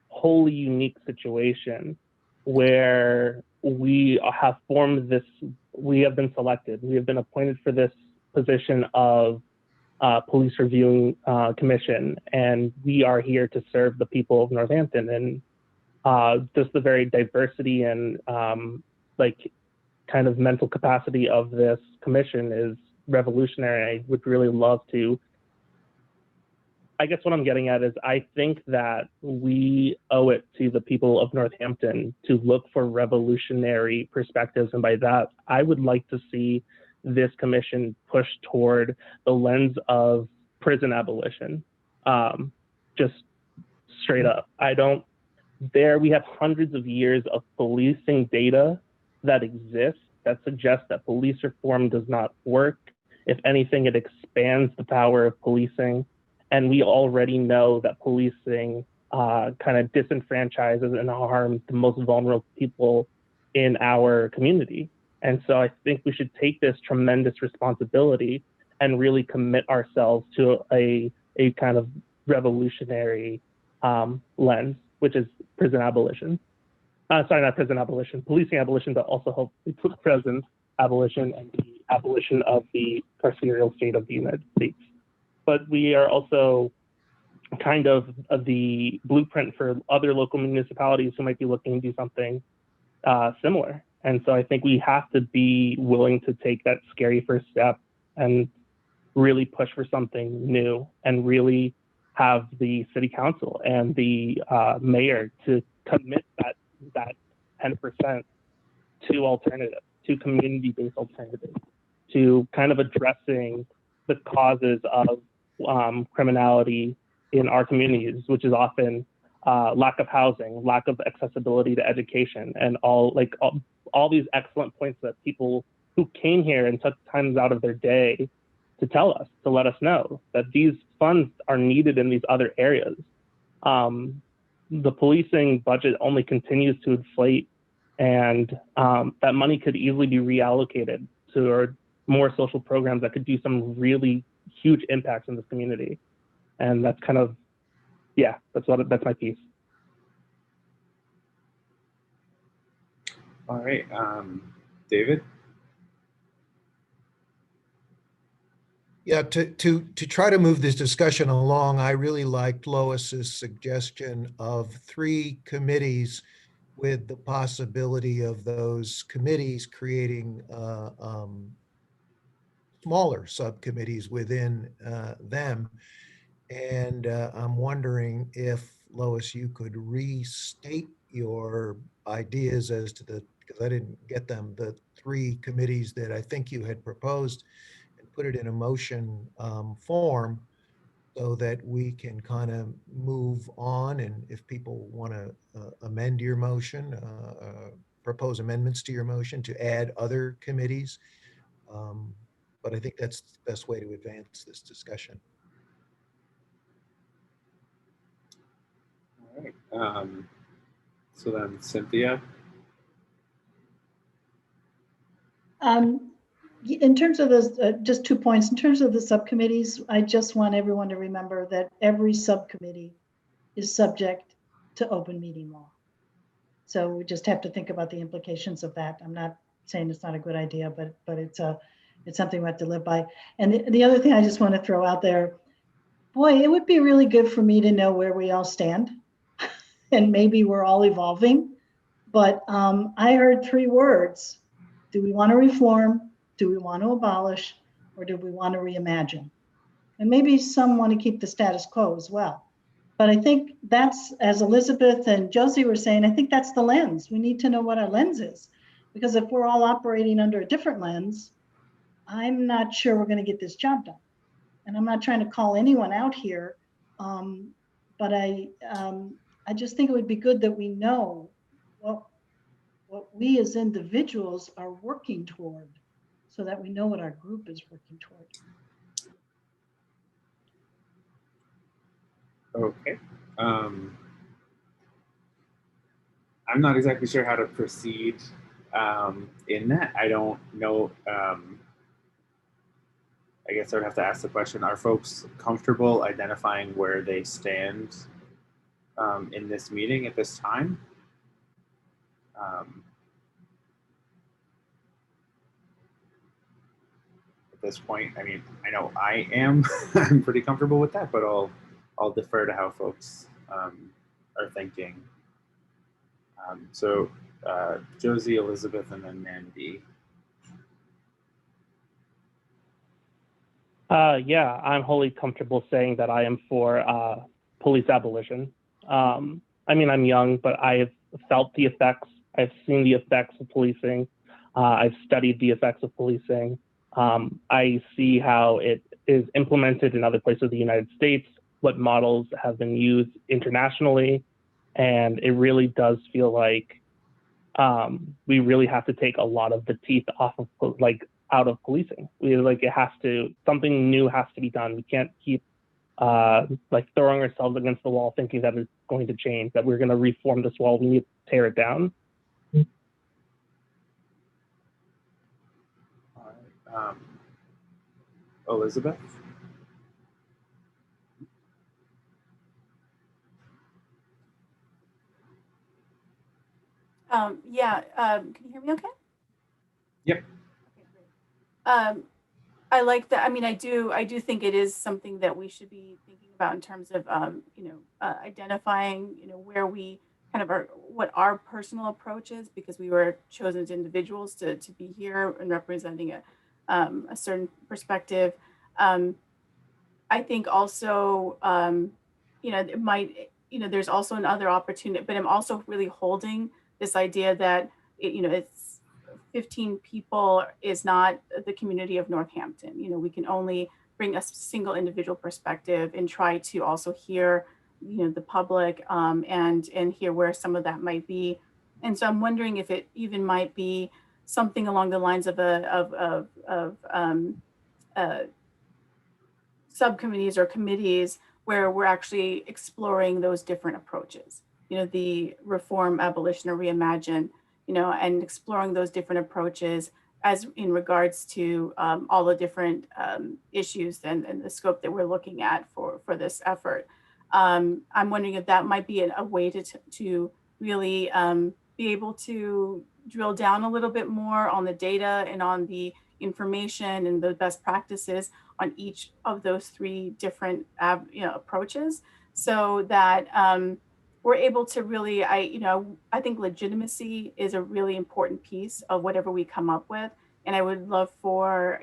wholly unique situation where we have formed this, we have been selected, we have been appointed for this position of police reviewing commission, and we are here to serve the people of Northampton. And just the very diversity and kind of mental capacity of this commission is revolutionary. I would really love to, I guess what I'm getting at is I think that we owe it to the people of Northampton to look for revolutionary perspectives. And by that, I would like to see this commission push toward the lens of prison abolition. Just straight up. We have hundreds of years of policing data that exists that suggests that police reform does not work. If anything, it expands the power of policing. And we already know that policing kind of disenfranchises and harms the most vulnerable people in our community. And so I think we should take this tremendous responsibility and really commit ourselves to a kind of revolutionary lens, which is prison abolition. Sorry, not prison abolition, policing abolition, but also hopefully prison abolition and the abolition of the carceral state of the United States. But we are also kind of the blueprint for other local municipalities who might be looking to do something similar. And so I think we have to be willing to take that scary first step and really push for something new, and really have the city council and the mayor to commit that 10% to alternatives, to community-based alternatives, to kind of addressing the causes of criminality in our communities, which is often lack of housing, lack of accessibility to education, and all these excellent points that people who came here and took times out of their day to tell us, to let us know that these funds are needed in these other areas. The policing budget only continues to inflate, and that money could easily be reallocated to more social programs that could do some really huge impacts in this community. And that's kind of, yeah, that's my piece. All right, David? Yeah, to try to move this discussion along, I really liked Lois's suggestion of 3 committees, with the possibility of those committees creating smaller subcommittees within them. And I'm wondering if, Lois, you could restate your ideas as to because I didn't get them, the 3 committees that I think you had proposed, and put it in a motion form, so that we can kind of move on. And if people want to amend your motion, propose amendments to your motion to add other committees. But I think that's the best way to advance this discussion. All right. So then Cynthia. In terms of those, just 2 points, in terms of the subcommittees, I just want everyone to remember that every subcommittee is subject to open meeting law. So we just have to think about the implications of that. I'm not saying it's not a good idea, but it's something we have to live by. And the other thing I just want to throw out there, boy, it would be really good for me to know where we all stand. And maybe we're all evolving, but I heard 3 words. Do we want to reform? Do we want to abolish? Or do we want to reimagine? And maybe some want to keep the status quo as well. But I think that's, as Elizabeth and Josie were saying, I think that's the lens. We need to know what our lens is. Because if we're all operating under a different lens, I'm not sure we're going to get this job done. And I'm not trying to call anyone out here, but I just think it would be good that we know what we as individuals are working toward, so that we know what our group is working toward. Okay. I'm not exactly sure how to proceed in that. I don't know. I guess I would have to ask the question, are folks comfortable identifying where they stand in this meeting at this time? At this point, I mean, I know I am. I'm pretty comfortable with that, but I'll defer to how folks are thinking. So Josie, Elizabeth, and then Mandy. Yeah, I'm wholly comfortable saying that I am for police abolition. I mean, I'm young, but I have felt the effects. I've seen the effects of policing. I've studied the effects of policing. I see how it is implemented in other places of the United States, what models have been used internationally, and it really does feel like we really have to take a lot of the teeth off of out of policing. Something new has to be done. We can't keep throwing ourselves against the wall thinking that it's going to change, that we're going to reform this wall. We need to tear it down. All right. Elizabeth? Can you hear me okay? Yep. I like that. I mean, I do think it is something that we should be thinking about in terms of, identifying, where we kind of are, what our personal approach is, because we were chosen as individuals to be here and representing a certain perspective. I think also, it might, there's also another opportunity, but I'm also really holding this idea that, it's 15 people is not the community of Northampton. We can only bring a single individual perspective and try to also hear, the public and hear where some of that might be. And so I'm wondering if it even might be something along the lines of subcommittees or committees where we're actually exploring those different approaches, the reform, abolition, or reimagine, and exploring those different approaches as in regards to all the different issues and the scope that we're looking at for this effort. I'm wondering if that might be a way to really be able to drill down a little bit more on the data and on the information and the best practices on each of those 3 different approaches, so that we're able to really, I think legitimacy is a really important piece of whatever we come up with. And I would love for,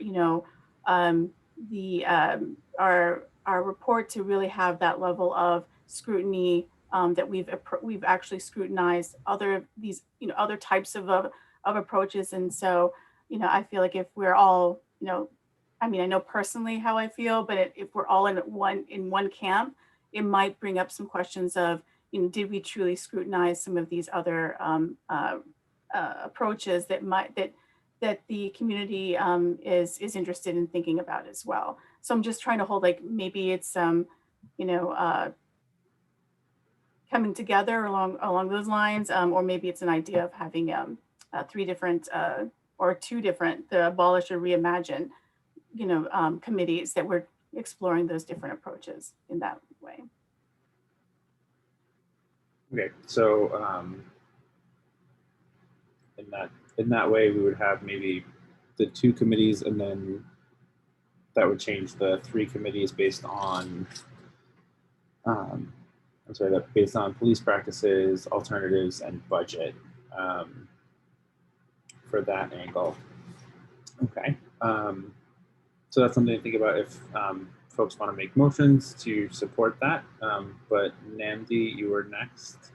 our report to really have that level of scrutiny, that we've actually scrutinized other types of approaches. And so, I feel like if we're all, I mean, I know personally how I feel, but if we're all in one camp, it might bring up some questions of, did we truly scrutinize some of these other approaches that the community is interested in thinking about as well. So I'm just trying to hold, maybe it's coming together along those lines, or maybe it's an idea of having three different or two different, the Abolish or Reimagine, committees that were exploring those different approaches in that way. Okay, so in that way, we would have maybe the two committees, and then that would change the three committees based on based on police practices, alternatives, and budget for that angle. Okay, so that's something to think about if folks want to make motions to support that. But Namdi, you were next.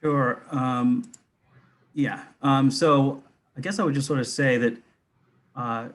Sure. Yeah. So I guess I would just sort of say that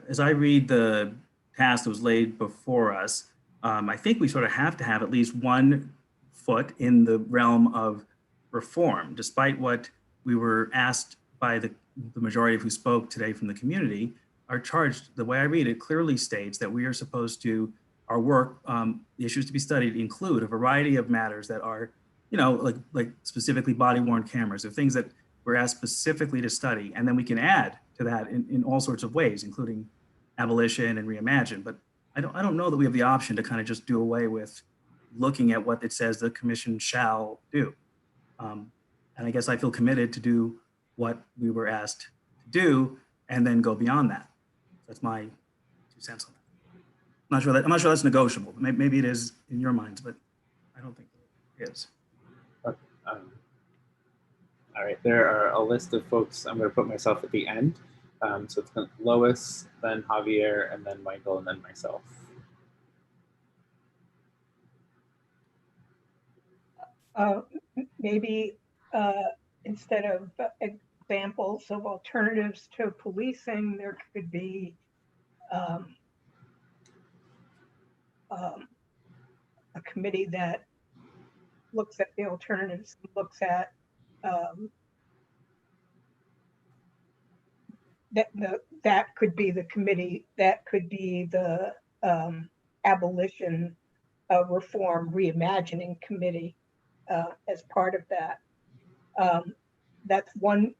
as I read the task that was laid before us, I think we sort of have to have at least one foot in the realm of reform, despite what we were asked by the majority of who spoke today from the community. Our charge, the way I read it, clearly states that we are supposed to, our work, the issues to be studied include a variety of matters that are, like specifically body-worn cameras, or things that we're asked specifically to study. And then we can add to that in all sorts of ways, including abolition and reimagine. But I don't know that we have the option to kind of just do away with looking at what it says the commission shall do. And I guess I feel committed to do what we were asked to do and then go beyond that. That's my 2 cents on that. I'm not sure that's negotiable. Maybe it is in your minds, but I don't think it is. All right, there are a list of folks. I'm going to put myself at the end. So it's Lois, then Javier, and then Michael, and then myself. Maybe instead of examples of alternatives to policing, there could be a committee that looks at the alternatives, looks at that could be the committee, that could be the abolition reform reimagining committee as part of that. That's one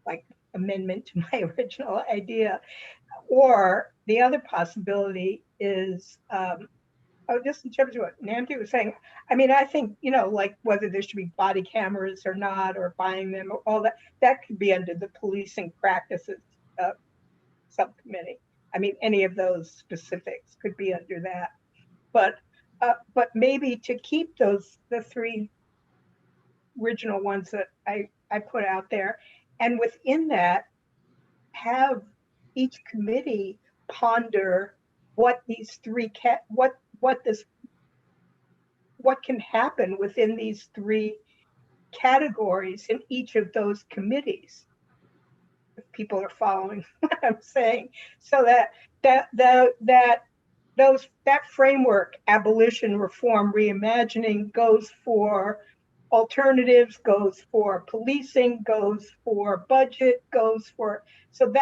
like amendment to my original idea. Or the other possibility is, just in terms of what Nancy was saying, I mean, I think, like whether there should be body cameras or not, or buying them, or all that could be under the policing practices subcommittee. I mean, any of those specifics could be under that. But maybe to keep the three original ones that I put out there, and within that, have each committee ponder what these three what can happen within these three categories in each of those committees. If people are following what I'm saying, so that framework, abolition, reform, reimagining, goes for alternatives, goes for policing, goes for budget, goes for, so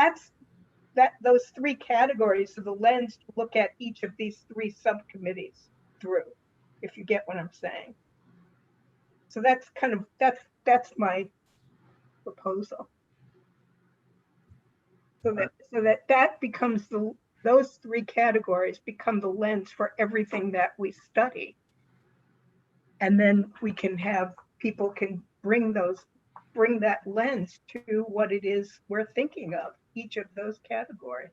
those three categories are the lens to look at each of these three subcommittees through, if you get what I'm saying. So that's kind of, that's my proposal. So that becomes those three categories become the lens for everything that we study. And then we can have, people can bring that lens to what it is we're thinking of, each of those categories.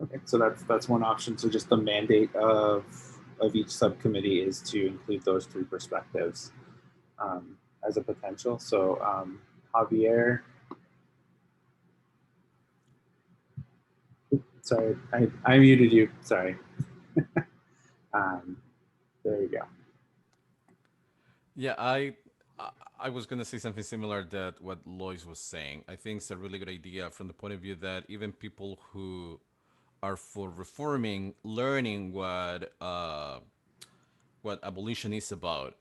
Okay, so that's one option. So just the mandate of each subcommittee is to include those three perspectives as a potential. So Javier, oops, sorry, I muted you. Sorry. There you go. Yeah, I was going to say something similar to what Lois was saying. I think it's a really good idea from the point of view that even people who are for reforming, learning what abolition is about,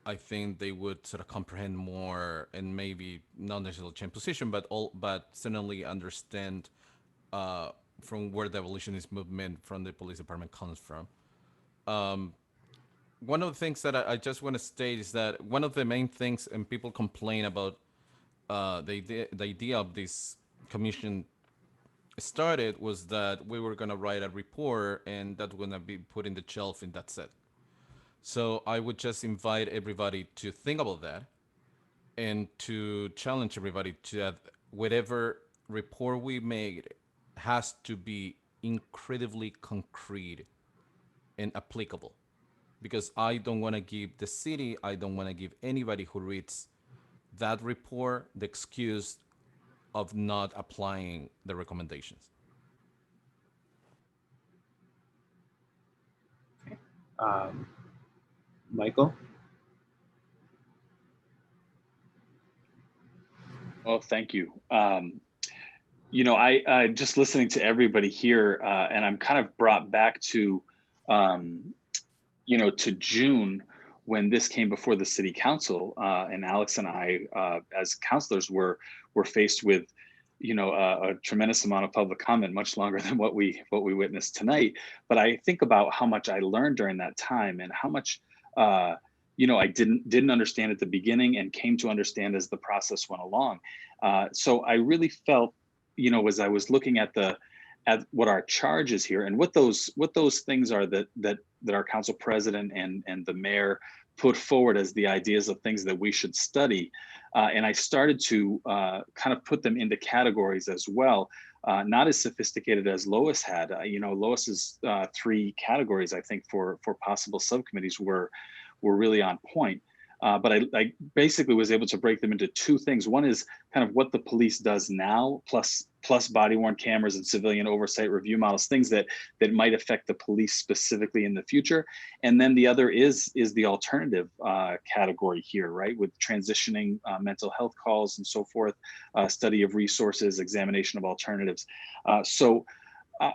I think they would sort of comprehend more, and maybe not necessarily change position, but certainly understand from where the abolitionist movement from the police department comes from. One of the things that I just want to state is that one of the main things, and people complain about the idea of this commission started, was that we were going to write a report and that's going to be put in the shelf and that's it. So I would just invite everybody to think about that and to challenge everybody to that whatever report we make has to be incredibly concrete and applicable. Because I don't want to give the city, I don't want to give anybody who reads that report the excuse of not applying the recommendations. Michael? Well, thank you. You know, I just listening to everybody here, and I'm kind of brought back to, you know, to June when this came before the city council, and Alex and I, as councilors, were faced with, you know, a tremendous amount of public comment, much longer than what we witnessed tonight. But I think about how much I learned during that time and how much, you know, I didn't understand at the beginning and came to understand as the process went along. So I really felt, you know, as I was looking at what our charge is here and what those things are that our council president and the mayor put forward as the ideas of things that we should study. And I started to kind of put them into categories as well, not as sophisticated as Lois had. You know, Lois's 3 categories, I think, for possible subcommittees were really on point. But I basically was able to break them into 2 things. One is kind of what the police does now, plus body-worn cameras and civilian oversight review models, things that might affect the police specifically in the future. And then the other is the alternative category here, right? With transitioning mental health calls and so forth, study of resources, examination of alternatives.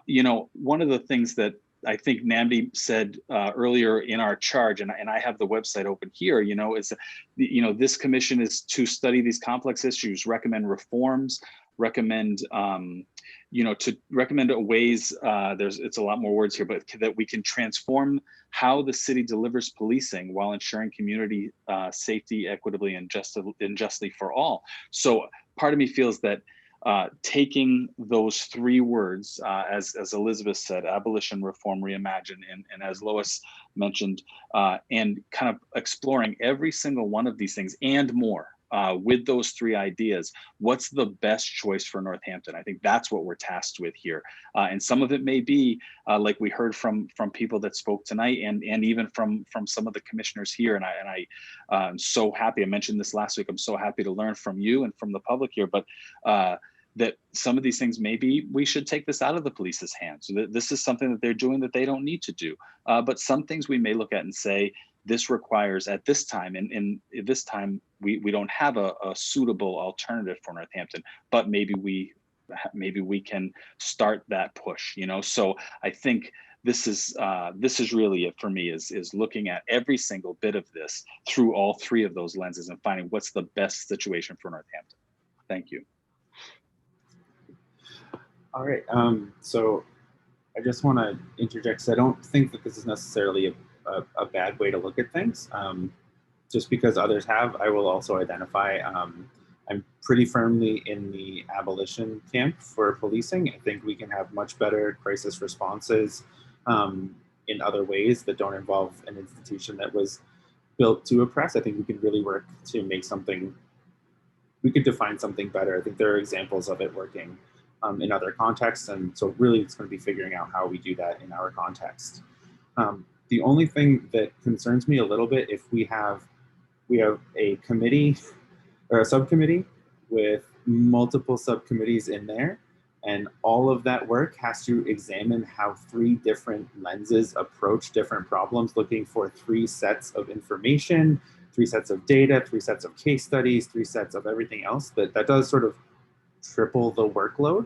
You know, one of the things that I think Namdi said earlier in our charge, and I have the website open here, you know, is, you know, this commission is to study these complex issues, recommend reforms, recommend, you know, to recommend ways, it's a lot more words here, but that we can transform how the city delivers policing while ensuring community safety equitably and justly for all. So part of me feels that taking those 3 words, as Elizabeth said, abolition, reform, reimagine, and as Lois mentioned, and kind of exploring every single one of these things and more with those 3 ideas, what's the best choice for Northampton? I think that's what we're tasked with here. And some of it may be, like we heard from people that spoke tonight and even from some of the commissioners here. And I'm so happy, I mentioned this last week, I'm so happy to learn from you and from the public here, but that some of these things, maybe we should take this out of the police's hands. So that this is something that they're doing that they don't need to do. But some things we may look at and say, this requires at this time, and this time we don't have a suitable alternative for Northampton, but maybe we can start that push, you know? So I think this is really it for me, is looking at every single bit of this through all 3 of those lenses and finding what's the best situation for Northampton. Thank you. All right, so I just want to interject, because I don't think that this is necessarily a bad way to look at things. Just because others have, I will also identify, I'm pretty firmly in the abolition camp for policing. I think we can have much better crisis responses in other ways that don't involve an institution that was built to oppress. I think we can really work to make something, we could define something better. I think there are examples of it working in other contexts. And so really it's going to be figuring out how we do that in our context. The only thing that concerns me a little bit, if we have a committee or a subcommittee with multiple subcommittees in there, and all of that work has to examine how 3 different lenses approach different problems, looking for 3 sets of information, 3 sets of data, 3 sets of case studies, 3 sets of everything else, that does sort of triple the workload.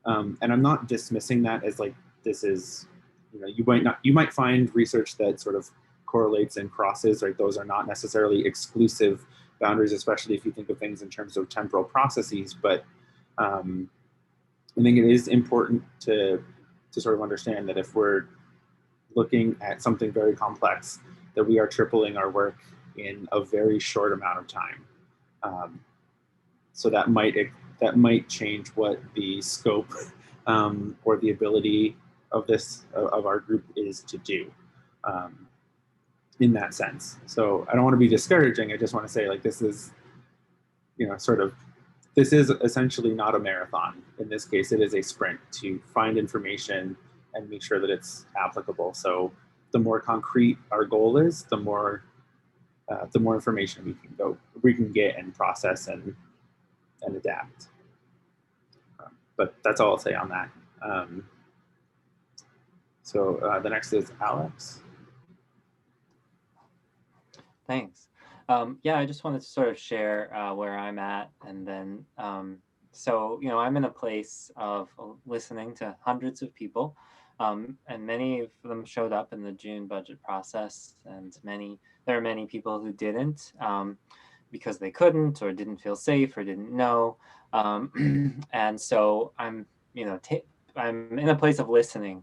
And I'm not dismissing that as like, this is, you know, you might find research that sort of correlates and crosses, right? Those are not necessarily exclusive boundaries, especially if you think of things in terms of temporal processes. But I think it is important to sort of understand that if we're looking at something very complex, that we are tripling our work in a very short amount of time. So that might change what the scope or the ability of our group is to do in that sense. So I don't want to be discouraging. I just want to say, like, this is, this is essentially not a marathon. In this case, it is a sprint to find information and make sure that it's applicable. So the more concrete our goal is, the more information we can get and process and adapt. But that's all I'll say on that. So the next is Alex. Thanks. Yeah, I just wanted to sort of share where I'm at, and then so I'm in a place of listening to hundreds of people, and many of them showed up in the June budget process, and there are many people who didn't because they couldn't or didn't feel safe or didn't know, and so I'm I'm in a place of listening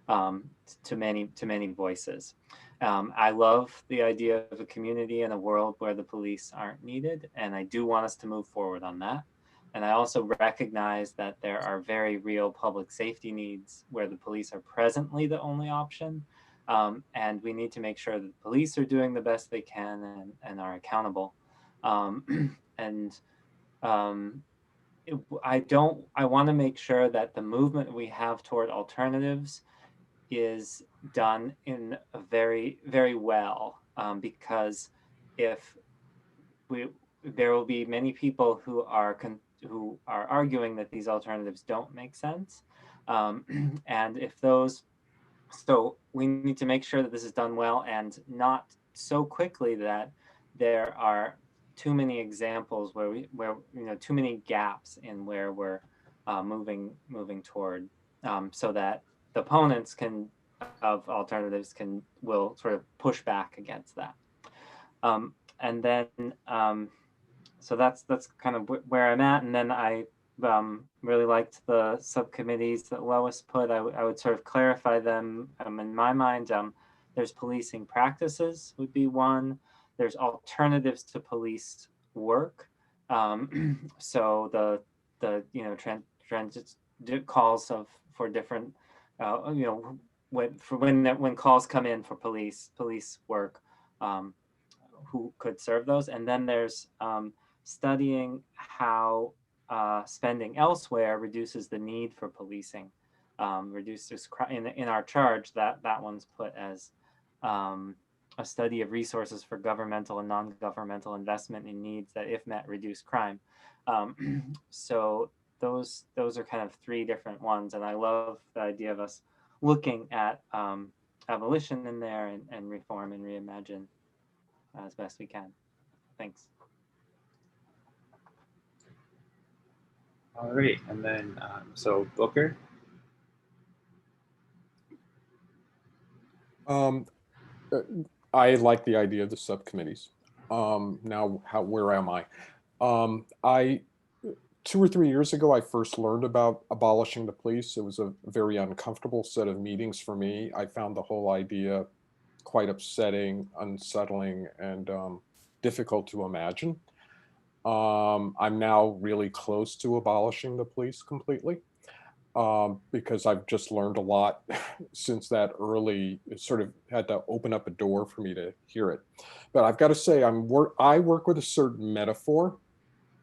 to many voices. I love the idea of a community and a world where the police aren't needed, and I do want us to move forward on that. And I also recognize that there are very real public safety needs where the police are presently the only option, and we need to make sure that the police are doing the best they can and are accountable. I want to make sure that the movement we have toward alternatives is done in a very, very well, because if there will be many people who are arguing that these alternatives don't make sense, and so we need to make sure that this is done well and not so quickly that there are too many examples where too many gaps in where we're moving toward, so that the opponents of alternatives will sort of push back against that. And then so that's kind of where I'm at. And then I really liked the subcommittees that Lois put. I would sort of clarify them in my mind. There's policing practices would be one. There's alternatives to police work. So the transit calls for different when calls come in for police work, who could serve those. And then there's studying how spending elsewhere reduces the need for policing, reduces crime. In our charge, that one's put as a study of resources for governmental and non-governmental investment in needs that, if met, reduce crime. So those are kind of three different ones, and I love the idea of us looking at abolition in there and reform and reimagine as best we can. Thanks. All right, and then so Booker. I like the idea of the subcommittees. Now, where am I? 2 or 3 years ago, I first learned about abolishing the police. It was a very uncomfortable set of meetings for me. I found the whole idea quite upsetting, unsettling, and difficult to imagine. I'm now really close to abolishing the police completely, because I've just learned a lot since that early. It sort of had to open up a door for me to hear it. But I've got to say, I work with a certain metaphor.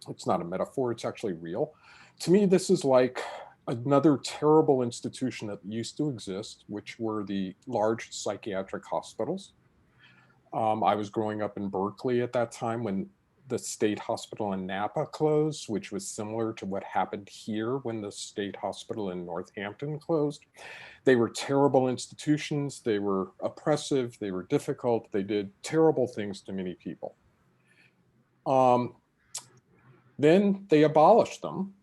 It's not a metaphor, it's actually real. To me, this is like another terrible institution that used to exist, which were the large psychiatric hospitals. I was growing up in Berkeley at that time when the state hospital in Napa closed, which was similar to what happened here when the state hospital in Northampton closed. They were terrible institutions. They were oppressive. They were difficult. They did terrible things to many people. Then they abolished them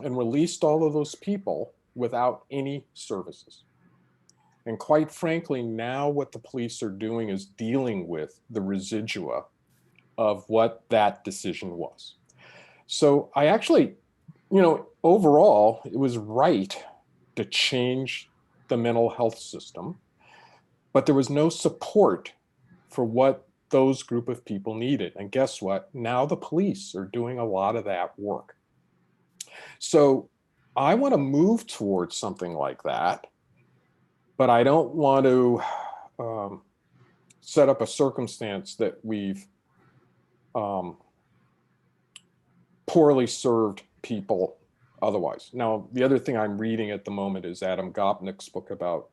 and released all of those people without any services. And quite frankly, now what the police are doing is dealing with the residua of what that decision was. So I actually overall, it was right to change the mental health system, but there was no support for what those group of people needed. And guess what? Now the police are doing a lot of that work. So I want to move towards something like that, but I don't want to set up a circumstance that we've poorly served people otherwise. Now, the other thing I'm reading at the moment is Adam Gopnik's book about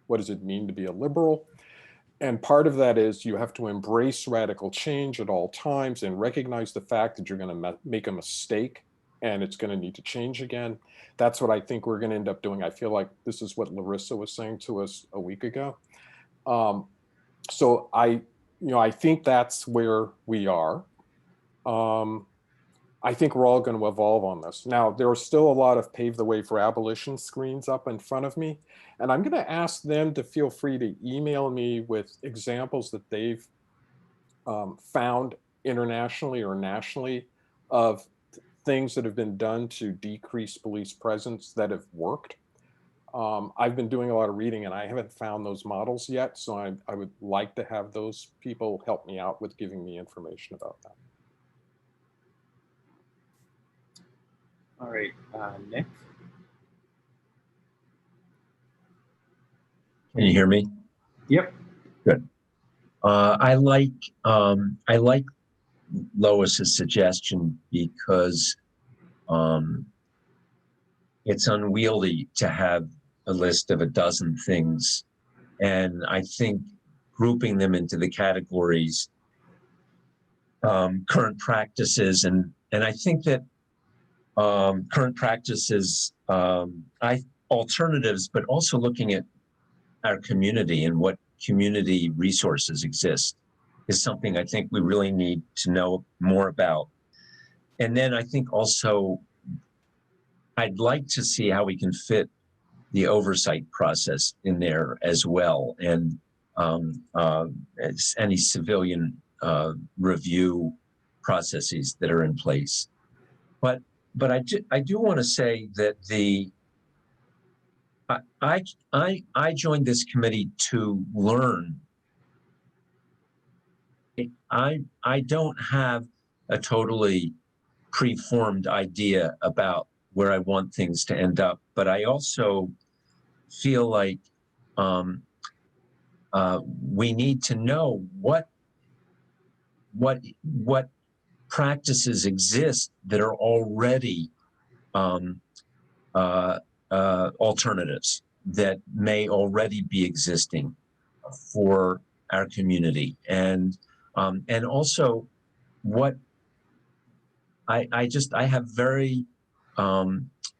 what does it mean to be a liberal. And part of that is you have to embrace radical change at all times and recognize the fact that you're going to make a mistake and it's going to need to change again. That's what I think we're going to end up doing. I feel like this is what Larissa was saying to us a week ago. So I think that's where we are. I think we're all going to evolve on this. Now, there are still a lot of pave the way for abolition screens up in front of me. And I'm going to ask them to feel free to email me with examples that they've found internationally or nationally of things that have been done to decrease police presence that have worked. I've been doing a lot of reading and I haven't found those models yet. So I would like to have those people help me out with giving me information about that. All right, Nick. Can you hear me? Yep. Good. I like Lois's suggestion because it's unwieldy to have a list of a dozen things, and I think grouping them into the categories current practices and I think that current practices, alternatives, but also looking at our community and what community resources exist is something I think we really need to know more about. And then I think also I'd like to see how we can fit the oversight process in there as well, and any civilian review processes that are in place. But I do want to say that I joined this committee to learn. I don't have a totally preformed idea about where I want things to end up, but I also feel like we need to know what practices exist that are already alternatives that may already be existing for our community, and also what I have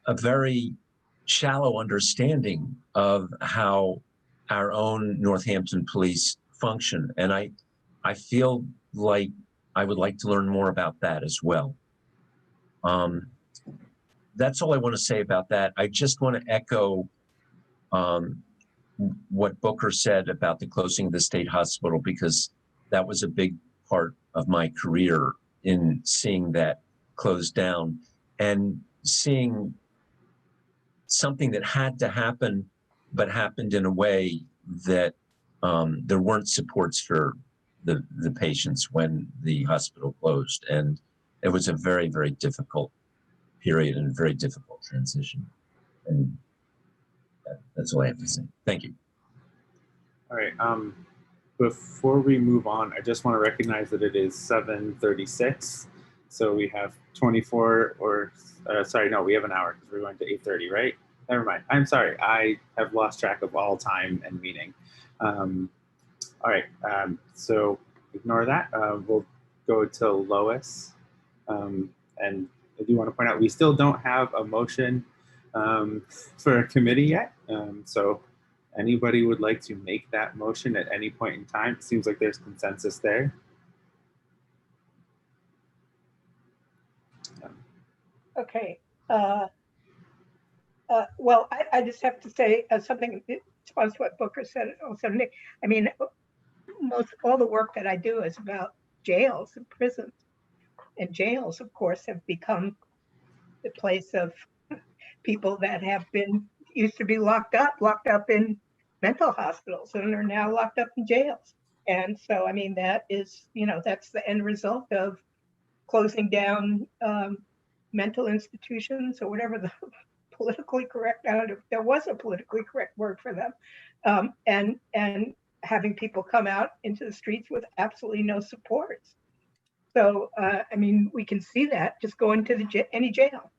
a very shallow understanding of how our own Northampton police function, and I feel like I would like to learn more about that as well. That's all I want to say about that. I just want to echo what Booker said about the closing of the state hospital, because that was a big part of my career in seeing that closed down and seeing something that had to happen, but happened in a way that there weren't supports for the patients when the hospital closed. And it was a very, very difficult period and a very difficult transition. And that's all I have to say. Thank you. All right. Before we move on, I just want to recognize that it is 7:36. So we have 24 or, sorry, no, we have an hour because we're going to 8:30, right? Never mind. I'm sorry. I have lost track of all time and meeting. All right. So ignore that. We'll go to Lois. And I do want to point out, we still don't have a motion for a committee yet. So anybody would like to make that motion at any point in time? It seems like there's consensus there. Okay. Well, I just have to say something in response to what Booker said. Also, Nick, I mean, all the work that I do is about jails and prisons. And jails, of course, have become the place of people that have been used to be locked up in mental hospitals and are now locked up in jails. And so, I mean, that is, that's the end result of closing down mental institutions or whatever the politically correct, I don't know if there was a politically correct word for them, and having people come out into the streets with absolutely no supports. So, I mean, we can see that just going to any jail.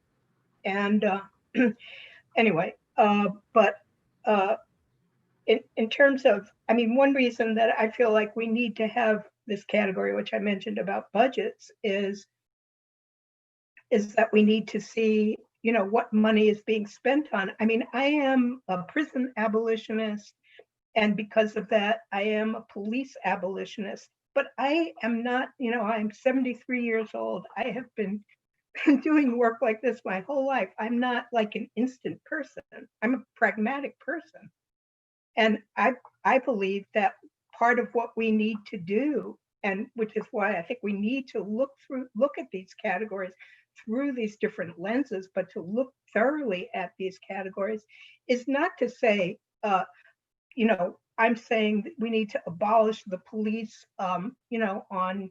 And anyway, but in terms of, I mean, one reason that I feel like we need to have this category, which I mentioned about budgets, is that we need to see, what money is being spent on. I mean, I am a prison abolitionist, and because of that, I am a police abolitionist. But I am not, I'm 73 years old. I have been doing work like this my whole life. I'm not like an instant person. I'm a pragmatic person. And I believe that part of what we need to do, and which is why I think we need to look at these categories through these different lenses, but to look thoroughly at these categories, is not to say, I'm saying that we need to abolish the police, on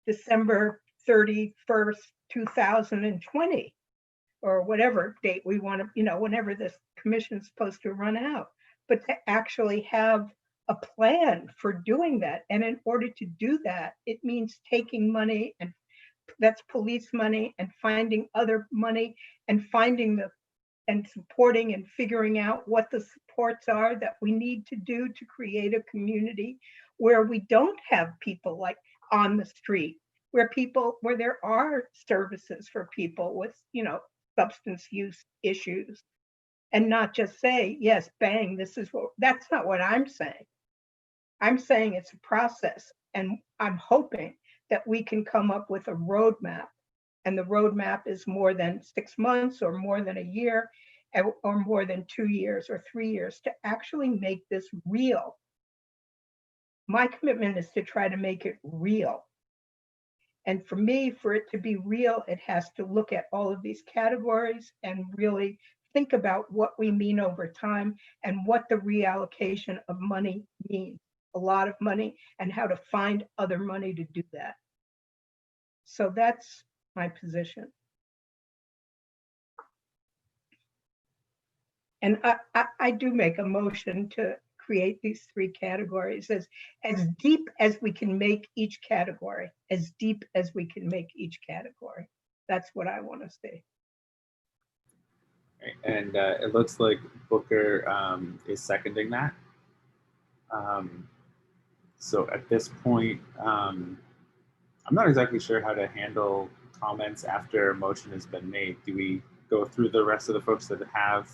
December 31st, 2020, or whatever date we want to, whenever this commission is supposed to run out, but to actually have a plan for doing that. And in order to do that, it means taking money, and that's police money, and finding other money, and and supporting and figuring out what the supports are that we need to do to create a community where we don't have people like on the street, where there are services for people with, substance use issues, and not just say, yes, bang, that's not what I'm saying. I'm saying it's a process, and I'm hoping that we can come up with a roadmap. And the roadmap is more than 6 months, or more than a year, or more than 2 years or 3 years, to actually make this real. My commitment is to try to make it real. And for me, for it to be real, it has to look at all of these categories and really think about what we mean over time, and what the reallocation of money means, a lot of money, and how to find other money to do that. So that's my position. And I do make a motion to create these 3 categories as deep as we can make each category, as deep as we can make each category. That's what I want to see. And it looks like Booker is seconding that. So at this point, I'm not exactly sure how to handle comments after a motion has been made. Do we go through the rest of the folks that have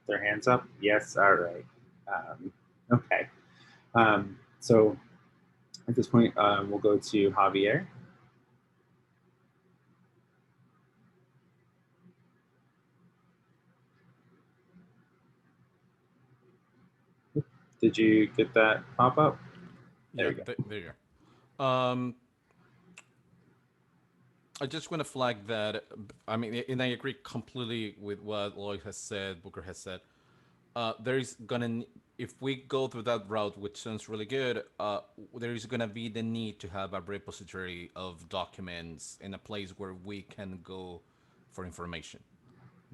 their hands up? Yes, all right. Okay. So at this point, we'll go to Javier. Did you get that pop up? There you go. There you go. I just want to flag that, I mean, and I agree completely with what Lloyd has said, Booker has said. If we go through that route, which sounds really good, there is going to be the need to have a repository of documents in a place where we can go for information.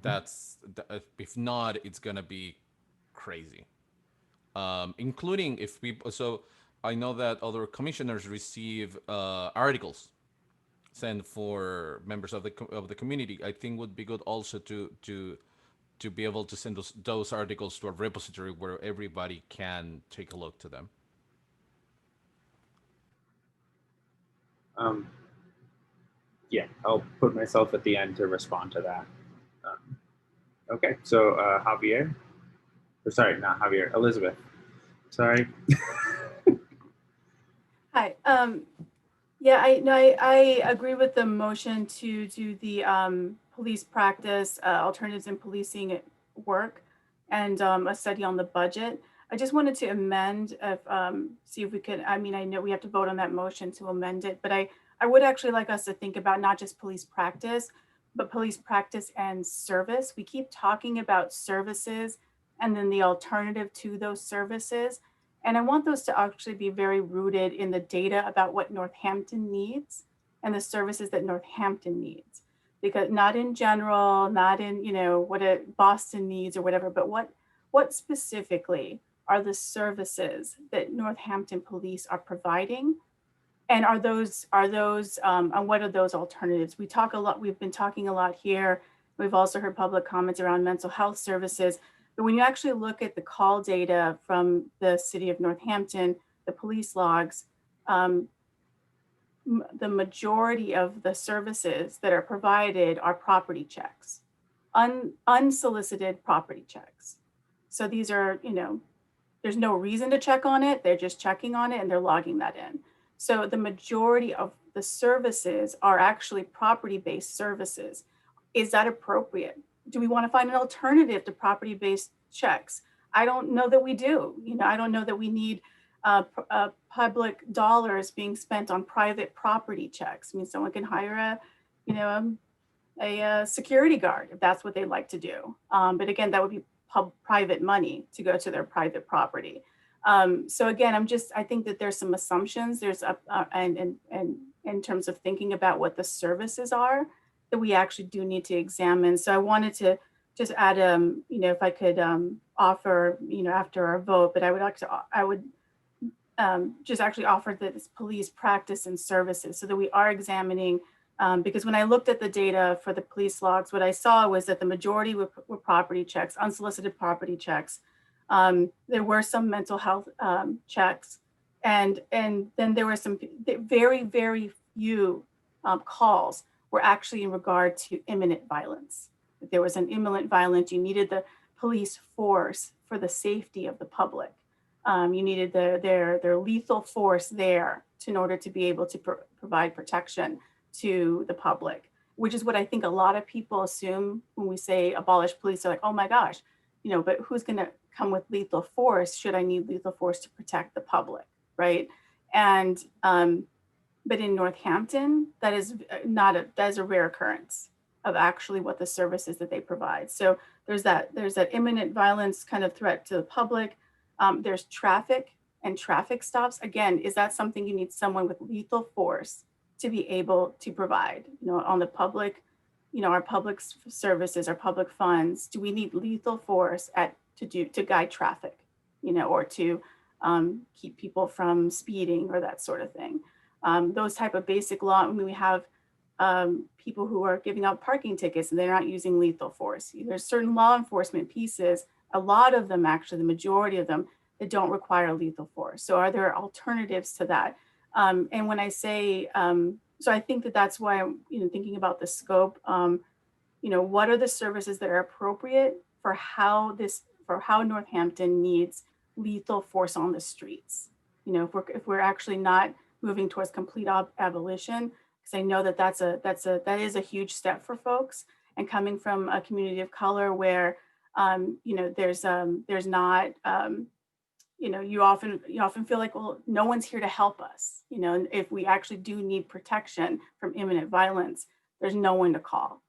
If not, it's going to be crazy. Including if people, so I know that other commissioners receive articles sent for members of the community. I think would be good also to be able to send those articles to a repository where everybody can take a look to them. Yeah, I'll put myself at the end to respond to that. Okay, so Javier, or sorry, not Javier, Elizabeth. Sorry. Hi. Yeah, I agree with the motion to do the police practice, alternatives in policing work, and a study on the budget. I just wanted to amend, see if we could, I mean, I know we have to vote on that motion to amend it, but I would actually like us to think about not just police practice, but police practice and service. We keep talking about services and then the alternative to those services. And I want those to actually be very rooted in the data about what Northampton needs and the services that Northampton needs. Because not in general, not in, what Boston needs or whatever, but what specifically are the services that Northampton police are providing? And what are those alternatives? We've been talking a lot here. We've also heard public comments around mental health services. But when you actually look at the call data from the city of Northampton, the police logs, the majority of the services that are provided are property checks, unsolicited property checks. So these are, there's no reason to check on it. They're just checking on it and they're logging that in. So the majority of the services are actually property-based services. Is that appropriate? Do we want to find an alternative to property-based checks? I don't know that we do. I don't know that we need public dollars being spent on private property checks. I mean, someone can hire a security guard if that's what they like to do. But again, that would be private money to go to their private property. So again, I think that there's some assumptions. And in terms of thinking about what the services are that we actually do need to examine. So I wanted to just add, if I could offer, after our vote, but I would just actually offer this police practice and services so that we are examining, because when I looked at the data for the police logs, what I saw was that the majority were property checks, unsolicited property checks. There were some mental health checks, and then there were some very, very few calls were actually in regard to imminent violence. If there was an imminent violence, you needed the police force for the safety of the public. You needed their lethal force there in order to be able to provide protection to the public, which is what I think a lot of people assume when we say abolish police. They're like, oh my gosh, but who's going to come with lethal force should I need lethal force to protect the public, right? And but in Northampton, that is a rare occurrence of actually what the services that they provide. So there's that imminent violence kind of threat to the public. There's traffic and traffic stops. Again, is that something you need someone with lethal force to be able to provide? On the public, our public services, our public funds. Do we need lethal force to guide traffic, or to keep people from speeding or that sort of thing? Those type of basic law. We have people who are giving out parking tickets and they're not using lethal force. There's certain law enforcement pieces, a lot of them actually, the majority of them, that don't require lethal force. So are there alternatives to that? And when I say, so I think that's why I'm thinking about the scope. What are the services that are appropriate for how Northampton needs lethal force on the streets? If we're actually not moving towards complete abolition, because I know that is a huge step for folks, and coming from a community of color where there's not you often feel like, well, no one's here to help us. If we actually do need protection from imminent violence, there's no one to call.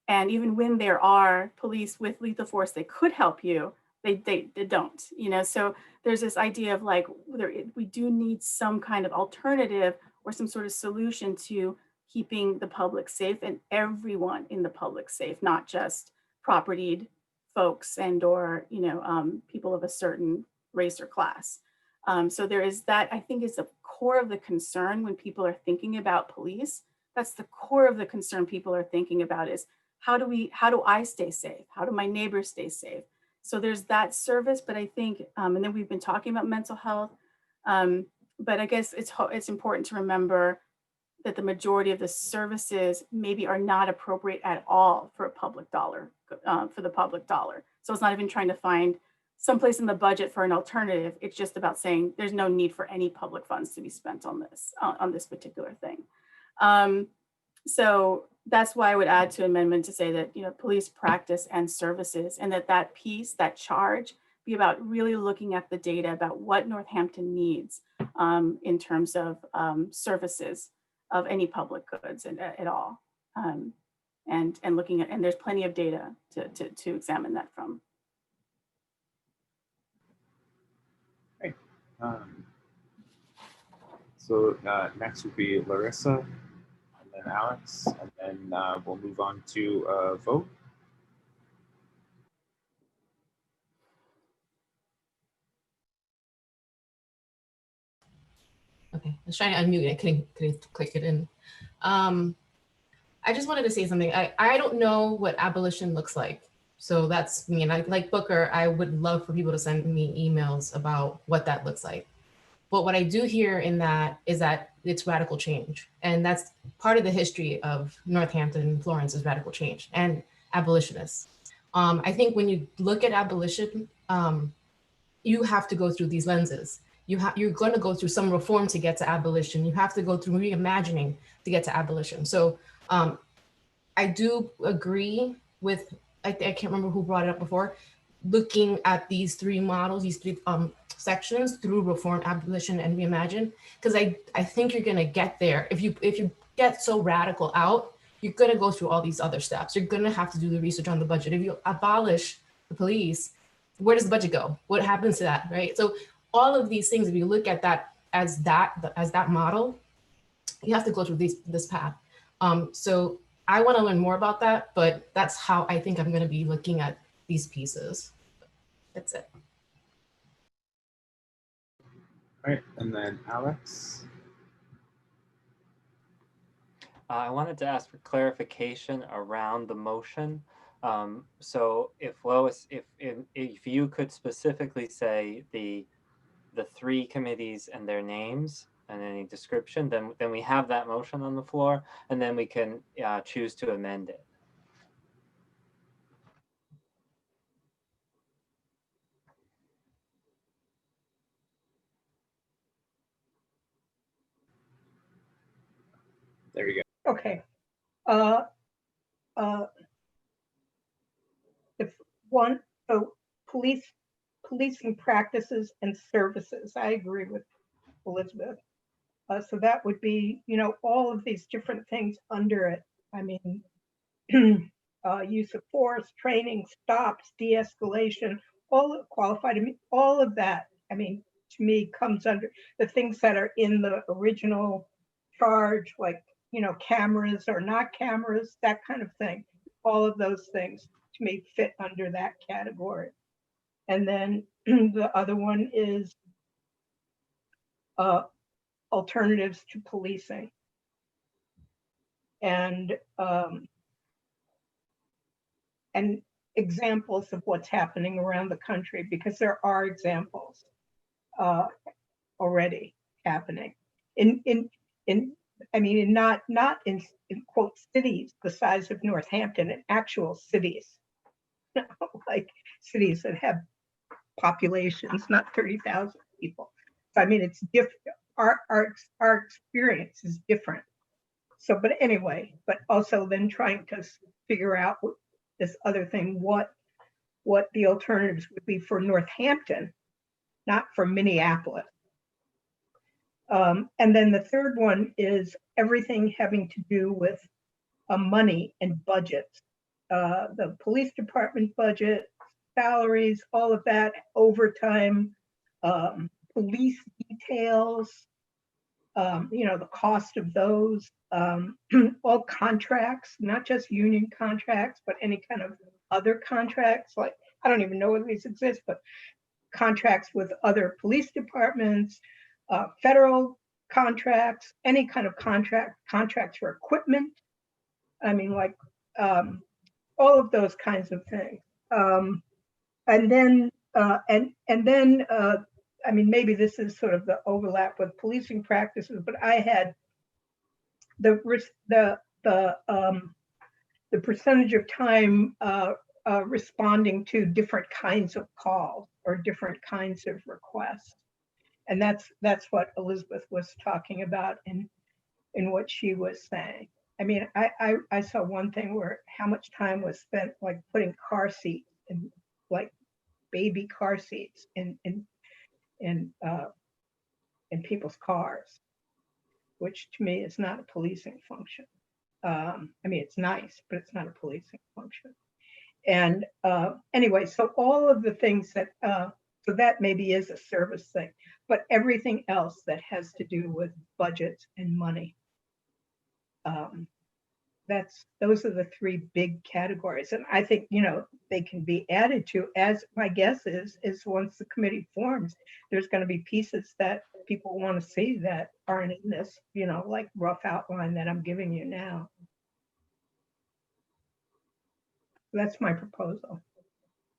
And even when there are police with lethal force, they could help you, they don't. So there's this idea of like, we do need some kind of alternative or some sort of solution to keeping the public safe and everyone in the public safe, not just propertied folks and or people of a certain race or class. So there is that, I think, is the core of the concern when people are thinking about police. That's the core of the concern people are thinking about is how do I stay safe? How do my neighbors stay safe? So there's that service, but I think, and then we've been talking about mental health, but I guess it's important to remember that the majority of the services maybe are not appropriate at all for a public dollar, for the public dollar. So it's not even trying to find someplace in the budget for an alternative. It's just about saying there's no need for any public funds to be spent on this particular thing. So that's why I would add to amendment to say that, police practice and services, and that piece, that charge, be about really looking at the data about what Northampton needs in terms of services of any public goods and at all. and looking at, and there's plenty of data to examine that from. Great. So next would be Larissa, and then Alex, and then we'll move on to a vote. Okay, I was trying to unmute it, couldn't click it in. I just wanted to say something. I don't know what abolition looks like. So that's me. And I, like Booker, I would love for people to send me emails about what that looks like. But what I do hear in that is that it's radical change. And that's part of the history of Northampton and Florence is radical change and abolitionists. I think when you look at abolition, you have to go through these lenses. You're going to go through some reform to get to abolition. You have to go through reimagining to get to abolition. So I do agree with, I can't remember who brought it up before, looking at these three models, these three sections through reform, abolition, and reimagine, because I think you're going to get there. If you get so radical out, you're going to go through all these other steps. You're going to have to do the research on the budget. If you abolish the police, where does the budget go? What happens to that, right? So all of these things, if you look at that as that model, you have to go through this path. So I want to learn more about that, but that's how I think I'm going to be looking at these pieces. That's it. All right, and then Alex. I wanted to ask for clarification around the motion. So if Lois, if you could specifically say the three committees and their names and any description, then we have that motion on the floor, and then we can choose to amend it. There you go. Okay. If one, so policing practices and services, I agree with Elizabeth. So that would be, all of these different things under it. I mean, use of force, training, stops, de-escalation, all qualified, all of that, to me comes under the things that are in the original charge, like, cameras or not cameras, that kind of thing. All of those things to me fit under that category. And then the other one is alternatives to policing. And examples of what's happening around the country, because there are examples already happening not in quote cities the size of Northampton, in actual cities, like cities that have populations, not 30,000 people. So it's different. Our experience is different. So, but anyway, but also then trying to figure out this other thing, what the alternatives would be for Northampton, not for Minneapolis. And then the third one is everything having to do with money and budgets. The police department budget, salaries, all of that, overtime, police details, the cost of those, all contracts, not just union contracts, but any kind of other contracts. Like, I don't even know whether these exist, but contracts with other police departments, federal contracts, any kind of contracts for equipment. All of those kinds of things. And then maybe this is sort of the overlap with policing practices, but I had the percentage of time responding to different kinds of calls or different kinds of requests. And that's what Elizabeth was talking about in what she was saying. I saw one thing where how much time was spent like putting car seats and like baby car seats in people's cars, which to me is not a policing function. I mean, it's nice, but it's not a policing function. And anyway, so all of the things that, so that maybe is a service thing, but everything else that has to do with budgets and money, those are the three big categories. And I think, you know, they can be added to, as my guess is once the committee forms, there's going to be pieces that people want to see that aren't in this, you know, like rough outline that I'm giving you now. That's my proposal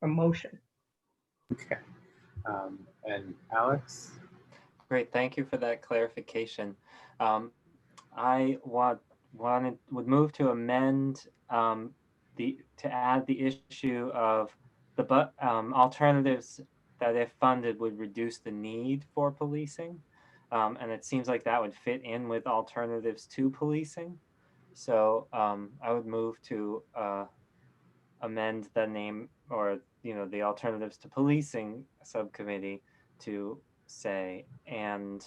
or motion. Okay. And Alex? Great, thank you for that clarification. I would move to amend to add the issue of the alternatives that if funded would reduce the need for policing. And it seems like that would fit in with alternatives to policing. So I would move to amend the name, or the alternatives to policing subcommittee to say, and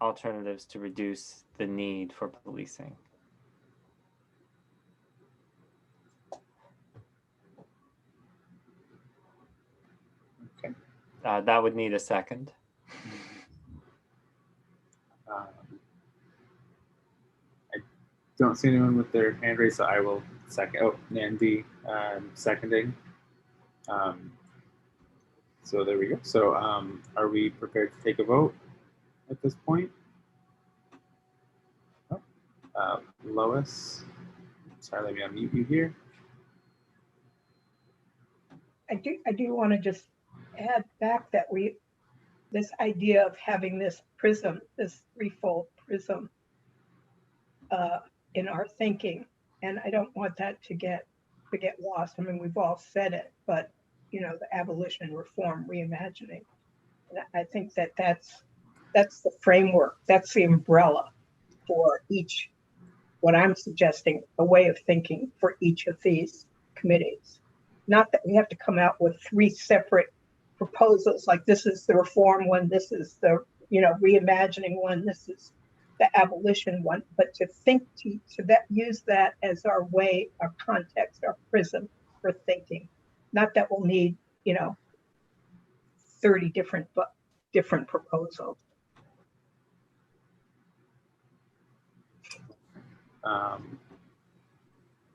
alternatives to reduce the need for policing. Okay. That would need a second. I don't see anyone with their hand raised, so I will second. Oh, Nandy seconding. So there we go. So are we prepared to take a vote at this point? Oh, Lois, sorry, let me unmute you here. I do want to just add back that this idea of having this prism, this threefold prism in our thinking, and I don't want that to get lost. I mean, we've all said it, but you know, the abolition, reform, reimagining. And I think that's the framework, that's the umbrella for each, what I'm suggesting, a way of thinking for each of these committees. Not that we have to come out with three separate proposals, like this is the reform one, this is the, you know, reimagining one, this is the abolition one, but to think to that, use that as our way, our context, our prism for thinking. Not that we'll need, you know, 30 different proposals.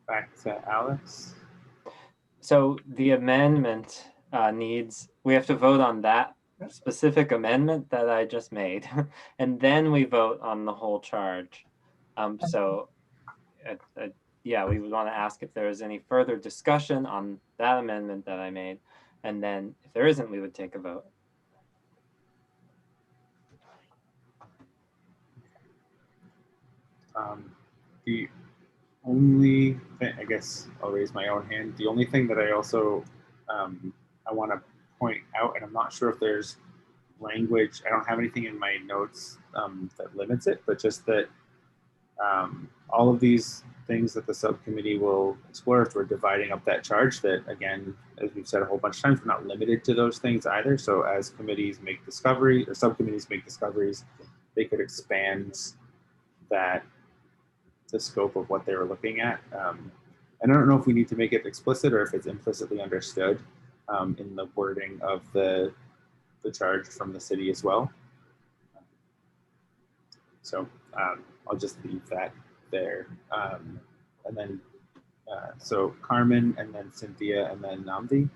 Back to Alex. So the amendment we have to vote on that specific amendment that I just made, and then we vote on the whole charge. So yeah, we would want to ask if there is any further discussion on that amendment that I made, and then if there isn't, we would take a vote. The only thing, I guess I'll raise my own hand. The only thing that I also I want to point out, and I'm not sure if there's language, I don't have anything in my notes that limits it, but just that all of these things that the subcommittee will explore, if we're dividing up that charge, that again, as we've said a whole bunch of times, we're not limited to those things either. So as committees make discovery, or subcommittees make discoveries, they could expand the scope of what they were looking at. And I don't know if we need to make it explicit or if it's implicitly understood in the wording of the charge from the city as well. So I'll just leave that there. And then, so Carmen, and then Cynthia, and then Namdi.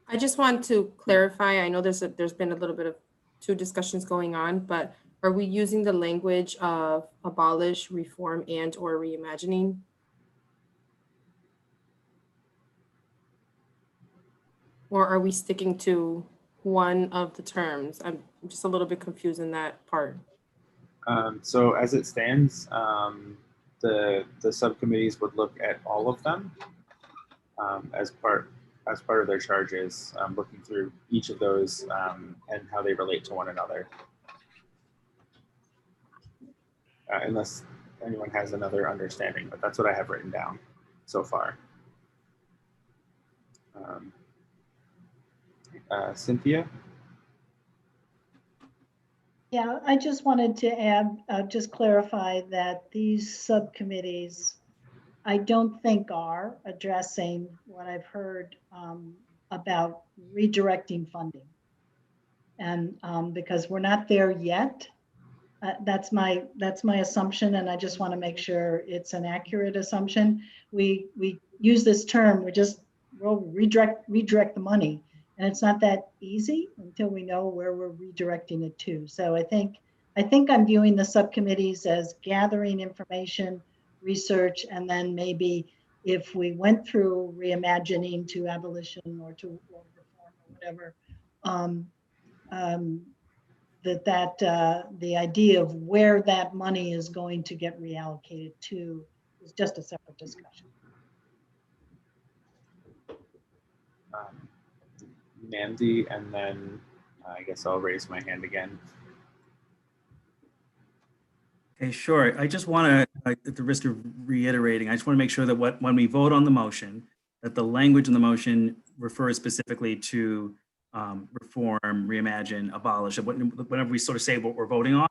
I just want to clarify, I know there's been a little bit of two discussions going on, but are we using the language of abolish, reform, and or reimagining? Or are we sticking to one of the terms? I'm just a little bit confused in that part. So as it stands, the subcommittees would look at all of them as part of their charges, looking through each of those and how they relate to one another. Unless anyone has another understanding, but that's what I have written down so far. Cynthia? Yeah, I just wanted to add, just clarify that these subcommittees, I don't think are addressing what I've heard about redirecting funding. And because we're not there yet, that's my assumption, and I just want to make sure it's an accurate assumption. We use this term, we'll redirect the money, and it's not that easy until we know where we're redirecting it to. So I think I'm viewing the subcommittees as gathering information, research, and then maybe if we went through reimagining to abolition or to reform or whatever, the idea of where that money is going to get reallocated to is just a separate discussion. Mandy, and then I guess I'll raise my hand again. Okay, sure. I just want to, at the risk of reiterating, I just want to make sure that when we vote on the motion, that the language in the motion refers specifically to reform, reimagine, abolish, whenever we sort of say what we're voting on.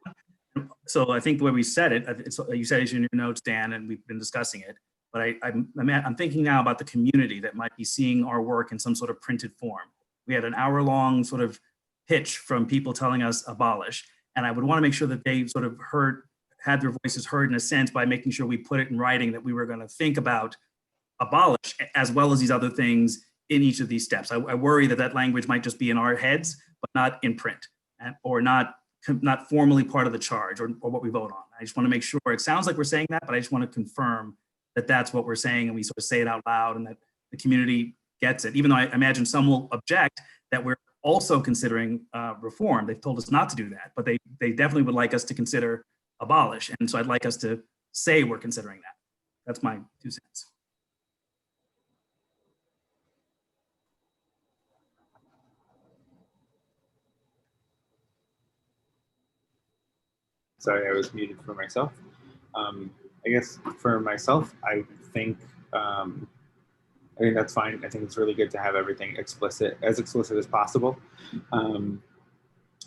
So I think the way we said it, you said it in your notes, Dan, and we've been discussing it, but I'm thinking now about the community that might be seeing our work in some sort of printed form. We had an hour-long sort of pitch from people telling us abolish, and I would want to make sure that they sort of had their voices heard in a sense by making sure we put it in writing that we were going to think about abolish as well as these other things in each of these steps. I worry that language might just be in our heads, but not in print, or not formally part of the charge or what we vote on. I just want to make sure, it sounds like we're saying that, but I just want to confirm that that's what we're saying and we sort of say it out loud and that the community gets it, even though I imagine some will object that we're also considering reform. They've told us not to do that, but they definitely would like us to consider abolish. And so I'd like us to say we're considering that. That's my 2 cents. Sorry, I was muted for myself. I guess for myself, I think that's fine. I think it's really good to have everything explicit as possible. In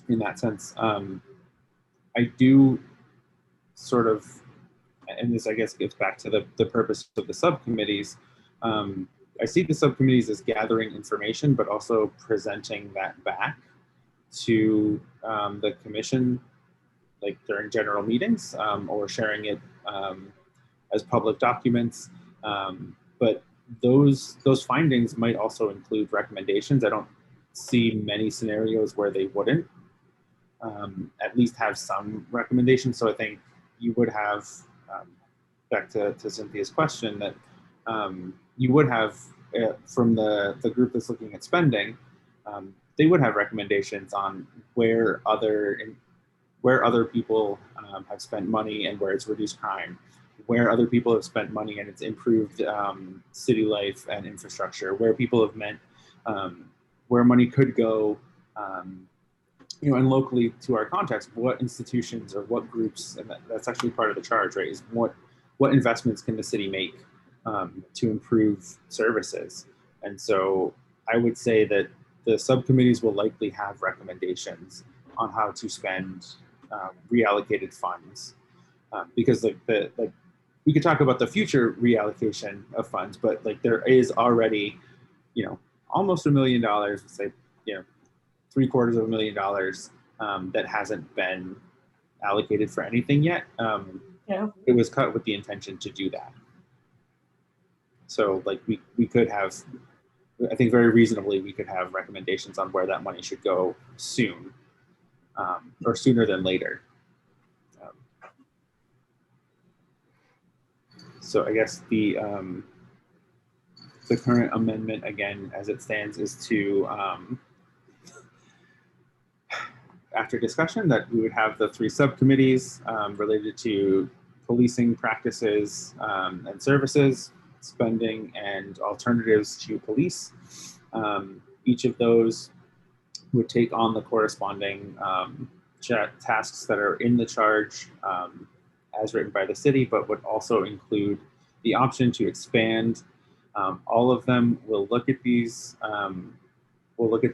that sense, I do sort of, and this I guess gets back to the purpose of the subcommittees. I see the subcommittees as gathering information, but also presenting that back to the commission, like during general meetings, or sharing it as public documents. But those findings might also include recommendations. I don't see many scenarios where they wouldn't at least have some recommendations. So I think you would have, back to Cynthia's question, that you would have from the group that's looking at spending, they would have recommendations on where other people have spent money and where it's reduced crime, where other people have spent money and it's improved city life and infrastructure, where people have meant where money could go, and locally to our context, what institutions or what groups, and that's actually part of the charge, right, is what investments can the city make to improve services. And so I would say that the subcommittees will likely have recommendations on how to spend reallocated funds, because we could talk about the future reallocation of funds, but there is already, almost $1 million, say, $750,000 that hasn't been allocated for anything yet. Yeah. It was cut with the intention to do that. So we could have, I think very reasonably, we could have recommendations on where that money should go soon, or sooner than later. So I guess the current amendment, again, as it stands, is to, after discussion, that we would have the 3 subcommittees related to policing practices and services, spending, and alternatives to police. Each of those would take on the corresponding tasks that are in the charge as written by the city, but would also include the option to expand. All of them will look at these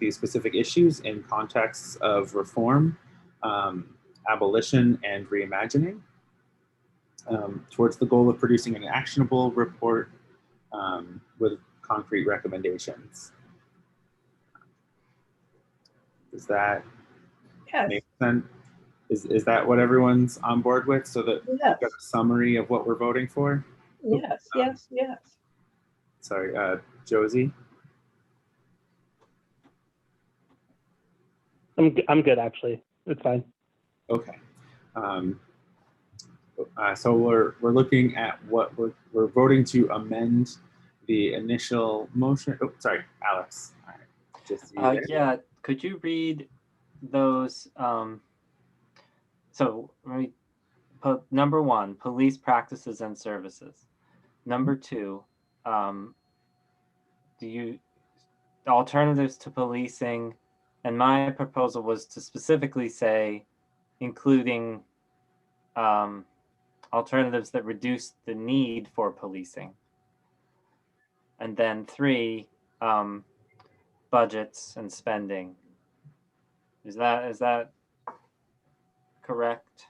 specific issues in contexts of reform, abolition and reimagining, towards the goal of producing an actionable report with concrete recommendations. Does that make sense? Is that what everyone's on board with? So that we've got a summary of what we're voting for? Yes, yes, yes. Sorry, Josie? I'm good, actually. It's fine. Okay. So we're looking at what we're voting to amend the initial motion. Oh, sorry, Alex. All right. Just you there. Yeah, could you read those? So number 1, police practices and services. Number 2, alternatives to policing, and my proposal was to specifically say, including alternatives that reduce the need for policing. And then 3, budgets and spending. Is that correct?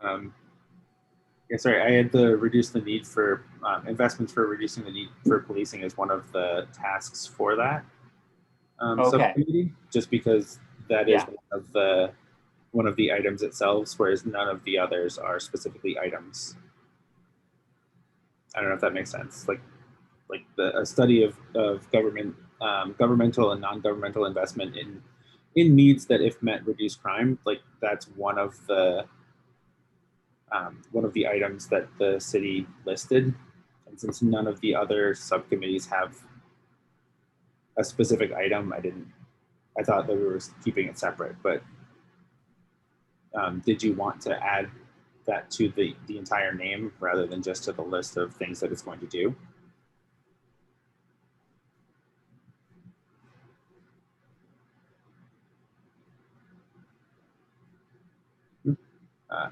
Yeah, sorry, I had to reduce the need for investments for reducing the need for policing as one of the tasks for that subcommittee, just because that is one of the items itself, whereas none of the others are specifically items. I don't know if that makes sense. Like a study of government, governmental and non-governmental investment in needs that, if met, reduce crime. Like that's one of the items that the city listed. And since none of the other subcommittees have a specific item, I thought that we were keeping it separate, but did you want to add that to the entire name rather than just to the list of things that it's going to do?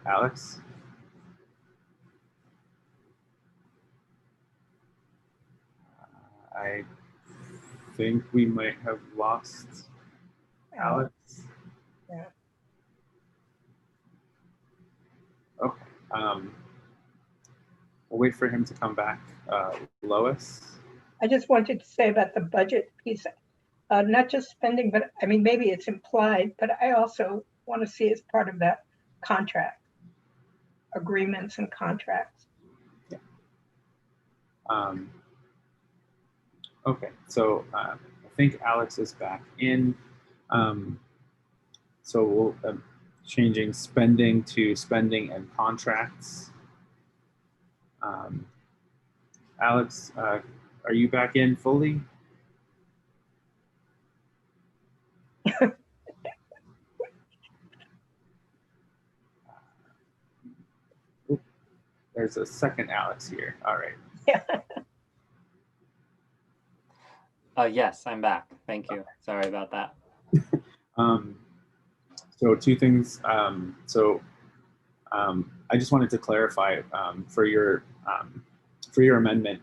Alex? I think we might have lost Alex. Yeah. Okay. We'll wait for him to come back. Lois? I just wanted to say about the budget piece, not just spending, but I mean, maybe it's implied, but I also want to see as part of that contract, agreements and contracts. Yeah. Okay, so I think Alex is back in. So we'll changing spending to spending and contracts. Alex, are you back in fully? There's a second Alex here. All right. Yes, I'm back. Thank you. Sorry about that. So 2 things. I just wanted to clarify for your amendment.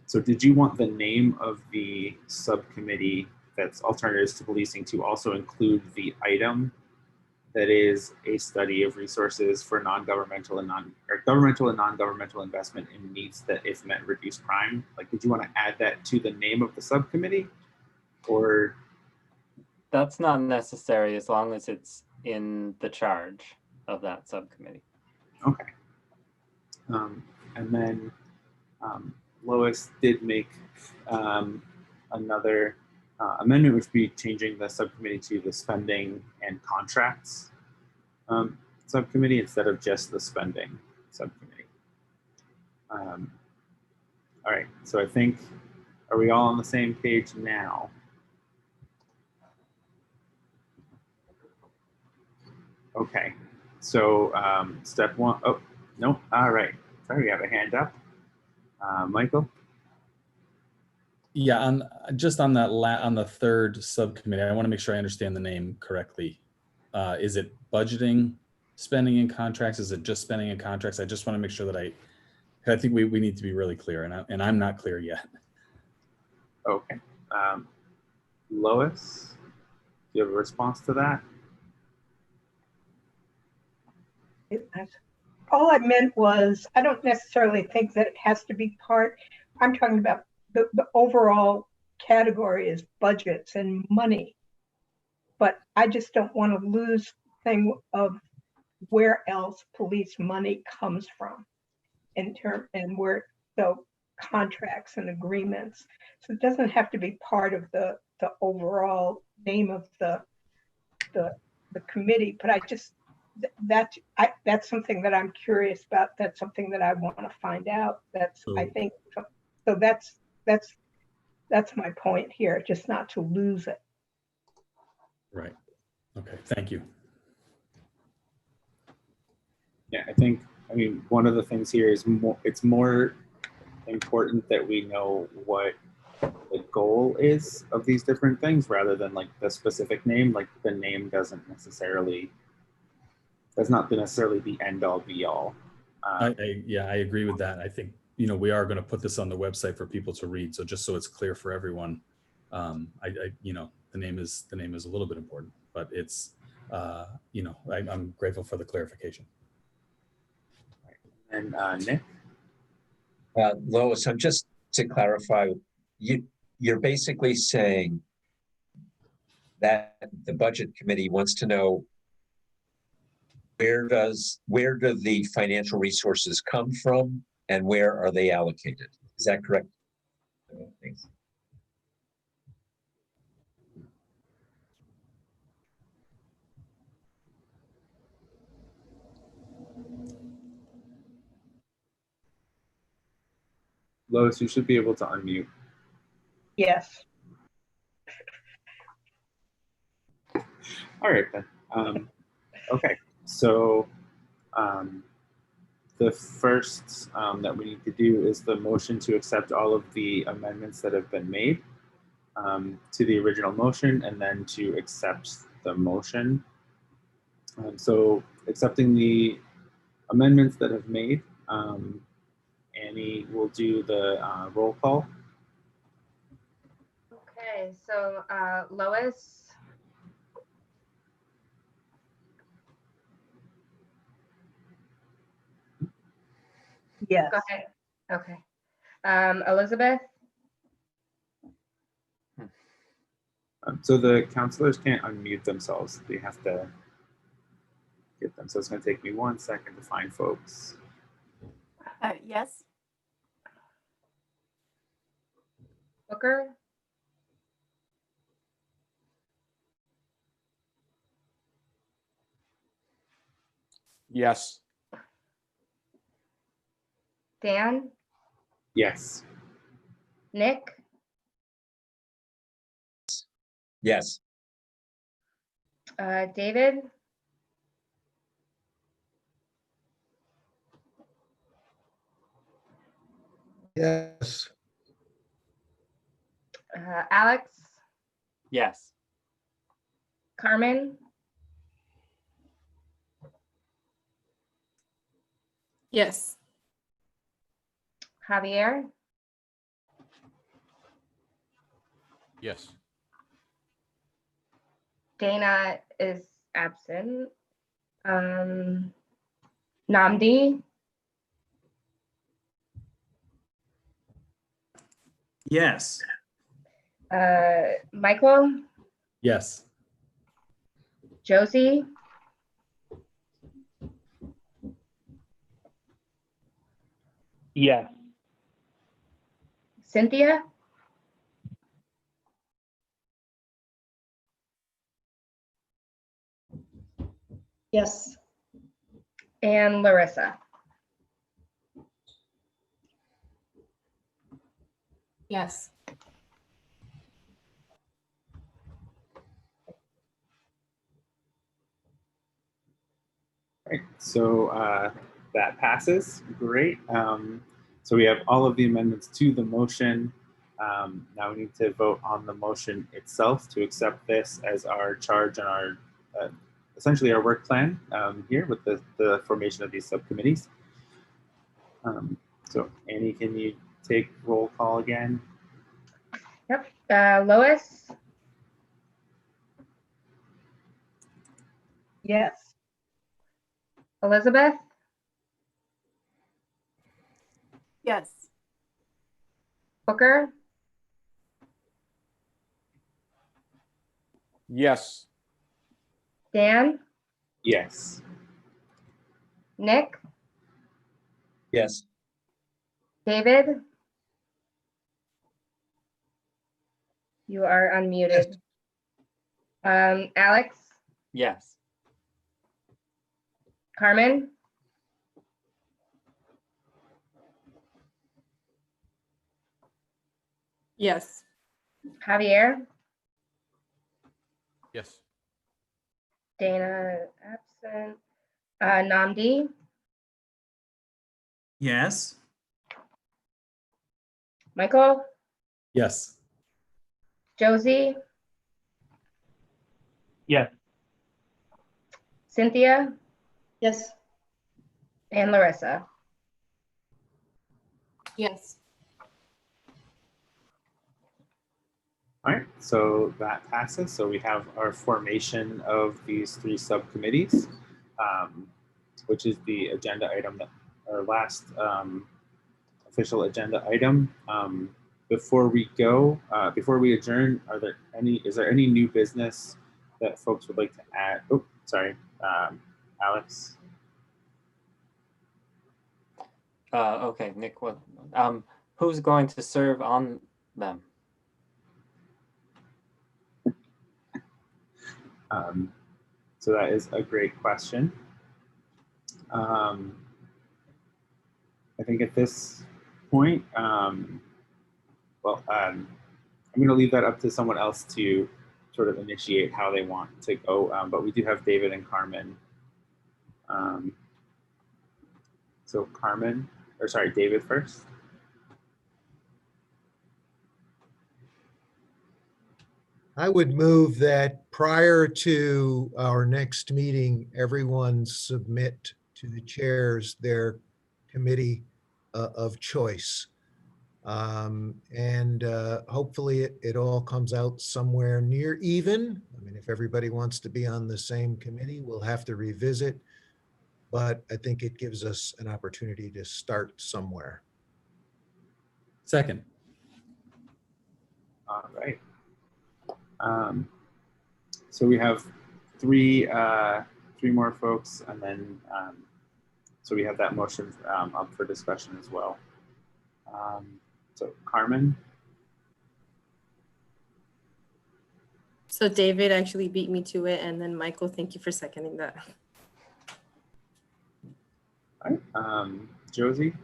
So did you want the name of the subcommittee that's alternatives to policing to also include the item that is a study of resources for governmental and non-governmental investment in needs that, if met, reduce crime? Like, did you want to add that to the name of the subcommittee, or? That's not necessary as long as it's in the charge of that subcommittee. Okay. And then Lois did make another amendment, which would be changing the subcommittee to the spending and contracts subcommittee instead of just the spending subcommittee. All right, so I think, are we all on the same page now? Okay, so step 1, oh, no, all right. Sorry, we have a hand up. Michael? Yeah, on that on the third subcommittee, I want to make sure I understand the name correctly. Is it budgeting, spending, and contracts? Is it just spending and contracts? I just want to make sure that I think we need to be really clear, and I'm not clear yet. Okay. Lois, do you have a response to that? All I meant was, I don't necessarily think that it has to be part. I'm talking about the overall category is budgets and money. But I just don't want to lose thing of where else police money comes from and where, so contracts and agreements. So it doesn't have to be part of the overall name of the committee, but I just, that's something that I'm curious about. That's something that I want to find out. That's, I think, so that's my point here, just not to lose it. Right. Okay, thank you. Yeah, I mean, one of the things here is it's more important that we know what the goal is of these different things rather than like the specific name. Like the name that's not necessarily the end all be all. Yeah, I agree with that. I think, you know, we are going to put this on the website for people to read. So just so it's clear for everyone, you know, the name is a little bit important, but it's, you know, I'm grateful for the clarification. And Nick? Lois, I'm just to clarify, you're basically saying that the budget committee wants to know where do the financial resources come from and where are they allocated? Is that correct? Thanks. Lois, you should be able to unmute. Yes. All right then. Okay, so the first that we need to do is the motion to accept all of the amendments that have been made to the original motion, and then to accept the motion. So accepting the amendments that have made, Annie will do the roll call. Okay, so Lois. Yes. Go ahead. Okay. Elizabeth. So the counselors can't unmute themselves. They have to get them. So it's going to take me 1 second to find folks. Yes. Booker. Yes. Dan. Yes. Nick. Yes. David. Yes. Alex. Yes. Carmen. Yes. Javier. Yes. Dana is absent. Namdi. Yes. Michael. Yes. Josie. Yes. Cynthia. Yes. And Larissa. Yes. Right. So that passes. Great. So we have all of the amendments to the motion. Now we need to vote on the motion itself to accept this as our charge and our essentially our work plan here with the formation of these subcommittees. So Annie, can you take roll call again? Yep. Lois. Yes. Elizabeth, Yes. Booker, Yes. Dan, Yes. Nick, Yes. David. You are unmuted. Alex, Yes. Carmen, Yes. Javier, Yes. Dana absent, Namdi, Yes. Michael, Yes. Josie, Yes. Cynthia, Yes. and Larissa. Yes. All right, so that passes. So we have our formation of these three subcommittees, which is the agenda item that our last official agenda item. Before we go, before we adjourn, is there any new business that folks would like to add? Oh, sorry, Alex. Okay, Nick, what, who's going to serve on them? So that is a great question. I think at this point, I'm going to leave that up to someone else to sort of initiate how they want to go. But we do have David and Carmen. So David first. I would move that prior to our next meeting, everyone submit to the chairs their committee of choice. And hopefully it all comes out somewhere near even. I mean, if everybody wants to be on the same committee, we'll have to revisit. But I think it gives us an opportunity to start somewhere. Second. All right. So we have three more folks, and then so we have that motion up for discussion as well. So Carmen. So David actually beat me to it, and then Michael, thank you for seconding that. All right. Josie.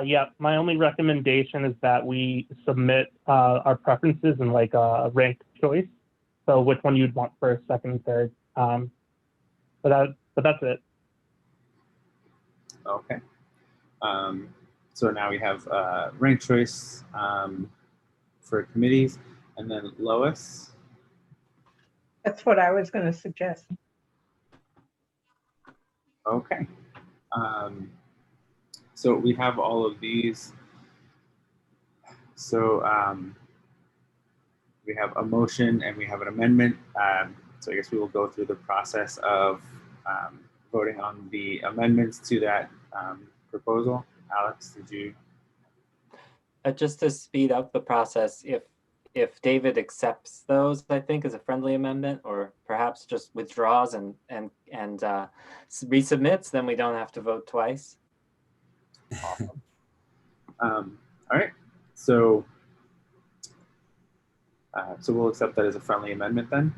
Yeah, my only recommendation is that we submit our preferences in like a ranked choice. So which one you'd want first, second, third. But that's it. Okay. So now we have ranked choice for committees, and then Lois. That's what I was going to suggest. Okay. So we have all of these. So we have a motion and we have an amendment. So I guess we will go through the process of voting on the amendments to that proposal. Alex, did you? Just to speed up the process, if David accepts those, I think, as a friendly amendment, or perhaps just withdraws and resubmits, then we don't have to vote twice. Awesome. All right. So we'll accept that as a friendly amendment then.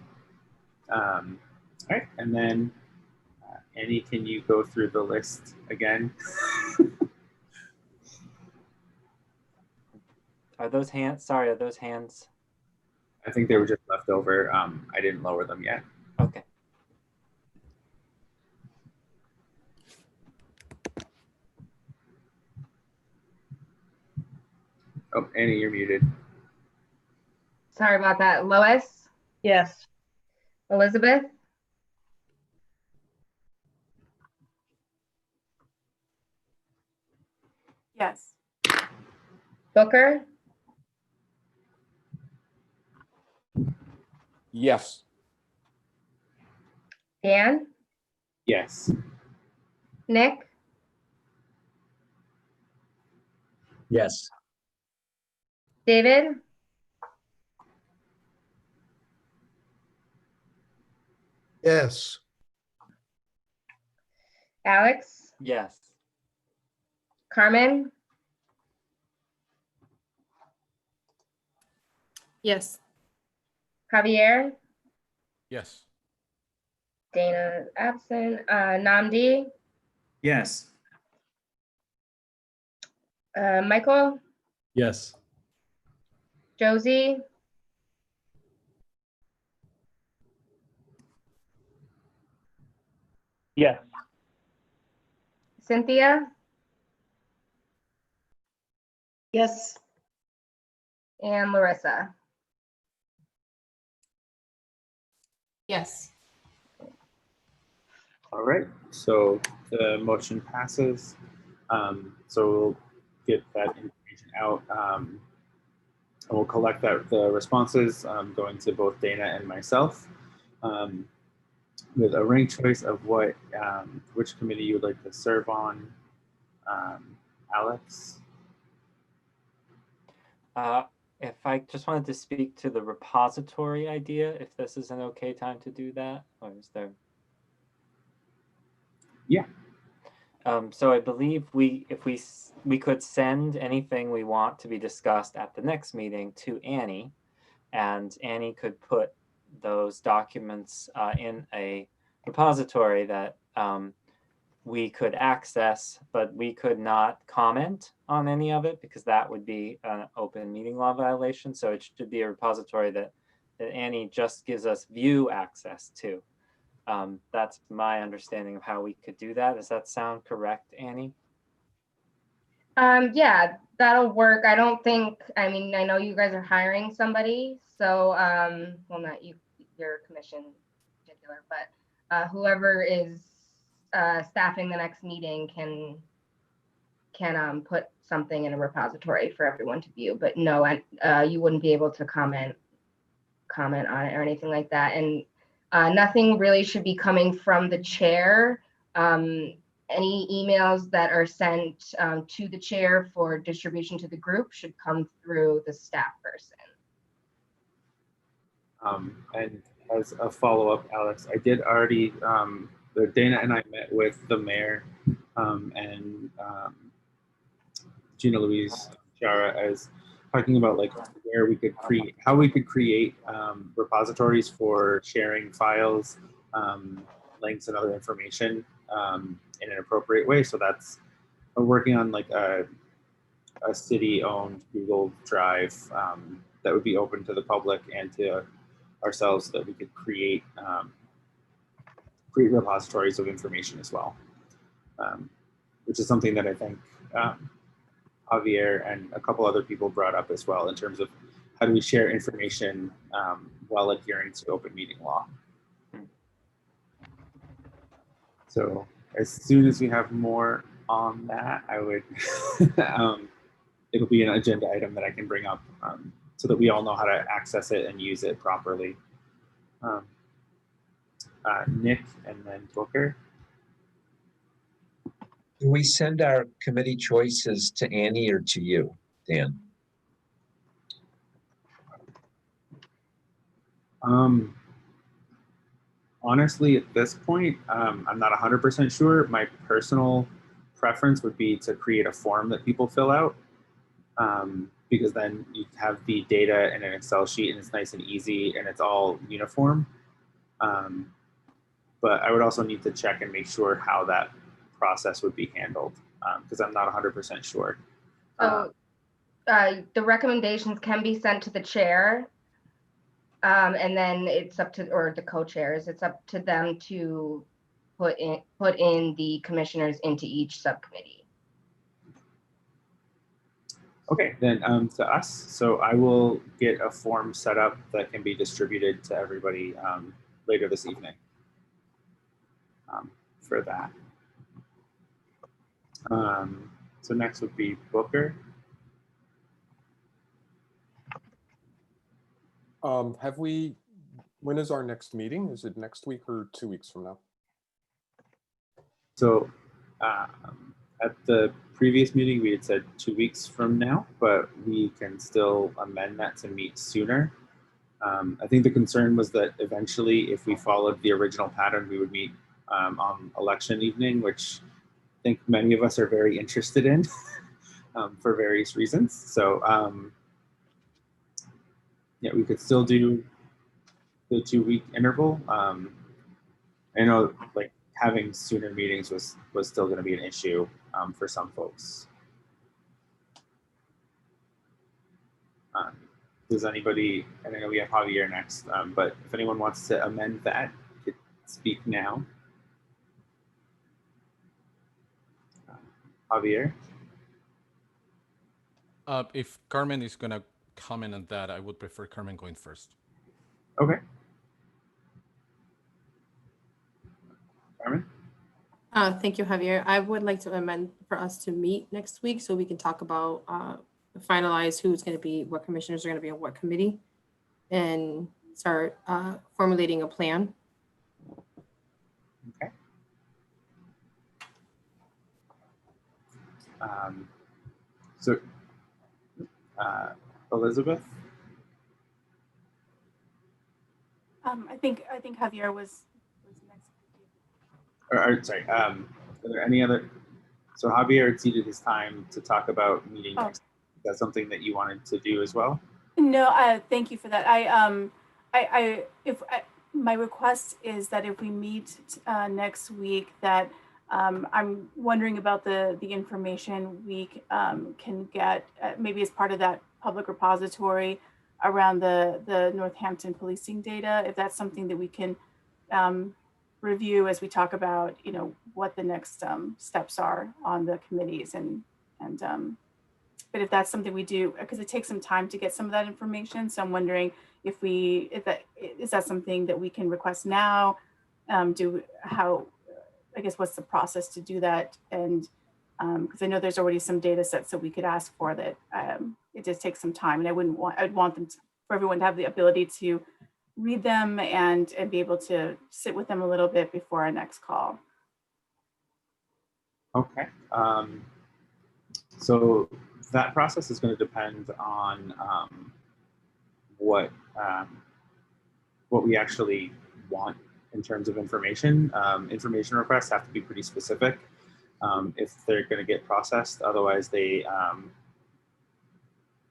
All right, and then Annie, can you go through the list again? Are those hands? Sorry, are those hands? I think they were just left over. I didn't lower them yet. Okay. Oh, Annie, you're muted. Sorry about that. Lois, Yes. Elizabeth, Yes. Booker, Yes. Dan, Yes. Nick, Yes. David, Yes. Alex, Yes. Carmen, Yes. Javier, Yes. Dana absent, Namdi, Yes. Michael, Yes. Josie, Yes. Cynthia, Yes. and Larissa. Yes. All right. So the motion passes. So we'll get that information out. And we'll collect the responses going to both Dana and myself with a ranked choice of which committee you would like to serve on. Alex? If I just wanted to speak to the repository idea, if this is an okay time to do that, or is there? Yeah. So I believe we could send anything we want to be discussed at the next meeting to Annie, and Annie could put those documents in a repository that we could access, but we could not comment on any of it because that would be an open meeting law violation. So it should be a repository that Annie just gives us view access to. That's my understanding of how we could do that. Does that sound correct, Annie? Yeah, that'll work. I mean, I know you guys are hiring somebody, so, well, not you, your commission in particular, but whoever is staffing the next meeting can put something in a repository for everyone to view, but no, you wouldn't be able to comment on it or anything like that. And nothing really should be coming from the chair. Any emails that are sent to the chair for distribution to the group should come through the staff person. And as a follow-up, Alex, I did already, Dana and I met with the mayor and Gina Louise Jara as talking about like where we could create, how we could create repositories for sharing files, links and other information in an appropriate way. So that's, we're working on like a city-owned Google Drive that would be open to the public and to ourselves so that we could create repositories of information as well, which is something that I think Javier and a couple other people brought up as well in terms of how do we share information while adhering to open meeting law. So as soon as we have more on that, I would, it'll be an agenda item that I can bring up so that we all know how to access it and use it properly. Nick and then Booker. Do we send our committee choices to Annie or to you, Dan? Honestly, at this point, I'm not 100% sure. My personal preference would be to create a form that people fill out because then you have the data in an Excel sheet and it's nice and easy and it's all uniform. But I would also need to check and make sure how that process would be handled because I'm not 100% sure. So the recommendations can be sent to the chair and then it's up to, or the co-chairs, it's up to them to put in the commissioners into each subcommittee. Okay, then to us. So I will get a form set up that can be distributed to everybody later this evening for that. So next would be Booker. Have we When is our next meeting? Is it next week or 2 weeks from now? So at the previous meeting, we had said 2 weeks from now, but we can still amend that to meet sooner. I think the concern was that eventually, if we followed the original pattern, we would meet on election evening, which I think many of us are very interested in for various reasons. So yeah, we could still do the 2-week interval. I know like having sooner meetings was still going to be an issue for some folks. Does anybody, and I know we have Javier next, but if anyone wants to amend that, you could speak now. Javier? If Carmen is going to comment on that, I would prefer Carmen going first. Okay. Carmen? Thank you, Javier. I would like to amend for us to meet next week so we can talk about, finalize who's going to be, what commissioners are going to be on what committee, and start formulating a plan. Okay. So, Elizabeth? I think Javier was next. Or sorry, are there any other? So Javier had ceded his time to talk about meeting next. Is that something that you wanted to do as well? No, thank you for that. My request is that if we meet next week, that I'm wondering about the information we can get maybe as part of that public repository around the Northampton policing data. If that's something that we can review as we talk about, what the next steps are on the committees but if that's something we do, because it takes some time to get some of that information. So I'm wondering if that something that we can request now, what's the process to do that? And because I know there's already some data sets that we could ask for that it just takes some time, and I'd want them for everyone to have the ability to read them and be able to sit with them a little bit before our next call. Okay. So that process is going to depend on what we actually want in terms of information. Information requests have to be pretty specific if they're going to get processed. Otherwise, they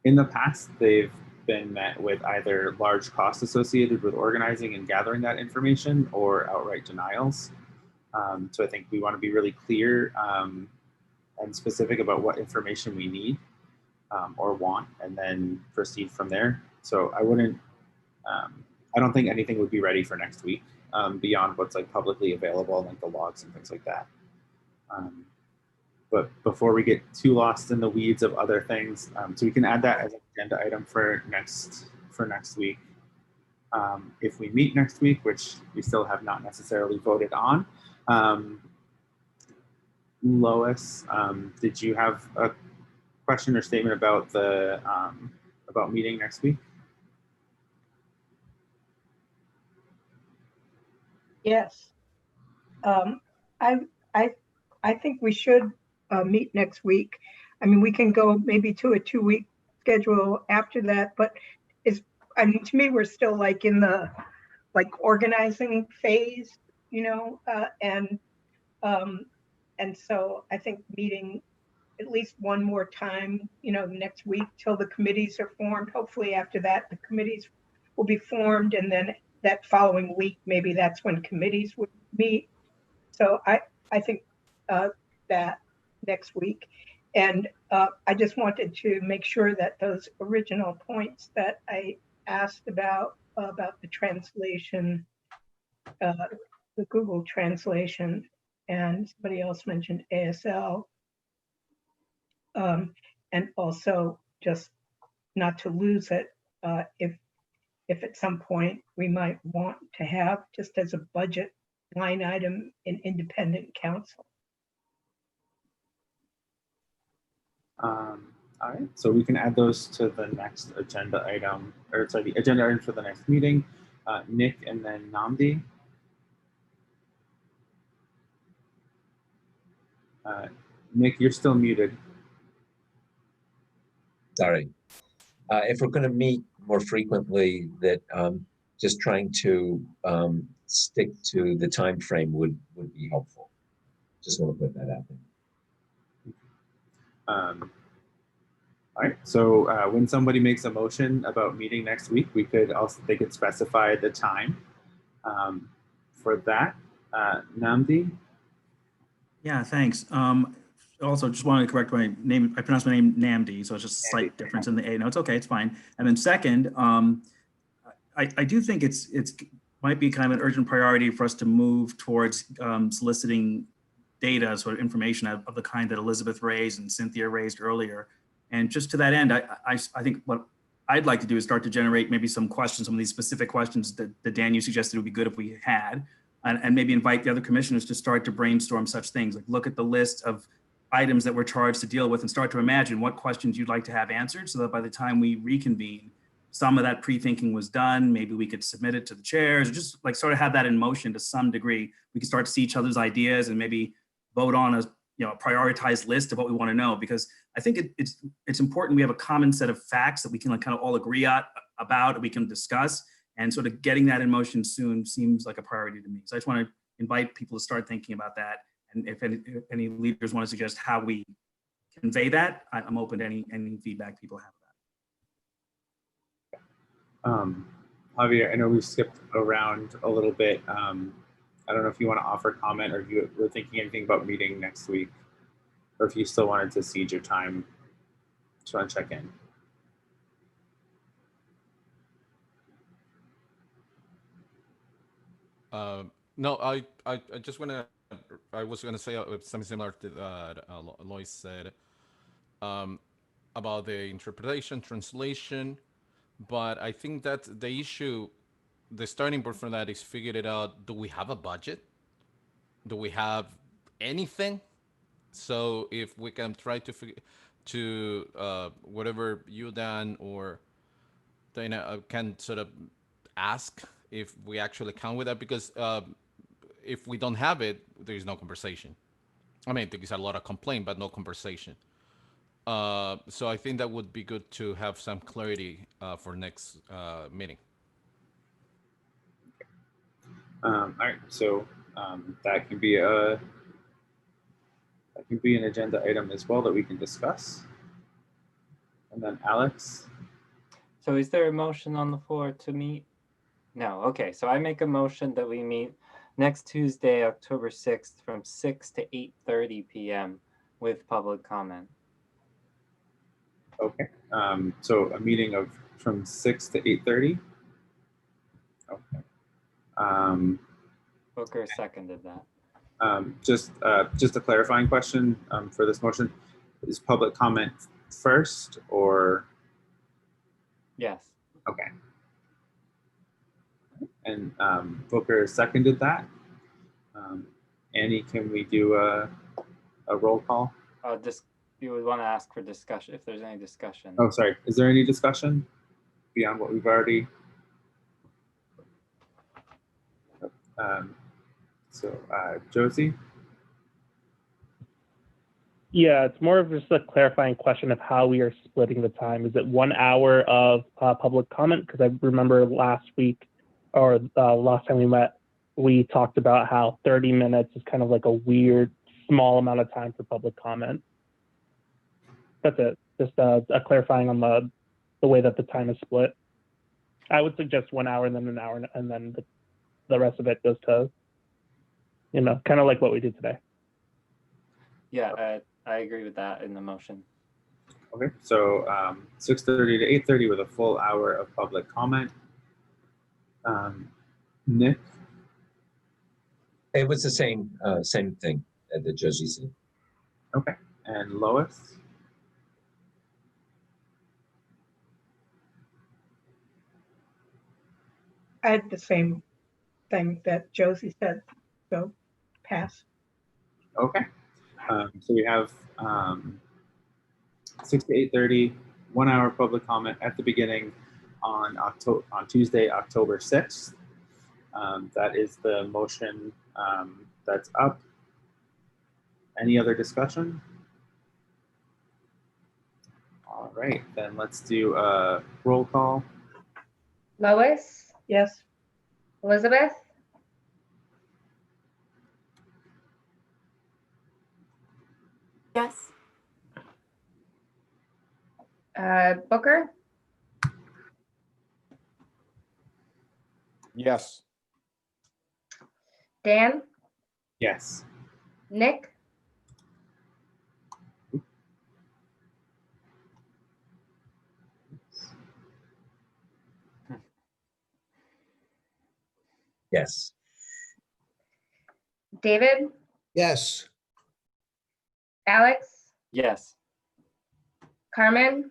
in the past they've been met with either large costs associated with organizing and gathering that information or outright denials. So I think we want to be really clear and specific about what information we need or want, and then proceed from there. So I wouldn't, I don't think anything would be ready for next week beyond what's like publicly available, like the logs and things like that. But before we get too lost in the weeds of other things, so we can add that as an agenda item for next week. If we meet next week, which we still have not necessarily voted on, Lois, did you have a question or statement about the about meeting next week? Yes. I think we should meet next week. I mean, we can go maybe to a 2-week schedule after that, but to me, we're still like in the organizing phase, and so I think meeting at least one more time, next week till the committees are formed. Hopefully after that, the committees will be formed, and then that following week, maybe that's when committees would meet. So I think that next week. And I just wanted to make sure that those original points that I asked about the translation, the Google translation, and somebody else mentioned ASL, and also just not to lose it if at some point we might want to have just as a budget line item in independent counsel. All right, so we can add those to the next agenda item, or sorry, the agenda item for the next meeting. Nick and then Namdi. Nick, you're still muted. Sorry. If we're going to meet more frequently, that just trying to stick to the time frame would be helpful. Just want to put that out there. All right, so when somebody makes a motion about meeting next week, they could specify the time for that. Namdi? Yeah, thanks. Also, just wanted to correct my name. I pronounced my name Namdi, so it's just a slight difference in the A. No, it's okay, it's fine. And then second, I do think it's might be kind of an urgent priority for us to move towards soliciting data, sort of information of the kind that Elizabeth raised and Cynthia raised earlier. And just to that end, I think what I'd like to do is start to generate maybe some questions, some of these specific questions that Dan, you suggested would be good if we had, and maybe invite the other commissioners to start to brainstorm such things, like look at the list of items that we're charged to deal with and start to imagine what questions you'd like to have answered so that by the time we reconvene, some of that pre-thinking was done. Maybe we could submit it to the chairs, or just like sort of have that in motion to some degree. We can start to see each other's ideas and maybe vote on a prioritized list of what we want to know, because I think it's important we have a common set of facts that we can kind of all agree about, and we can discuss, and sort of getting that in motion soon seems like a priority to me. So I just want to invite people to start thinking about that. And if any leaders want to suggest how we convey that, I'm open to any feedback people have about it. Javier, I know we skipped around a little bit. I don't know if you want to offer comment, or if you were thinking anything about meeting next week, or if you still wanted to cede your time. Just want to check in. No, I just want to. I was going to say something similar to that Lois said about the interpretation, translation, but I think that the issue, the starting point for that is figure it out. Do we have a budget? Do we have anything? So if we can try to figure whatever you, Dan, or Dana can sort of ask if we actually count with that, because if we don't have it, there is no conversation. I mean, there is a lot of complaint, but no conversation. So I think that would be good to have some clarity for next meeting. All right, so that can be an agenda item as well that we can discuss. And then Alex. So is there a motion on the floor to meet? No, okay, so I make a motion that we meet next Tuesday, October 6th from 6 to 8:30 p.m. with public comment. Okay, so a meeting from 6 to 8:30. Okay. Booker seconded that. Just a clarifying question for this motion: is public comment first, or? Yes. Okay. And Booker seconded that. Annie, can we do a roll call? You would want to ask for discussion if there's any discussion. Oh, sorry. Is there any discussion beyond what we've already? So Josie? Yeah, it's more of just a clarifying question of how we are splitting the time. Is it 1 hour of public comment? Because I remember last week, or last time we met, we talked about how 30 minutes is kind of like a weird, small amount of time for public comment. That's it. Just a clarifying on the way that the time is split. I would suggest 1 hour and then an hour, and then the rest of it goes to, kind of like what we did today. Yeah, I agree with that in the motion. Okay, so 6:30 to 8:30 with a full hour of public comment. Nick? It was the same thing that Josie said. Okay, and Lois? I had the same thing that Josie said, so pass. Okay, so we have 6 to 8:30, 1 hour public comment at the beginning, on Tuesday, October 6th. That is the motion that's up. Any other discussion? All right, then let's do a roll call. Lois, Yes. Elizabeth, Yes. Booker, Yes. Dan, Yes. Nick, Yes. David, Yes. Alex, Yes. Carmen,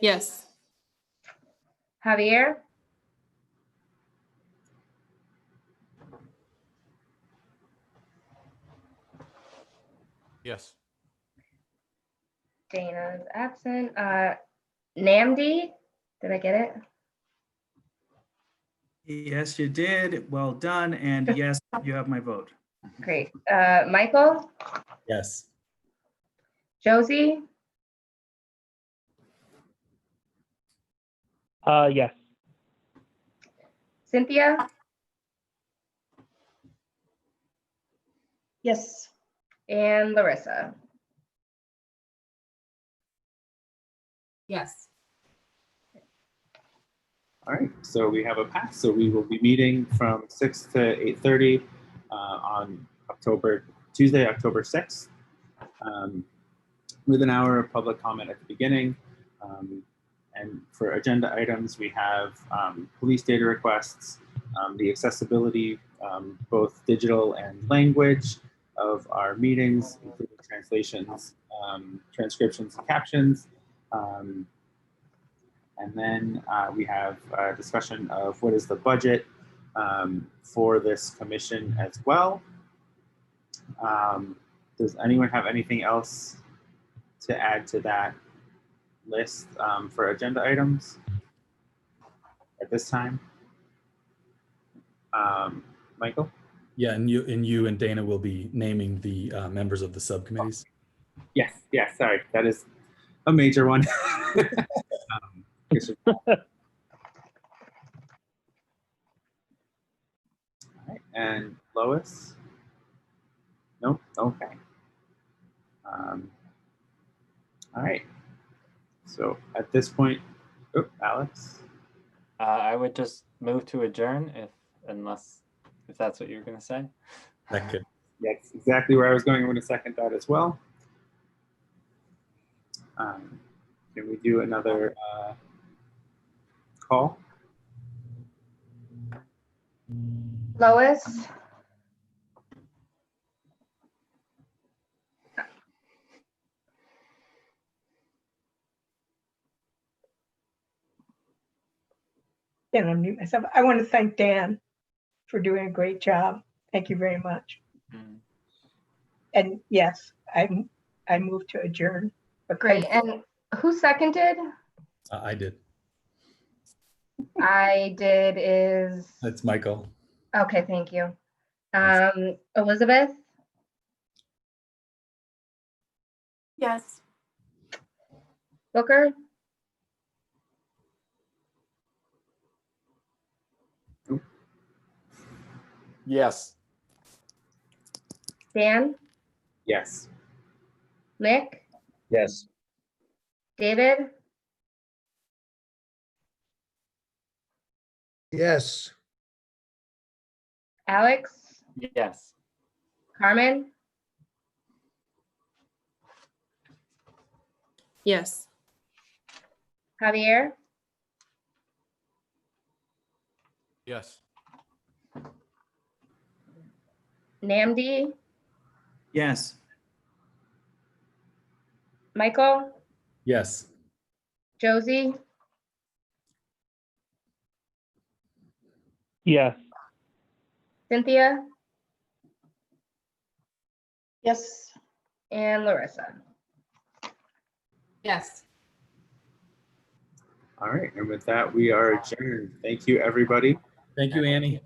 Yes. Javier, Yes. Dana's absent. Namdi, did I get it? Yes, you did. Well done. And yes, you have my vote. Great. Michael, Yes. Josie, Yes. Cynthia, Yes. and Larissa. Yes. All right, so we have a pass. So we will be meeting from 6 to 8:30 on Tuesday, October 6th, with an hour of public comment at the beginning. And for agenda items, we have police data requests, the accessibility, both digital and language of our meetings, including translations, transcriptions, and captions. And then we have a discussion of what is the budget for this commission as well. Does anyone have anything else to add to that list for agenda items at this time? Michael? Yeah, and you and Dana will be naming the members of the subcommittees. Yes, sorry, that is a major one. All right, and Lois? Nope, okay. All right, so at this point, Alex? I would just move to adjourn if that's what you're going to say. That could. That's exactly where I was going. I'm going to second that as well. Can we do another call? Lois, Can't unmute myself. I want to thank Dan for doing a great job. Thank you very much. And yes, I move to adjourn. But great. And who seconded? I did. I did is, That's Michael. okay, thank you. Elizabeth, Yes. Booker, Yes. Dan, Yes. Nick, Yes. David, Yes. Alex, Yes. Carmen, Yes. Javier, Yes. Namdi, Yes. Michael, Yes. Josie, Yes. Cynthia, Yes. and Larissa. Yes. All right, and with that, we are adjourned. Thank you, everybody. Thank you, Annie.